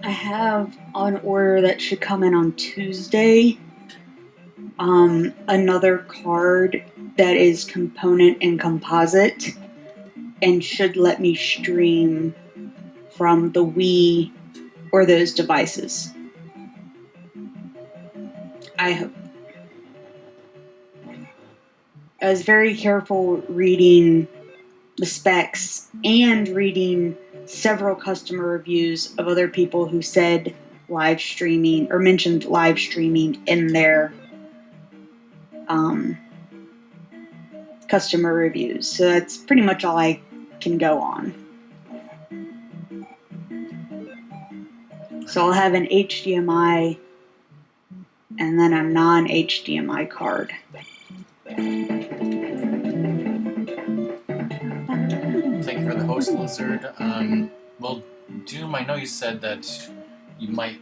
Speaker 2: I have an order that should come in on Tuesday. Another card that is component and composite and should let me stream from the Wii or those devices. I hope. I was very careful reading the specs and reading several customer reviews of other people who said live streaming or mentioned live streaming in their customer reviews. So that's pretty much all I can go on. So I'll have an HDMI and then a non-HDMI card.
Speaker 1: Thank you for the host, Lizard. Well, Doom, I know you said that you might...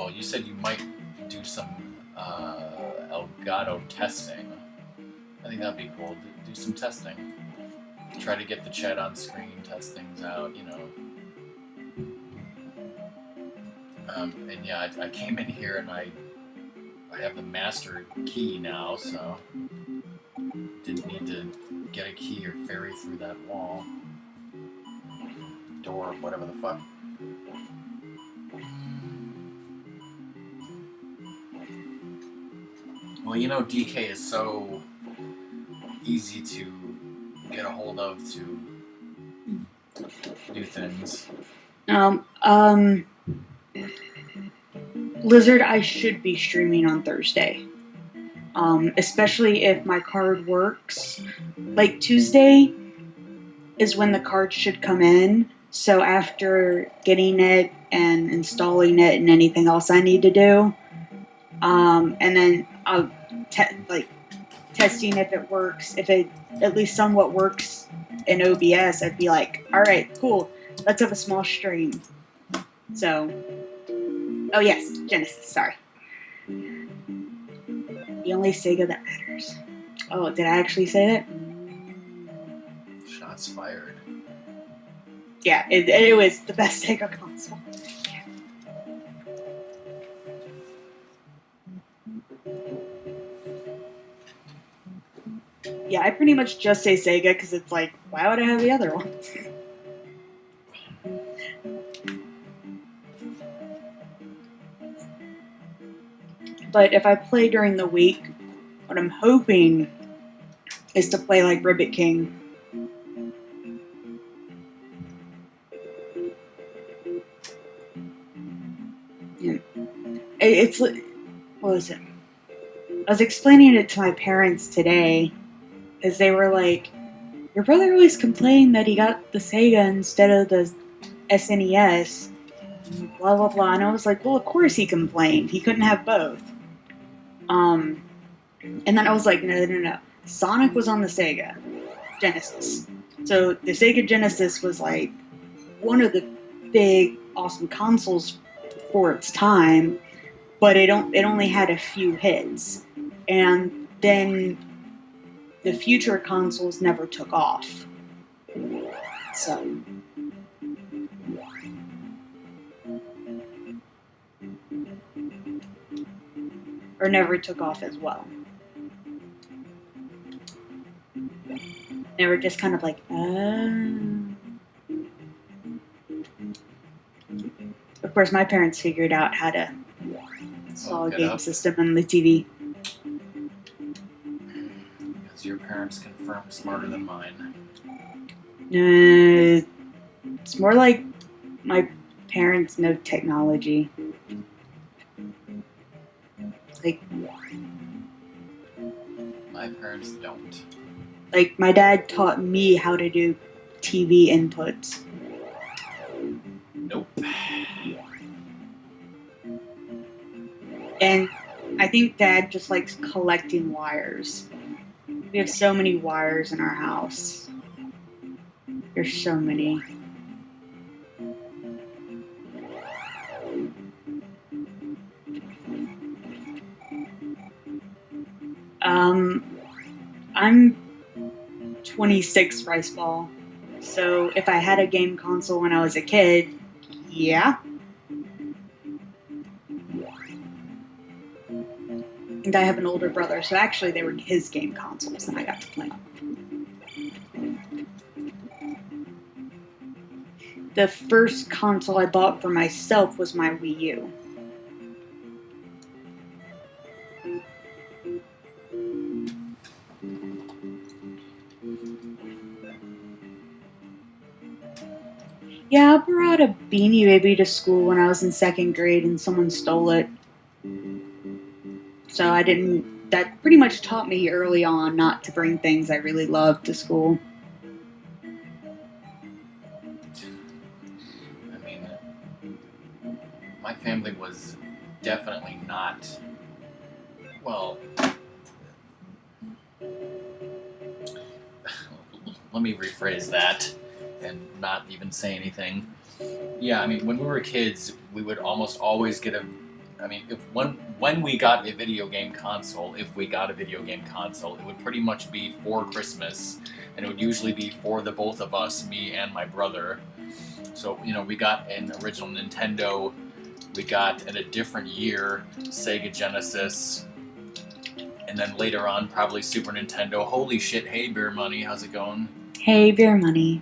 Speaker 1: well, you said you might do some Elgato testing. I think that'd be cool. Do some testing. Try to get the chat on screen, test things out, you know. And yeah, I came in here and I have the master key now, so didn't need to get a key or ferry through that wall. Door, whatever the fuck. Well, you know, DK is so easy to get a hold of to do things.
Speaker 2: Lizard, I should be streaming on Thursday. Especially if my card works. Like, Tuesday is when the card should come in. So after getting it and installing it and anything else I need to do, and then I'll testing if it works. If it at least somewhat works in OBS, I'd be like, all right, cool. Let's have a small stream. So, oh yes, Genesis. Sorry. The only Sega that matters. Oh, did I actually say that?
Speaker 1: Shots fired.
Speaker 2: Yeah, it was the best Sega console. Yeah, I pretty much just say Sega because it's like, why would I have the other ones? But if I play during the week, what I'm hoping is to play like Ribbit King. Yeah. It's, what was it? I was explaining it to my parents today, because they were like, your brother always complained that he got the Sega instead of the SNES, blah blah blah, and I was like, well, of course he complained. He couldn't have both. And then I was like, no. Sonic was on the Sega Genesis. So the Sega Genesis was like one of the big, awesome consoles for its time, but it only had a few hits. And then the future consoles never took off. So... or never took off as well. They were just kind of like, Of course, my parents figured out how to install a game system on the TV.
Speaker 1: Because your parents confirmed smarter than mine.
Speaker 2: It's more like my parents know technology. Like,
Speaker 1: my parents don't.
Speaker 2: Like, my dad taught me how to do TV inputs.
Speaker 1: Nope.
Speaker 2: And I think Dad just likes collecting wires. We have so many wires in our house. There's so many. I'm 26 rice ball. So if I had a game console when I was a kid, yeah. And I have an older brother, so actually they were his game consoles and I got to play them. The first console I bought for myself was my Wii U. Yeah, I brought a Beanie Baby to school when I was in 2nd grade and someone stole it. So that pretty much taught me early on not to bring things I really loved to school.
Speaker 1: I mean, my family was definitely not, well, let me rephrase that and not even say anything. Yeah, I mean, when we were kids, we would almost always get a I mean, if when we got a video game console, if we got a video game console, it would pretty much be for Christmas, and it would usually be for the both of us, me and my brother. So, you know, we got an original Nintendo, we got in a different year Sega Genesis, and then later on probably Super Nintendo. Holy shit! Hey, Beer Money, how's it going?
Speaker 2: Hey, Beer Money.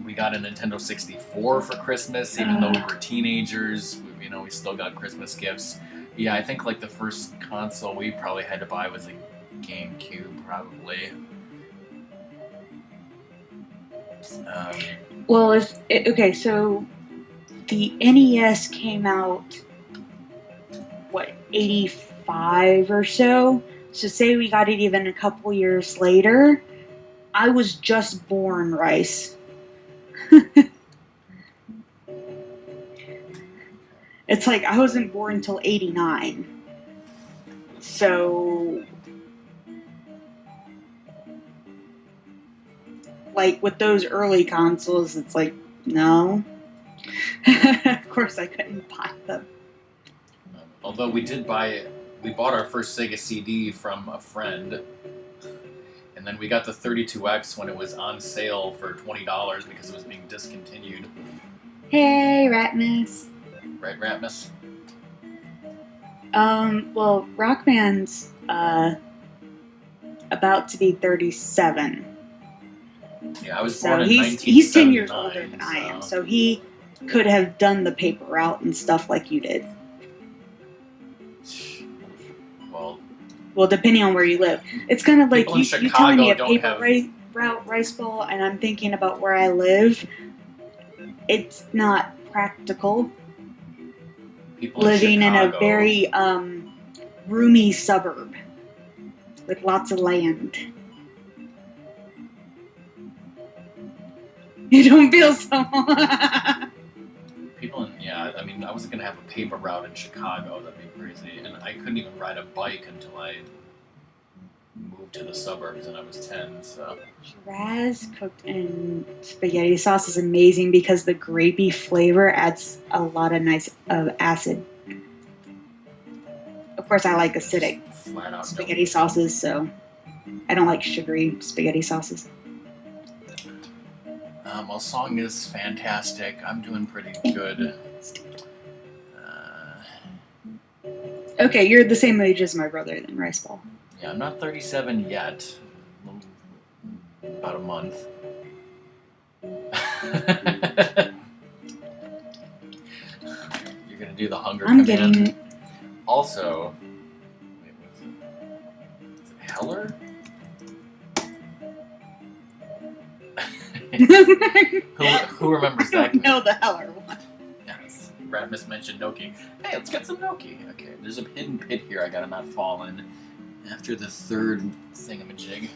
Speaker 1: We got a Nintendo 64 for Christmas, even though we were teenagers. You know, we still got Christmas gifts. Yeah, I think like the first console we probably had to buy was a GameCube, probably.
Speaker 2: Well, okay, so the NES came out, what, 85 or so? So say we got it even a couple years later. I was just born, Rice. It's like I wasn't born until 89. So, like, with those early consoles, it's like, no. Of course, I couldn't buy them.
Speaker 1: Although we bought our first Sega CD from a friend, and then we got the 32X when it was on sale for $20 because it was being discontinued.
Speaker 2: Hey, Ratmus.
Speaker 1: Right, Ratmus?
Speaker 2: Well, Rockman's, about to be 37.
Speaker 1: Yeah, I was born in
Speaker 2: he's 10 years
Speaker 1: 1979,
Speaker 2: older than I am, so he could have done the paper route and stuff like you did. Well, depending on where you live. It's kind of like you telling me a paper route, Rice Bowl, and I'm thinking about where I live. It's not practical.
Speaker 1: People
Speaker 2: living in a very roomy suburb with lots of land. You don't feel so.
Speaker 1: I mean, I wasn't gonna have a paper route in Chicago. That'd be crazy, and I couldn't even ride a bike until I moved to the suburbs, and I was 10. So
Speaker 2: Shiraz cooked in spaghetti sauce is amazing because the grapey flavor adds a lot of nice acid. Of course, I like acidic spaghetti sauces, so I don't like sugary spaghetti sauces.
Speaker 1: Well, song is fantastic. I'm doing pretty good.
Speaker 2: Okay, you're the same age as my brother then, Rice Ball.
Speaker 1: Yeah, I'm not 37 yet. About a month. You're gonna do the hunger command.
Speaker 2: Getting it.
Speaker 1: Also, wait, is it Heller? who remembers that?
Speaker 2: I don't know the Heller one.
Speaker 1: Yes, Ratmus mentioned Noki. Hey, let's get some Noki. Okay, there's a hidden pit here I gotta not fall in after the third thingamajig.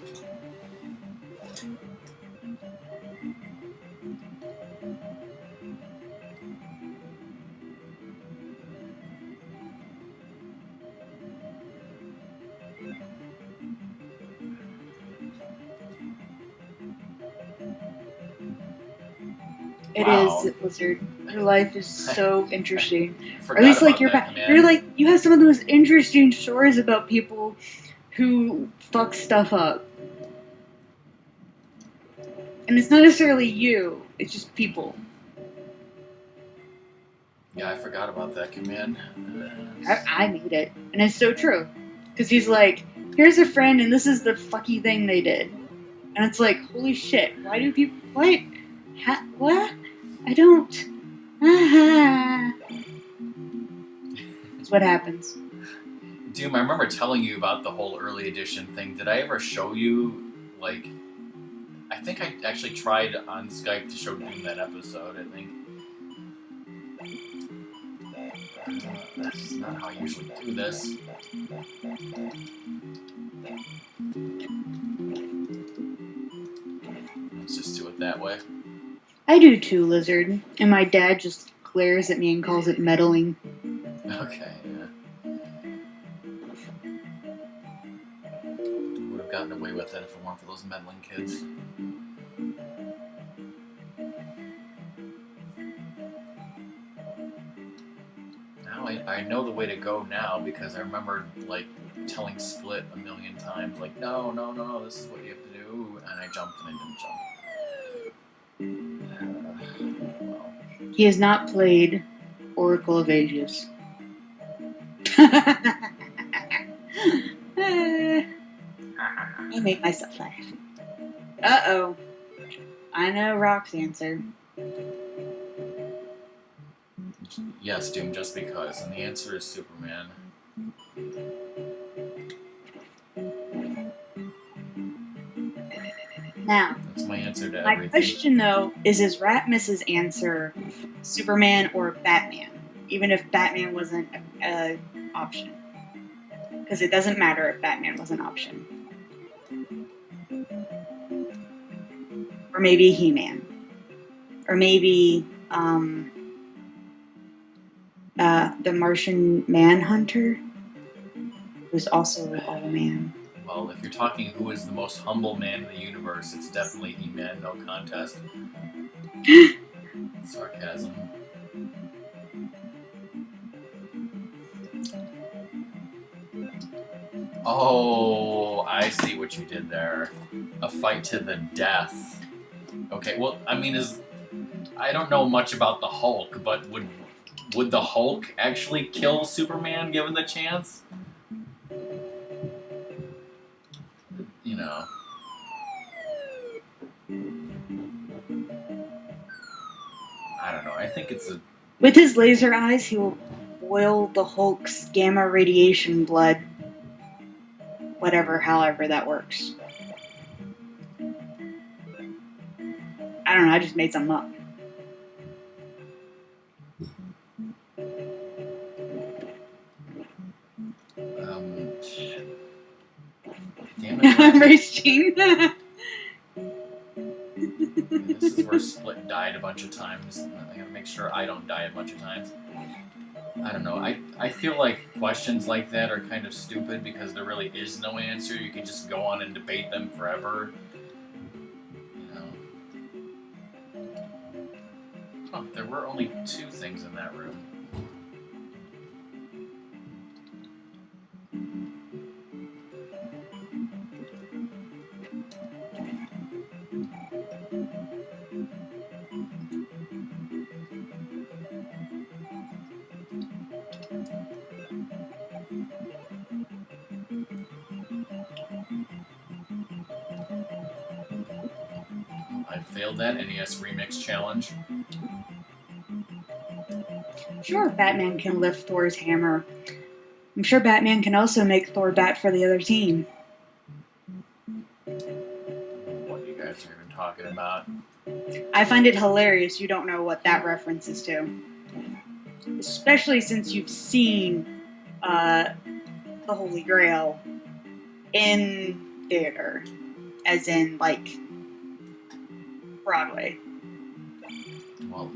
Speaker 2: It is, Lizard. Your life is so interesting.
Speaker 1: Or
Speaker 2: at least, like, you're like, you have some of the most interesting stories about people who fuck stuff up. And it's not necessarily you, it's just people.
Speaker 1: Yeah, I forgot about that command.
Speaker 2: I made it. And it's so true. Because he's like, here's a friend and this is the fucky thing they did. And it's like, holy shit, why do people... What? What? I don't... That's what happens.
Speaker 1: Doom, I remember telling you about the whole early edition thing. Did I ever show you, like... I think I actually tried on Skype to show Doom that episode, I think. That's not how I usually do this. Let's just do it that way.
Speaker 2: I do too, Lizard. And my dad just glares at me and calls it meddling.
Speaker 1: Okay, yeah. Would have gotten away with it if it weren't for those meddling kids. I know the way to go now because I remember like telling Split a million times, like, no, this is what you have to do, and I jumped and I didn't jump. Well,
Speaker 2: He has not played Oracle of Ages. I make myself laugh. Uh-oh. I know Rock's answer.
Speaker 1: yes, Doom, just because, and the answer is Superman.
Speaker 2: Now,
Speaker 1: That's my answer to
Speaker 2: my
Speaker 1: everything.
Speaker 2: question though is Ratmus's answer Superman or Batman? Even if Batman wasn't an option. Because it doesn't matter if Batman was an option. Or maybe He-Man. Or maybe the Martian Manhunter, who's also all man.
Speaker 1: Well, if you're talking who is the most humble man in the universe, it's definitely He-Man, no contest. Sarcasm. Oh, I see what you did there. A fight to the death. Okay, well, I mean, I don't know much about the Hulk, but would the Hulk actually kill Superman given the chance? You know. I don't know. I think it's a...
Speaker 2: With his laser eyes, he will boil the Hulk's gamma radiation blood. Whatever, however that works. I don't know, I just made something up.
Speaker 1: Damn it.
Speaker 2: Race Gene.
Speaker 1: This is where Split died a bunch of times. I gotta make sure I don't die a bunch of times. I don't know. I feel like questions like that are kind of stupid because there really is no answer. You can just go on and debate them forever. You know. Oh, there were only 2 things in that room. I failed that NES Remix Challenge.
Speaker 2: Sure, Batman can lift Thor's hammer. I'm sure Batman can also make Thor bat for the other team.
Speaker 1: What you guys are even talking about?
Speaker 2: I find it hilarious you don't know what that reference is to. Especially since you've seen the Holy Grail in theater. As in, like, Broadway.
Speaker 1: Well,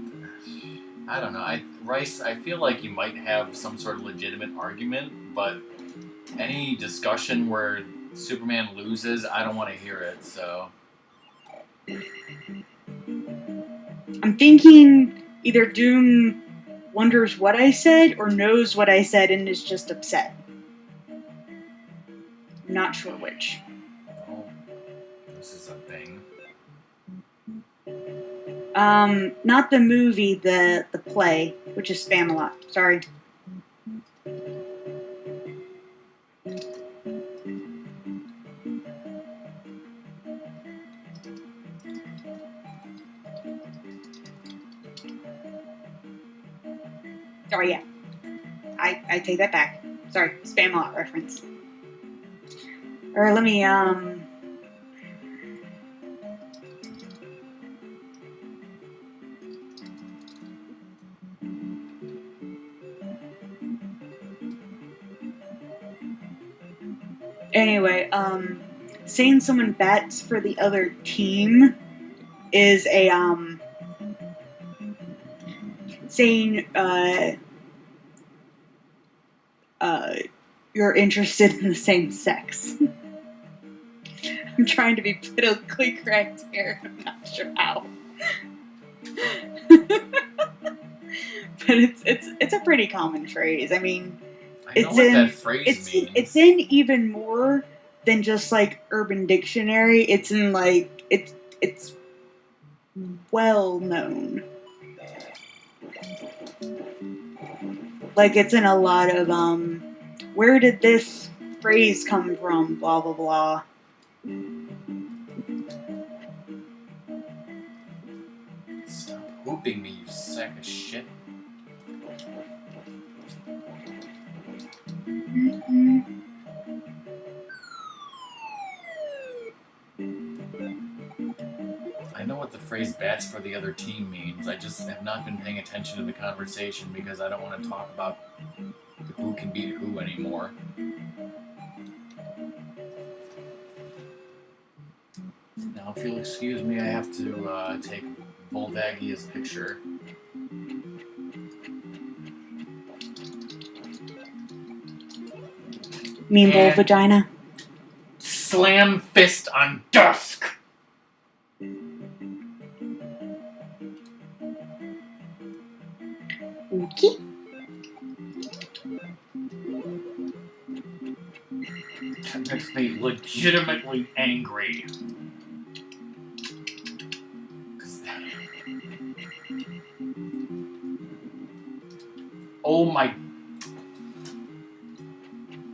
Speaker 1: I don't know. Rice, I feel like you might have some sort of legitimate argument, but any discussion where Superman loses, I don't want to hear it, so...
Speaker 2: I'm thinking either Doom wonders what I said or knows what I said and is just upset. I'm not sure which.
Speaker 1: Oh, this is a thing.
Speaker 2: Not the movie, the play, which is Spamalot. Sorry. Sorry, yeah. I take that back. Sorry, Spamalot reference. Or let me, Anyway, saying someone bats for the other team is a, saying, you're interested in the same sex. I'm trying to be politically correct here. I'm not sure how. but it's a pretty common phrase. I mean,
Speaker 1: I know what that phrase means.
Speaker 2: It's in even more than just like Urban Dictionary. It's in like it's well known. Like it's in a lot of where did this phrase come from? Blah blah blah.
Speaker 1: Stop whooping me, you sack of shit.
Speaker 2: Mm-hmm.
Speaker 1: I know what the phrase bats for the other team means. I just have not been paying attention to the conversation because I don't want to talk about who can beat who anymore. Now, if you'll excuse me, I have to take Volvagia's picture.
Speaker 2: Mean bull vagina.
Speaker 1: Slam fist on dusk!
Speaker 2: Okay.
Speaker 1: That makes me legitimately angry. Oh my...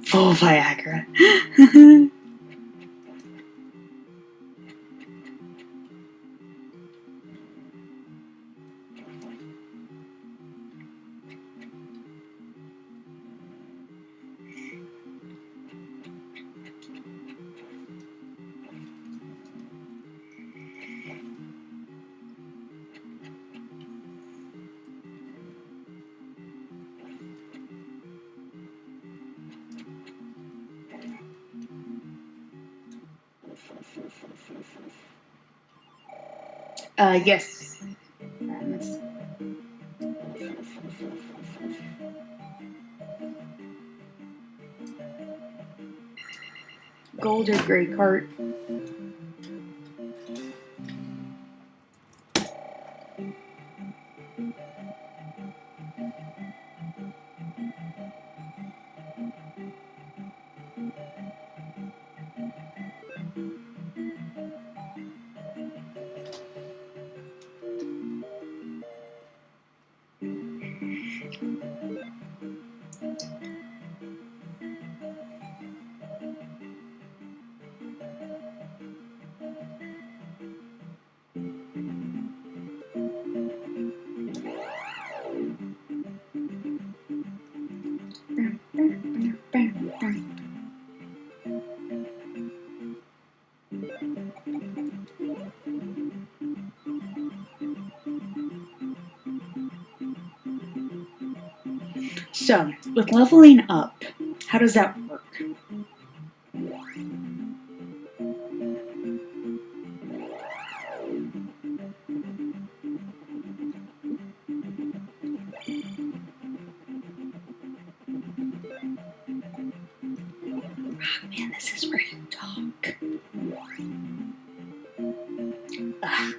Speaker 2: Full Viagra. Yes. Gold or gray cart? So, with leveling up, how does that work? Man, this is where you talk. Ugh.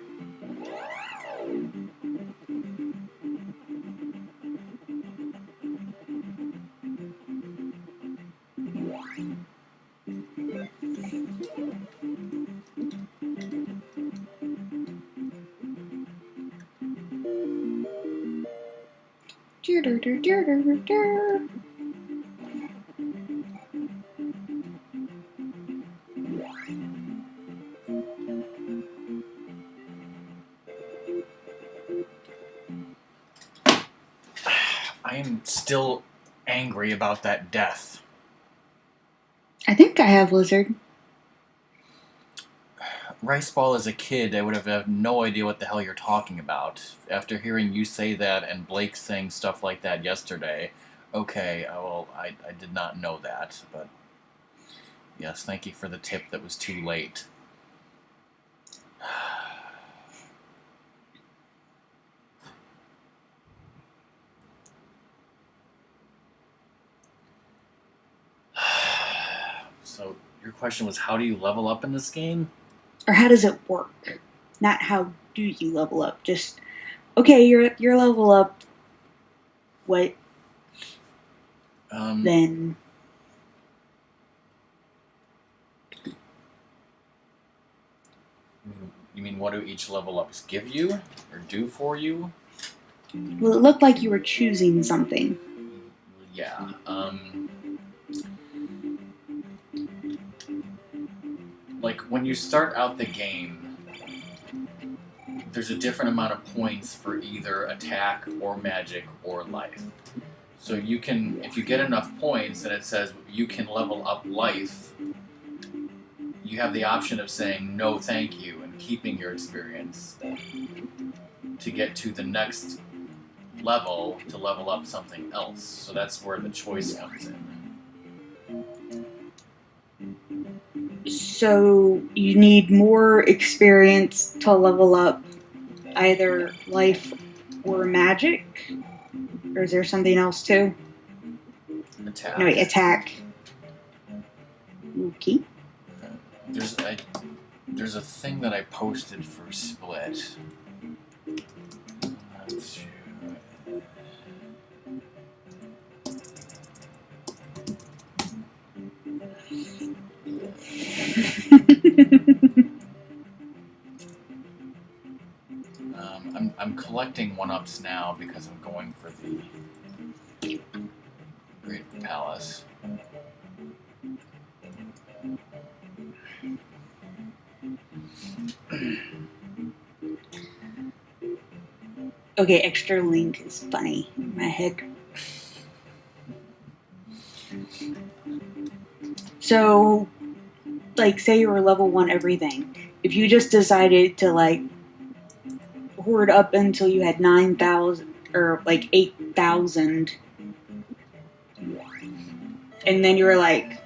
Speaker 1: I am still angry about that death.
Speaker 2: I think I have lizard.
Speaker 1: Riceball as a kid, I would have had no idea what the hell you're talking about. After hearing you say that and Blake saying stuff like that yesterday, okay, well, I did not know that, but yes, thank you for the tip that was too late. So, your question was, how do you level up in this game?
Speaker 2: Or how does it work? Not how do you level up. Just, okay, you're level up. what then?
Speaker 1: You mean what do each level ups give you or do for you?
Speaker 2: Well, it looked like you were choosing something.
Speaker 1: Yeah. Like when you start out the game, there's a different amount of points for either attack or magic or life. So you can, if you get enough points and it says you can level up life, you have the option of saying no thank you and keeping your experience to get to the next level to level up something else. So that's where the choice comes in.
Speaker 2: So you need more experience to level up either life or magic? Or is there something else too?
Speaker 1: Attack.
Speaker 2: No, wait, attack. Okay.
Speaker 1: There's a thing that I posted for Split. I'm collecting 1-ups now because I'm going for the Great Palace.
Speaker 2: Okay, extra link is funny in my head. So, like, say you were level 1 everything. If you just decided to, like, hoard up until you had 9,000 or, like, 8,000, and then you were like,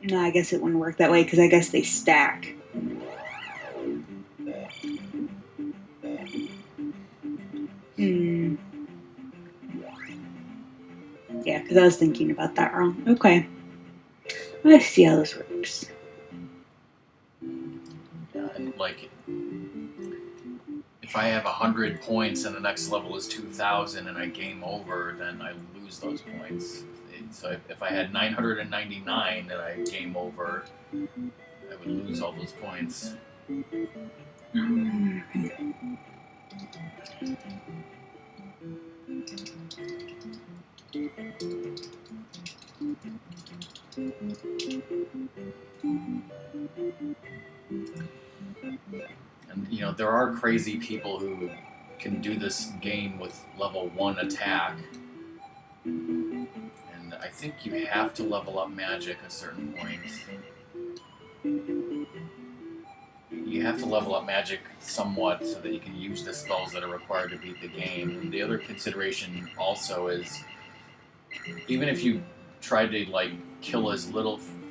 Speaker 2: no, I guess it wouldn't work that way because I guess they stack. Yeah, because I was thinking about that wrong. Okay. I see how this works.
Speaker 1: Like, if I have 100 points and the next level is 2,000 and I game over, then I lose those points. So if I had 999 and I game over, I would lose all those points. And, you know, there are crazy people who can do this game with level 1 attack. And I think you have to level up magic at certain points. You have to level up magic somewhat so that you can use the spells that are required to beat the game. And the other consideration also is, even if you try to like kill as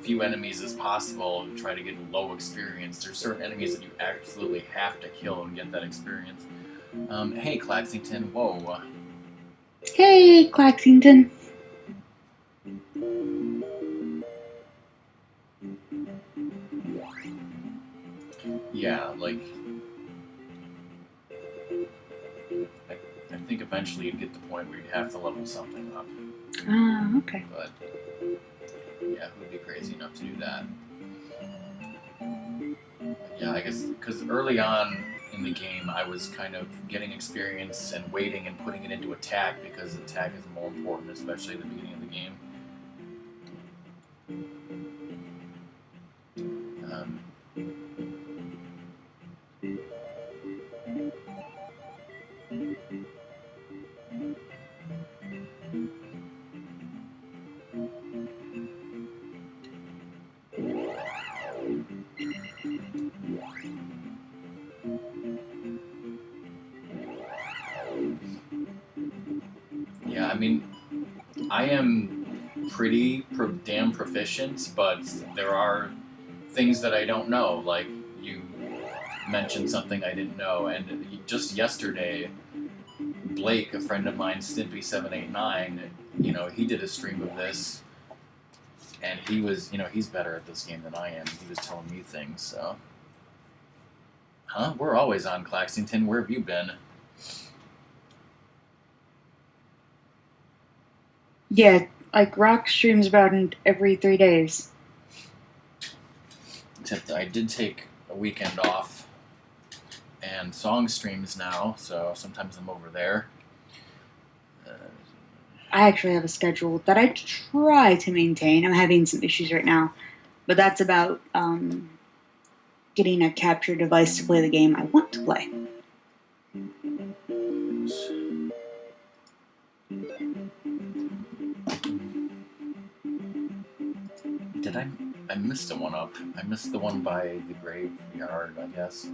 Speaker 1: few enemies as possible and try to get low experience, there's certain enemies that you absolutely have to kill and get that experience. Hey, Claxington, whoa.
Speaker 2: Hey, Claxington.
Speaker 1: Yeah, like, I think eventually you'd get to the point where you'd have to level something up.
Speaker 2: Okay.
Speaker 1: But, yeah, who would be crazy enough to do that? But yeah, I guess, because early on in the game, I was kind of getting experience and waiting and putting it into attack, because attack is more important, especially at the beginning of the game. Yeah, I mean, I am pretty damn proficient, but there are things that I don't know. Like, you mentioned something I didn't know, and just yesterday, Blake, a friend of mine, Stimpy789, you know, he did a stream of this, and he was, you know, he's better at this game than I am. He was telling me things, so. Huh? We're always on, Claxington. Where have you been?
Speaker 2: Yeah, like Rock streams about every 3 days.
Speaker 1: Except I did take a weekend off, and Song streams now, so sometimes I'm over there.
Speaker 2: I actually have a schedule that I try to maintain. I'm having some issues right now, but that's about getting a capture device to play the game I want to play.
Speaker 1: Did I missed the one up. I missed the one by the graveyard, I guess.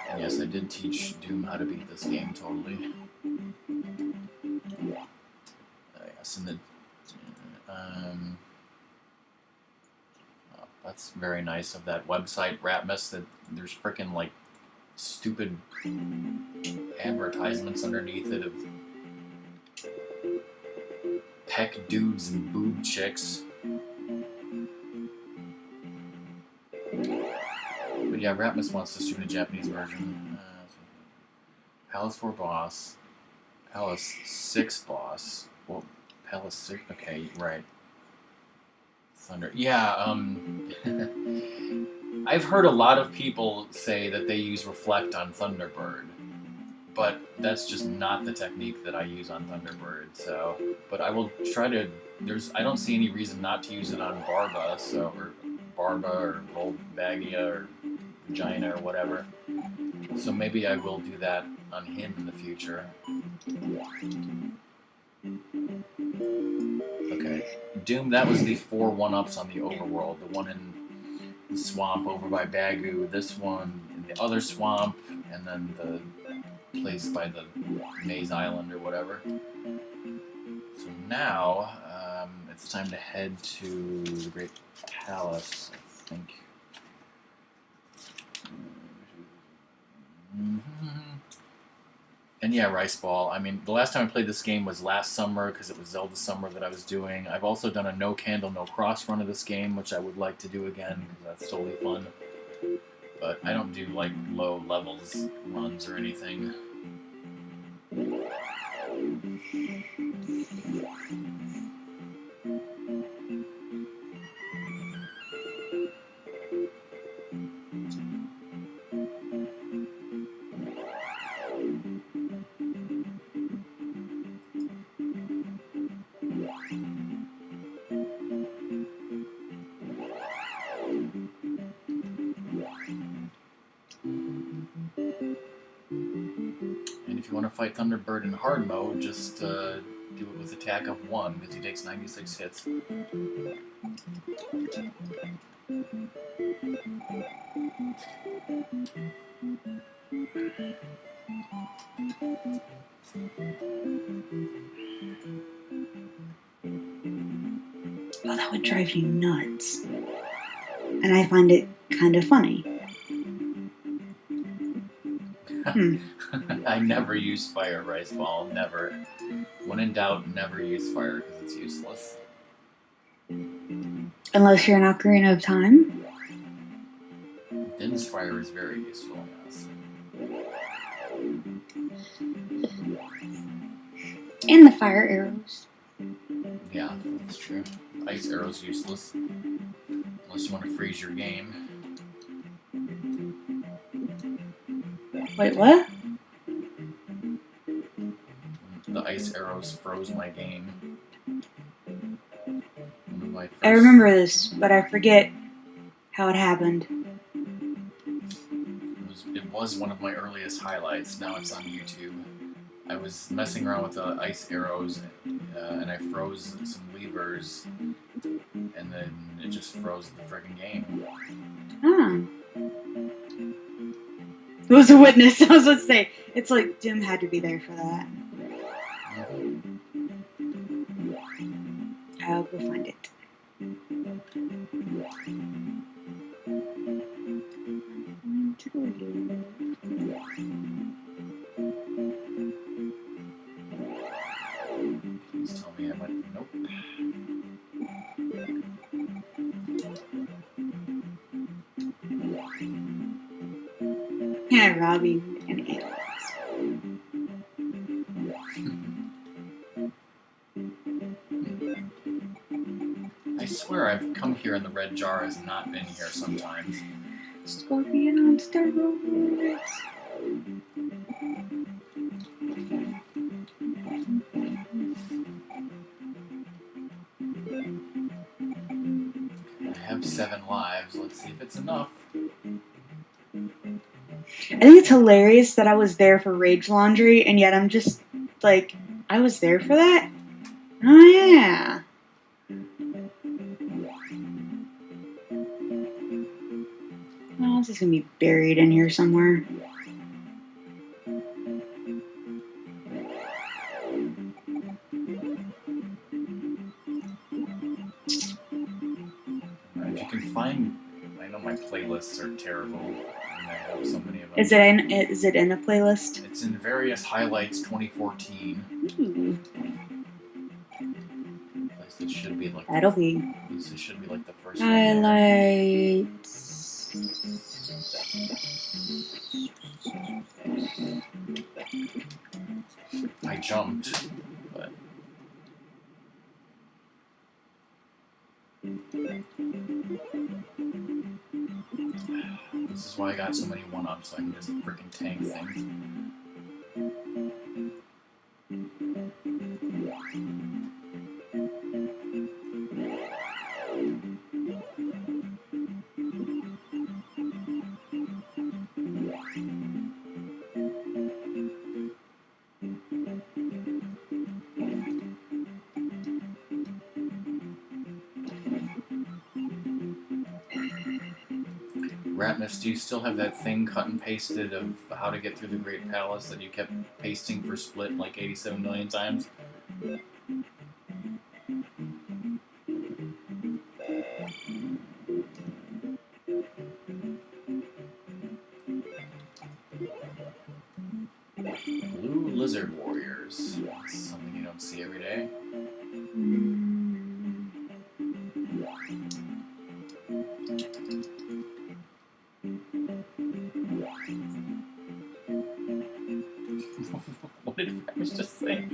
Speaker 1: And yes, I did teach Doom how to beat this game totally. Yes, and the oh, that's very nice of that website Ratmus that there's freaking like stupid advertisements underneath it of peck dudes and boob chicks. But yeah, Ratmus wants to stream the Japanese version. Palace 4 boss. Palace 6 boss. Well, Palace 6. Okay, right. Thunder. Yeah, I've heard a lot of people say that they use Reflect on Thunderbird, but that's just not the technique that I use on Thunderbird. So, but I will try to. I don't see any reason not to use it on Barba. So, or Barba or Volvagia or Vagina or whatever. So maybe I will do that on him in the future. Okay, Doom. That was the 4 1-ups on the overworld. The one in the swamp over by Bagu. This one in the other swamp, and then the place by the Maze Island or whatever. So now it's time to head to the Great Palace, I think. And yeah, Rice Ball. I mean, the last time I played this game was last summer because it was Zelda Summer that I was doing. I've also done a No Candle, No Cross run of this game, which I would like to do again because that's totally fun. But I don't do like low levels runs or anything. And if you want to fight Thunderbird in hard mode, just do it with attack of 1 because he takes 96 hits.
Speaker 2: Oh, that would drive you nuts. And I find it kind of funny.
Speaker 1: I never use fire, Rice Ball. Never. When in doubt, never use fire because it's useless.
Speaker 2: Unless you're in Ocarina of Time.
Speaker 1: Din's fire is very useful, yes.
Speaker 2: And the fire arrows.
Speaker 1: Yeah, that's true. Ice arrow's useless. Unless you want to freeze your game.
Speaker 2: Wait, what?
Speaker 1: The ice arrows froze my game.
Speaker 2: I remember this, but I forget how it happened.
Speaker 1: It was one of my earliest highlights. Now it's on YouTube. I was messing around with the ice arrows, and I froze some levers, and then it just froze the friggin' game.
Speaker 2: Ah. It was a witness. I was about to say, it's like Doom had to be there for that. I'll go find it.
Speaker 1: Please tell me I went. Nope.
Speaker 2: Yeah, robbing and aliens.
Speaker 1: I've come here and the red jar has not been here sometimes.
Speaker 2: Scorpion on steroids.
Speaker 1: I have 7 lives. Let's see if it's enough.
Speaker 2: I think it's hilarious that I was there for Rage Laundry, and yet I'm just like, I was there for that? Oh, yeah. Oh, this is going to be buried in here somewhere.
Speaker 1: If you can find... I know my playlists are terrible, and I have so many of them.
Speaker 2: Is it in a playlist?
Speaker 1: It's in various highlights 2014.
Speaker 2: Ooh.
Speaker 1: At least it should be like
Speaker 2: That'll be
Speaker 1: at least it should be like the first one there.
Speaker 2: highlights.
Speaker 1: I jumped, but this is why I got so many 1-ups, so I can just freaking tank things. Ratmus, do you still have that thing cut and pasted of how to get through the Great Palace that you kept pasting for Split like 87 million times? Blue Lizard Warriors. That's something you don't see every day. What did Ratmus just say?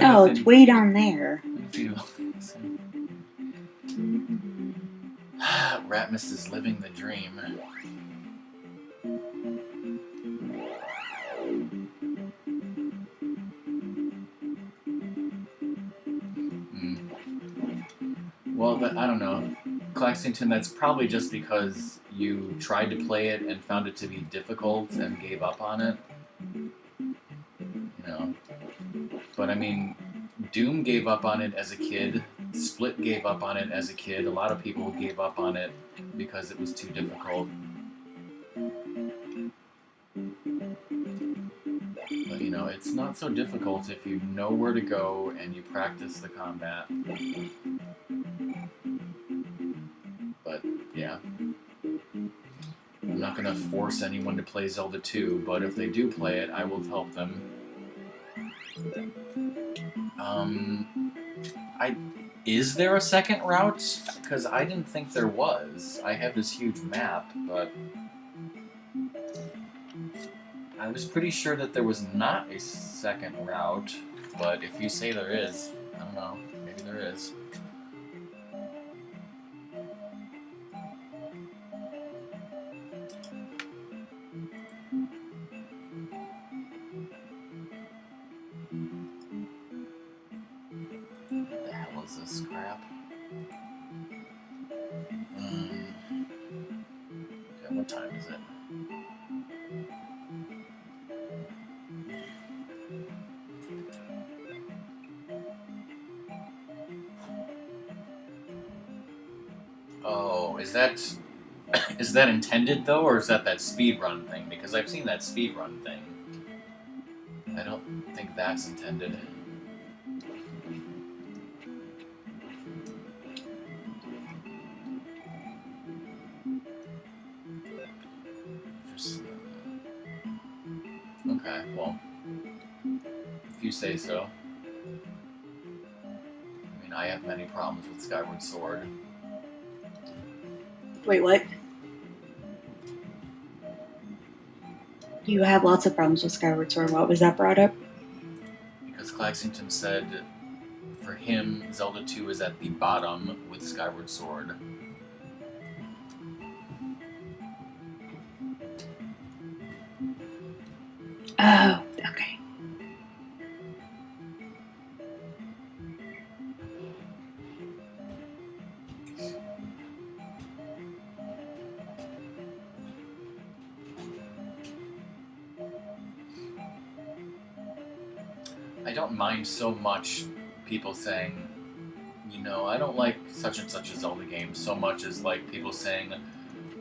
Speaker 2: Oh, it's way down there.
Speaker 1: Ratmus is living the dream. Well, I don't know. Claxington, that's probably just because you tried to play it and found it to be difficult and gave up on it. You know. But I mean, Doom gave up on it as a kid. Split gave up on it as a kid. A lot of people gave up on it because it was too difficult. But you know, it's not so difficult if you know where to go and you practice the combat. But yeah. I'm not going to force anyone to play Zelda 2, but if they do play it, I will help them. Is there a second route? Because I didn't think there was. I have this huge map, but I was pretty sure that there was not a second route. But if you say there is, I don't know. Maybe there is. What the hell is this crap? Okay, what time is it? Oh, is that intended though, or is that speedrun thing? Because I've seen that speedrun thing. I don't think that's intended. Okay, well, if you say so. I mean, I have many problems with Skyward Sword.
Speaker 2: Wait, what? You have lots of problems with Skyward Sword. What was that brought up?
Speaker 1: Because Claxington said for him, Zelda 2 is at the bottom with Skyward Sword.
Speaker 2: Oh, okay.
Speaker 1: I don't mind so much people saying, you know, I don't like such and such a Zelda game so much as like people saying,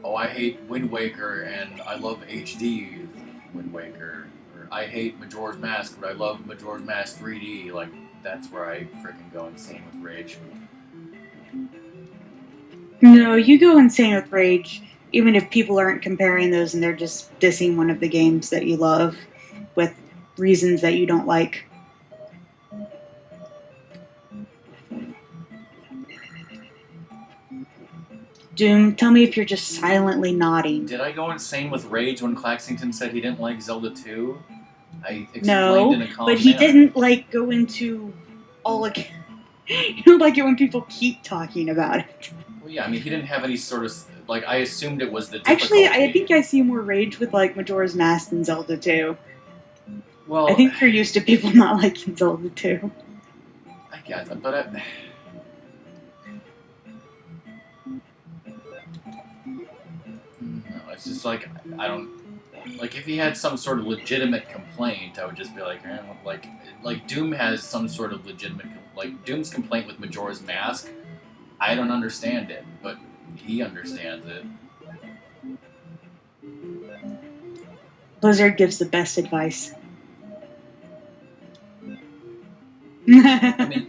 Speaker 1: oh, I hate Wind Waker and I love HD Wind Waker, or I hate Majora's Mask but I love Majora's Mask 3D. Like, that's where I freaking go insane with rage.
Speaker 2: No, you go insane with rage, even if people aren't comparing those and they're just dissing one of the games that you love with reasons that you don't like. Doom, tell me if you're just silently nodding.
Speaker 1: Did I go insane with rage when Claxington said he didn't like Zelda 2? I explained
Speaker 2: No,
Speaker 1: in a calm
Speaker 2: but he
Speaker 1: manner.
Speaker 2: didn't like go into all like. You don't like it when people keep talking about it.
Speaker 1: Well, yeah, I mean, he didn't have any sort of like. I assumed it was the difficulty.
Speaker 2: Actually, I think I see more rage with like Majora's Mask than Zelda 2.
Speaker 1: Well,
Speaker 2: I think you're used to people not liking Zelda 2.
Speaker 1: I guess, but no, it's just like I don't like if he had some sort of legitimate complaint, I would just be like, like Doom has some sort of legitimate like Doom's complaint with Majora's Mask. I don't understand it, but he understands it.
Speaker 2: Blizzard gives the best advice.
Speaker 1: I mean,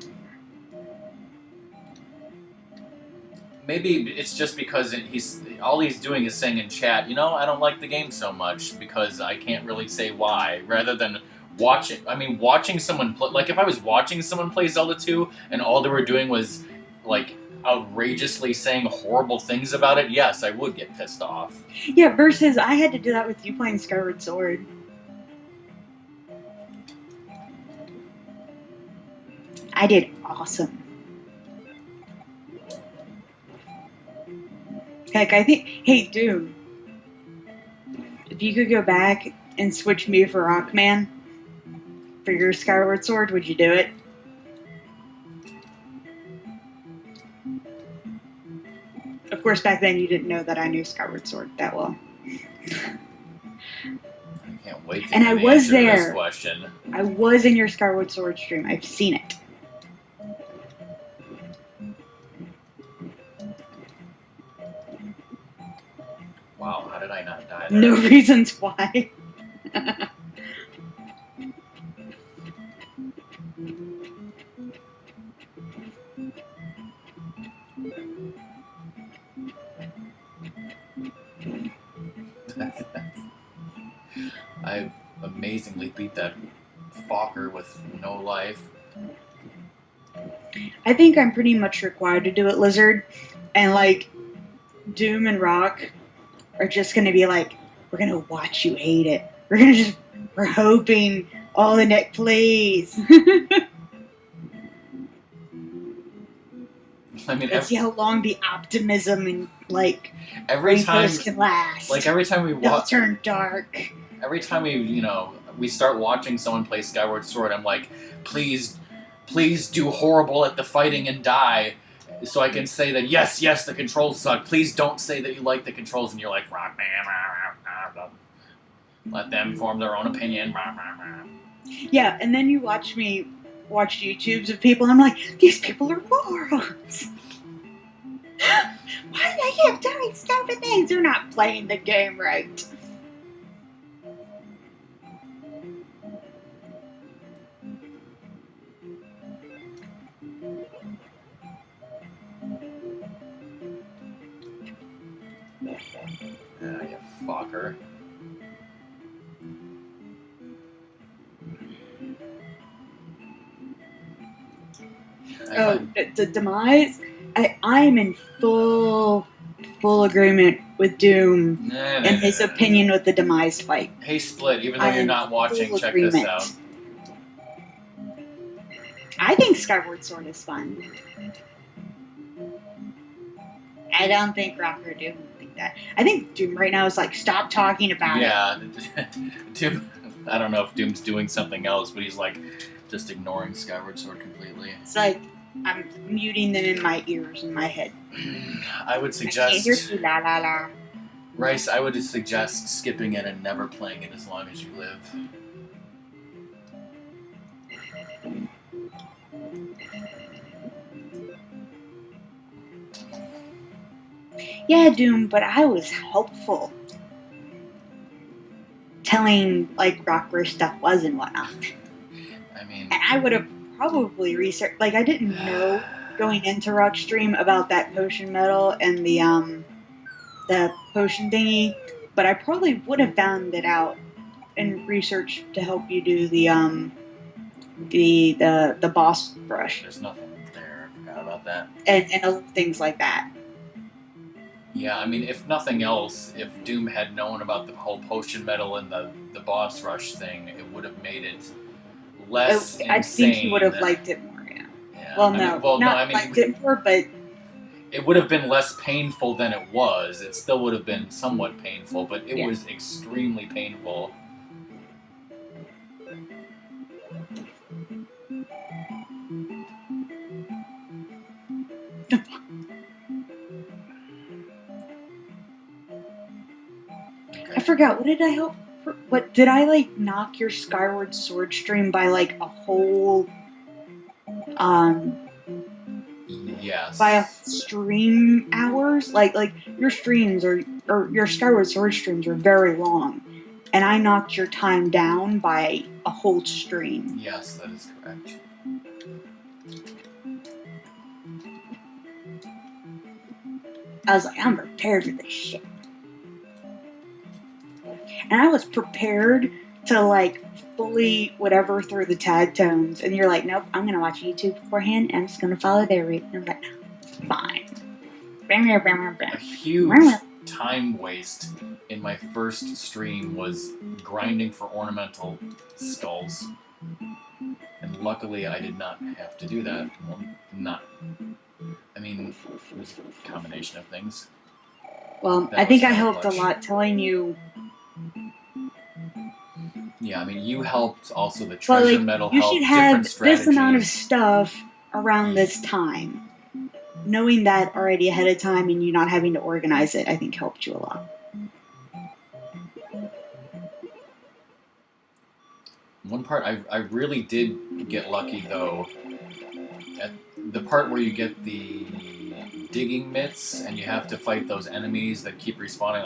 Speaker 1: maybe it's just because he's all he's doing is saying in chat, you know, I don't like the game so much because I can't really say why, rather than watching. I mean, watching someone play, like if I was watching someone play Zelda 2 and all they were doing was like outrageously saying horrible things about it, yes, I would get pissed off.
Speaker 2: Yeah, versus I had to do that with you playing Skyward Sword. I did awesome. Heck, I think... Hey, dude. If you could go back and switch me for Rockman for your Skyward Sword, would you do it? Of course, back then you didn't know that I knew Skyward Sword that well.
Speaker 1: I can't wait to
Speaker 2: And
Speaker 1: hear
Speaker 2: I
Speaker 1: the
Speaker 2: was
Speaker 1: answer to
Speaker 2: there.
Speaker 1: this question.
Speaker 2: I was in your Skyward Sword stream. I've seen it.
Speaker 1: Wow, how did I not die there?
Speaker 2: No reasons why.
Speaker 1: I amazingly beat that Fokker with no life.
Speaker 2: I think I'm pretty much required to do it, Lizard. And like, Doom and Rock are just gonna be like, we're gonna watch you hate it. We're hoping all the neck, please.
Speaker 1: I mean,
Speaker 2: Let's see how long the optimism and like
Speaker 1: every time,
Speaker 2: rainbows can last.
Speaker 1: like every time we
Speaker 2: They'll
Speaker 1: watch,
Speaker 2: turn dark.
Speaker 1: every time we start watching someone play Skyward Sword, I'm like, please do horrible at the fighting and die, so I can say that yes, the controls suck. Please don't say that you like the controls, and you're like, rock man, let them form their own opinion.
Speaker 2: Yeah, and then you watch YouTubes of people, and I'm like, these people are morons. Why do they keep doing stupid things? They're not playing the game right.
Speaker 1: You fucker.
Speaker 2: Oh, the demise? I'm in full agreement with Doom and his opinion with the demise fight.
Speaker 1: Hey, Split, even though you're not watching, check this out.
Speaker 2: I think Skyward Sword is fun. I don't think Rocker Doom would think that. I think Doom right now is like, stop talking about it.
Speaker 1: Yeah, Doom. I don't know if Doom's doing something else, but he's like just ignoring Skyward Sword completely.
Speaker 2: It's like I'm muting them in my ears, in my head.
Speaker 1: I would
Speaker 2: I can't hear
Speaker 1: suggest,
Speaker 2: you, la la la.
Speaker 1: Rice, I would suggest skipping it and never playing it as long as you live.
Speaker 2: Yeah, Doom, but I was helpful. Telling, like, Rock where stuff was and whatnot.
Speaker 1: I mean...
Speaker 2: And I would have probably researched... Like, I didn't know going into Rock Stream about that potion medal and the potion thingy, but I probably would have found it out and researched to help you do the boss rush.
Speaker 1: There's nothing there. I forgot about that.
Speaker 2: And other things like that.
Speaker 1: Yeah, I mean, if nothing else, if Doom had known about the whole potion medal and the boss rush thing, it would have made it less insane.
Speaker 2: I think he would have liked it more, yeah. Well, not liked it more, but...
Speaker 1: It would have been less painful than it was. It still would have been somewhat painful, but it was extremely painful.
Speaker 2: I forgot, what did I help? What did I like knock your Skyward Sword stream by like a whole
Speaker 1: yes,
Speaker 2: by a stream hours? Like your streams or your Skyward Sword streams are very long, and I knocked your time down by a whole stream.
Speaker 1: Yes, that is correct.
Speaker 2: I was like, I'm prepared for this shit. And I was prepared to, like, fully whatever through the tag tones. And you're like, nope, I'm going to watch YouTube beforehand, and I'm just going to follow their route. And I'm like, fine.
Speaker 1: A huge time waste in my first stream was grinding for ornamental skulls. And luckily I did not have to do that. Well, I mean, it was a combination of things.
Speaker 2: Well, I think I helped a lot telling you...
Speaker 1: Yeah, I mean, you helped also the treasure medal help.
Speaker 2: You should have this amount of stuff around this time. Knowing that already ahead of time and you not having to organize it, I think helped you a lot.
Speaker 1: One part I really did get lucky, though. At the part where you get the digging mitts and you have to fight those enemies that keep respawning,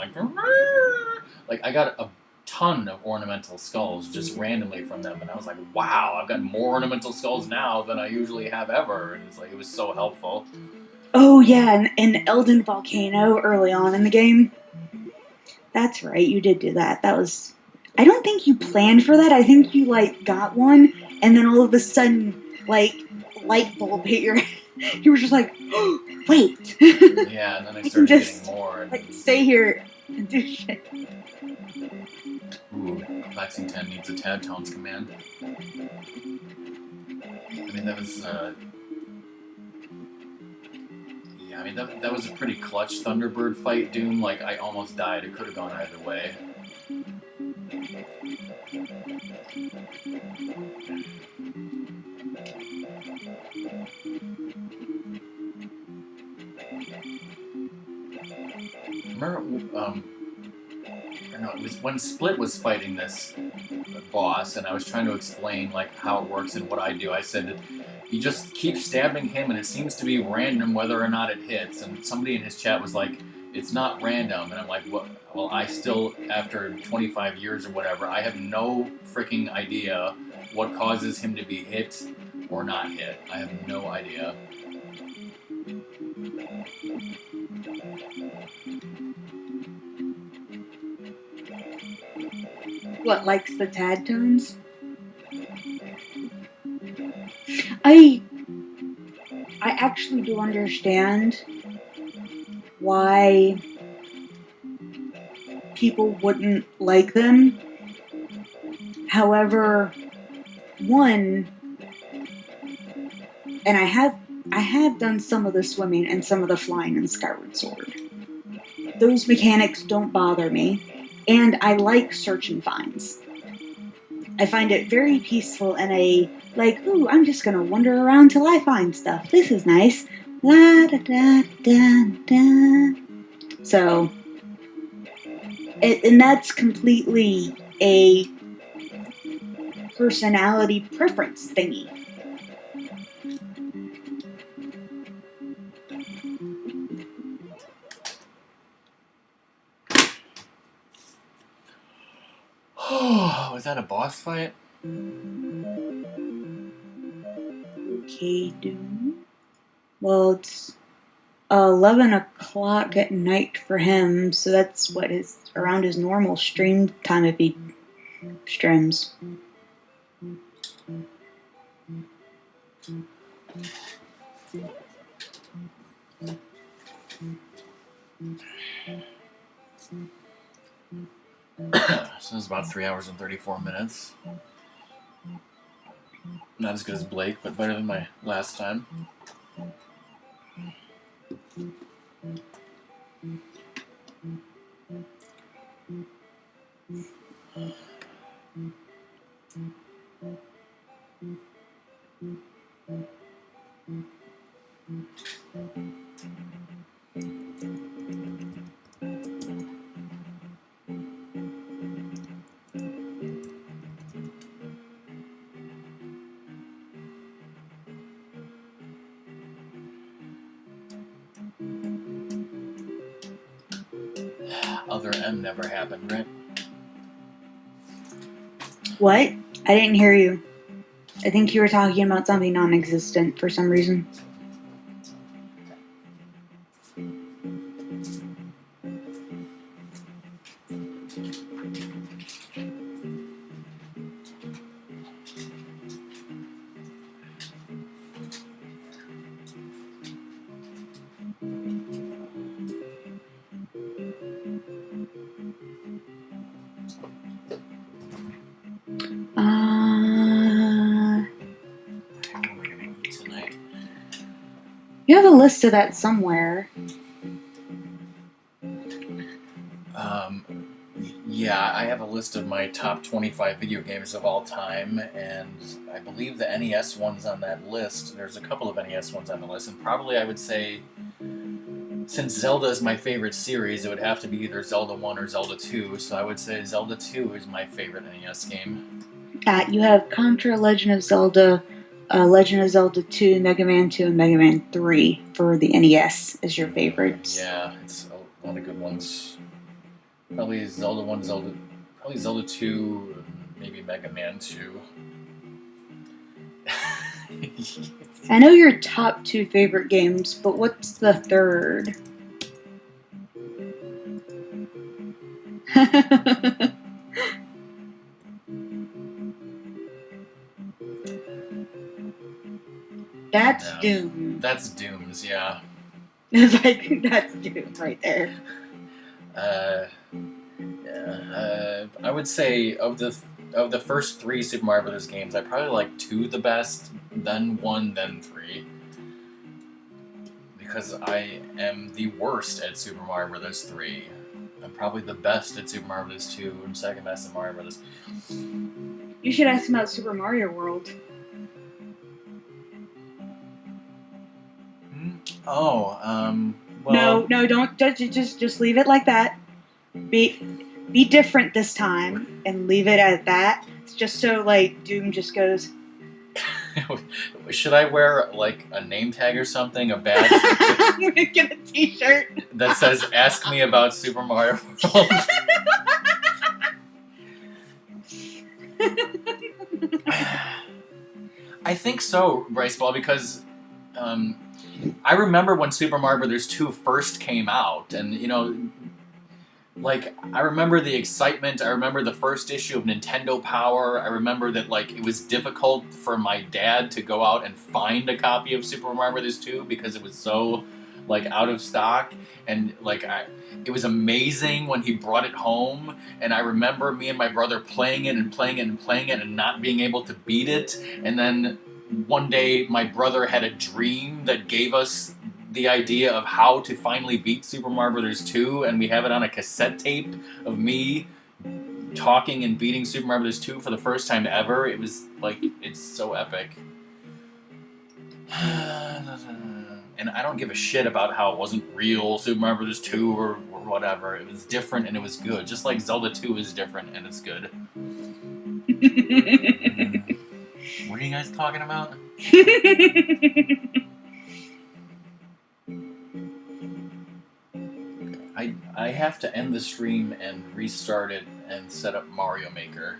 Speaker 1: like I got a ton of ornamental skulls just randomly from them, and I was like, wow, I've got more ornamental skulls now than I usually have ever, and it's like, it was so helpful.
Speaker 2: Oh yeah, and Elden Volcano early on in the game. That's right, you did do that. That was... I don't think you planned for that. I think you, like, got one, and then all of a sudden, like, light bulb hit your head. You were just like, oh, wait.
Speaker 1: Yeah, and then I started getting more. And...
Speaker 2: like, stay here and do shit.
Speaker 1: Ooh, Vaccine 10 needs a Tad Tones command. I mean, that was, yeah, I mean, that was a pretty clutch Thunderbird fight, Doom. Like, I almost died. It could have gone either way. Remember, no, it was when Split was fighting this boss, and I was trying to explain like how it works and what I do. I said, you just keep stabbing him, and it seems to be random whether or not it hits. And somebody in his chat was like, it's not random. And I'm like, what? Well, I still, after 25 years or whatever, I have no freaking idea what causes him to be hit or not hit. I have no idea.
Speaker 2: What, likes the Tad Tones? I actually do understand why people wouldn't like them. However, one, And I have done some of the swimming and some of the flying in Skyward Sword. Those mechanics don't bother me, and I like search and finds. I find it very peaceful and ooh, I'm just gonna wander around till I find stuff. This is nice. La da da da da. So, and that's completely a personality preference thingy.
Speaker 1: Oh, was that a boss fight?
Speaker 2: Okay, dude. Well, it's 11 o'clock at night for him, so that's what is around his normal stream time if he streams.
Speaker 1: So it's about 3 hours and 34 minutes. Not as good as Blake, but better than my last time. Other M never happened, right?
Speaker 2: What? I didn't hear you. I think you were talking about something non-existent for some reason. You have a list of that somewhere.
Speaker 1: Yeah, I have a list of my top 25 video games of all time, and I believe the NES one's on that list. There's a couple of NES ones on the list, and probably I would say, since Zelda is my favorite series, it would have to be either Zelda 1 or Zelda 2, so I would say Zelda 2 is my favorite NES game.
Speaker 2: You have Contra, Legend of Zelda 2, Mega Man 2, and Mega Man 3 for the NES as your favorites.
Speaker 1: Yeah, it's a lot of good ones. Probably Zelda 1, probably Zelda 2, maybe Mega Man 2.
Speaker 2: I know your top 2 favorite games, but what's the third? That's Doom.
Speaker 1: That's Doom's, yeah.
Speaker 2: It's like, that's Doom right there.
Speaker 1: I would say of the first 3 Super Mario Bros. Games, I probably like 2 the best, then 1, then 3. Because I am the worst at Super Mario Bros. 3. I'm probably the best at Super Mario Bros. 2 and second best at Mario Bros.
Speaker 2: You should ask him about Super Mario World.
Speaker 1: Well,
Speaker 2: no, don't just leave it like that. Be different this time and leave it at that. It's just so like Doom just goes.
Speaker 1: Should I wear like a name tag or something, a badge?
Speaker 2: I'm gonna get a T-shirt
Speaker 1: that says "Ask me about Super Mario World." I think so, Bryce Ball, because I remember when Super Mario Bros. 2 first came out, and I remember the excitement. I remember the first issue of Nintendo Power. I remember that it was difficult for my dad to go out and find a copy of Super Mario Bros. 2 because it was so out of stock, and it was amazing when he brought it home. And I remember me and my brother playing it and not being able to beat it, and then one day my brother had a dream that gave us the idea of how to finally beat Super Mario Bros. 2, and we have it on a cassette tape of me talking and beating Super Mario Bros. 2 for the first time ever. It was like, it's so epic. And I don't give a shit about how it wasn't real Super Mario Bros. 2 or whatever. It was different and it was good. Just like Zelda 2 is different and it's good. What are you guys talking about? I have to end the stream and restart it and set up Mario Maker.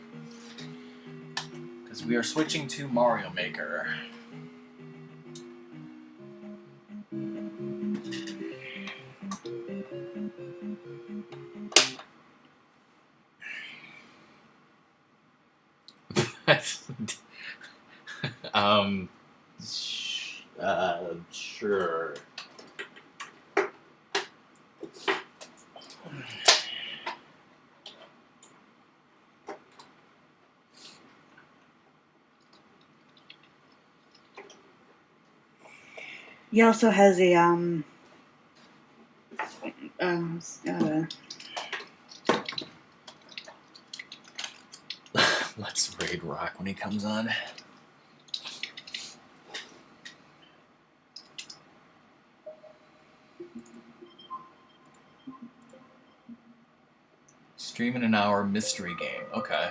Speaker 1: Because we are switching to Mario Maker. Sure.
Speaker 2: He also has a
Speaker 1: Let's raid Rock when he comes on. Stream in an hour mystery game. Okay.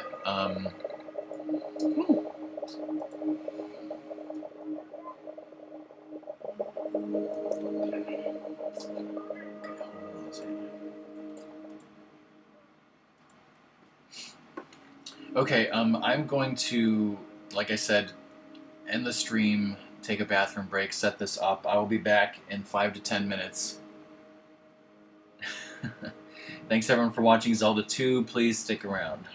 Speaker 1: Okay, I'm going to, like I said, end the stream, take a bathroom break, set this up. I will be back in 5 to 10 minutes. Thanks everyone for watching Zelda 2. Please stick around.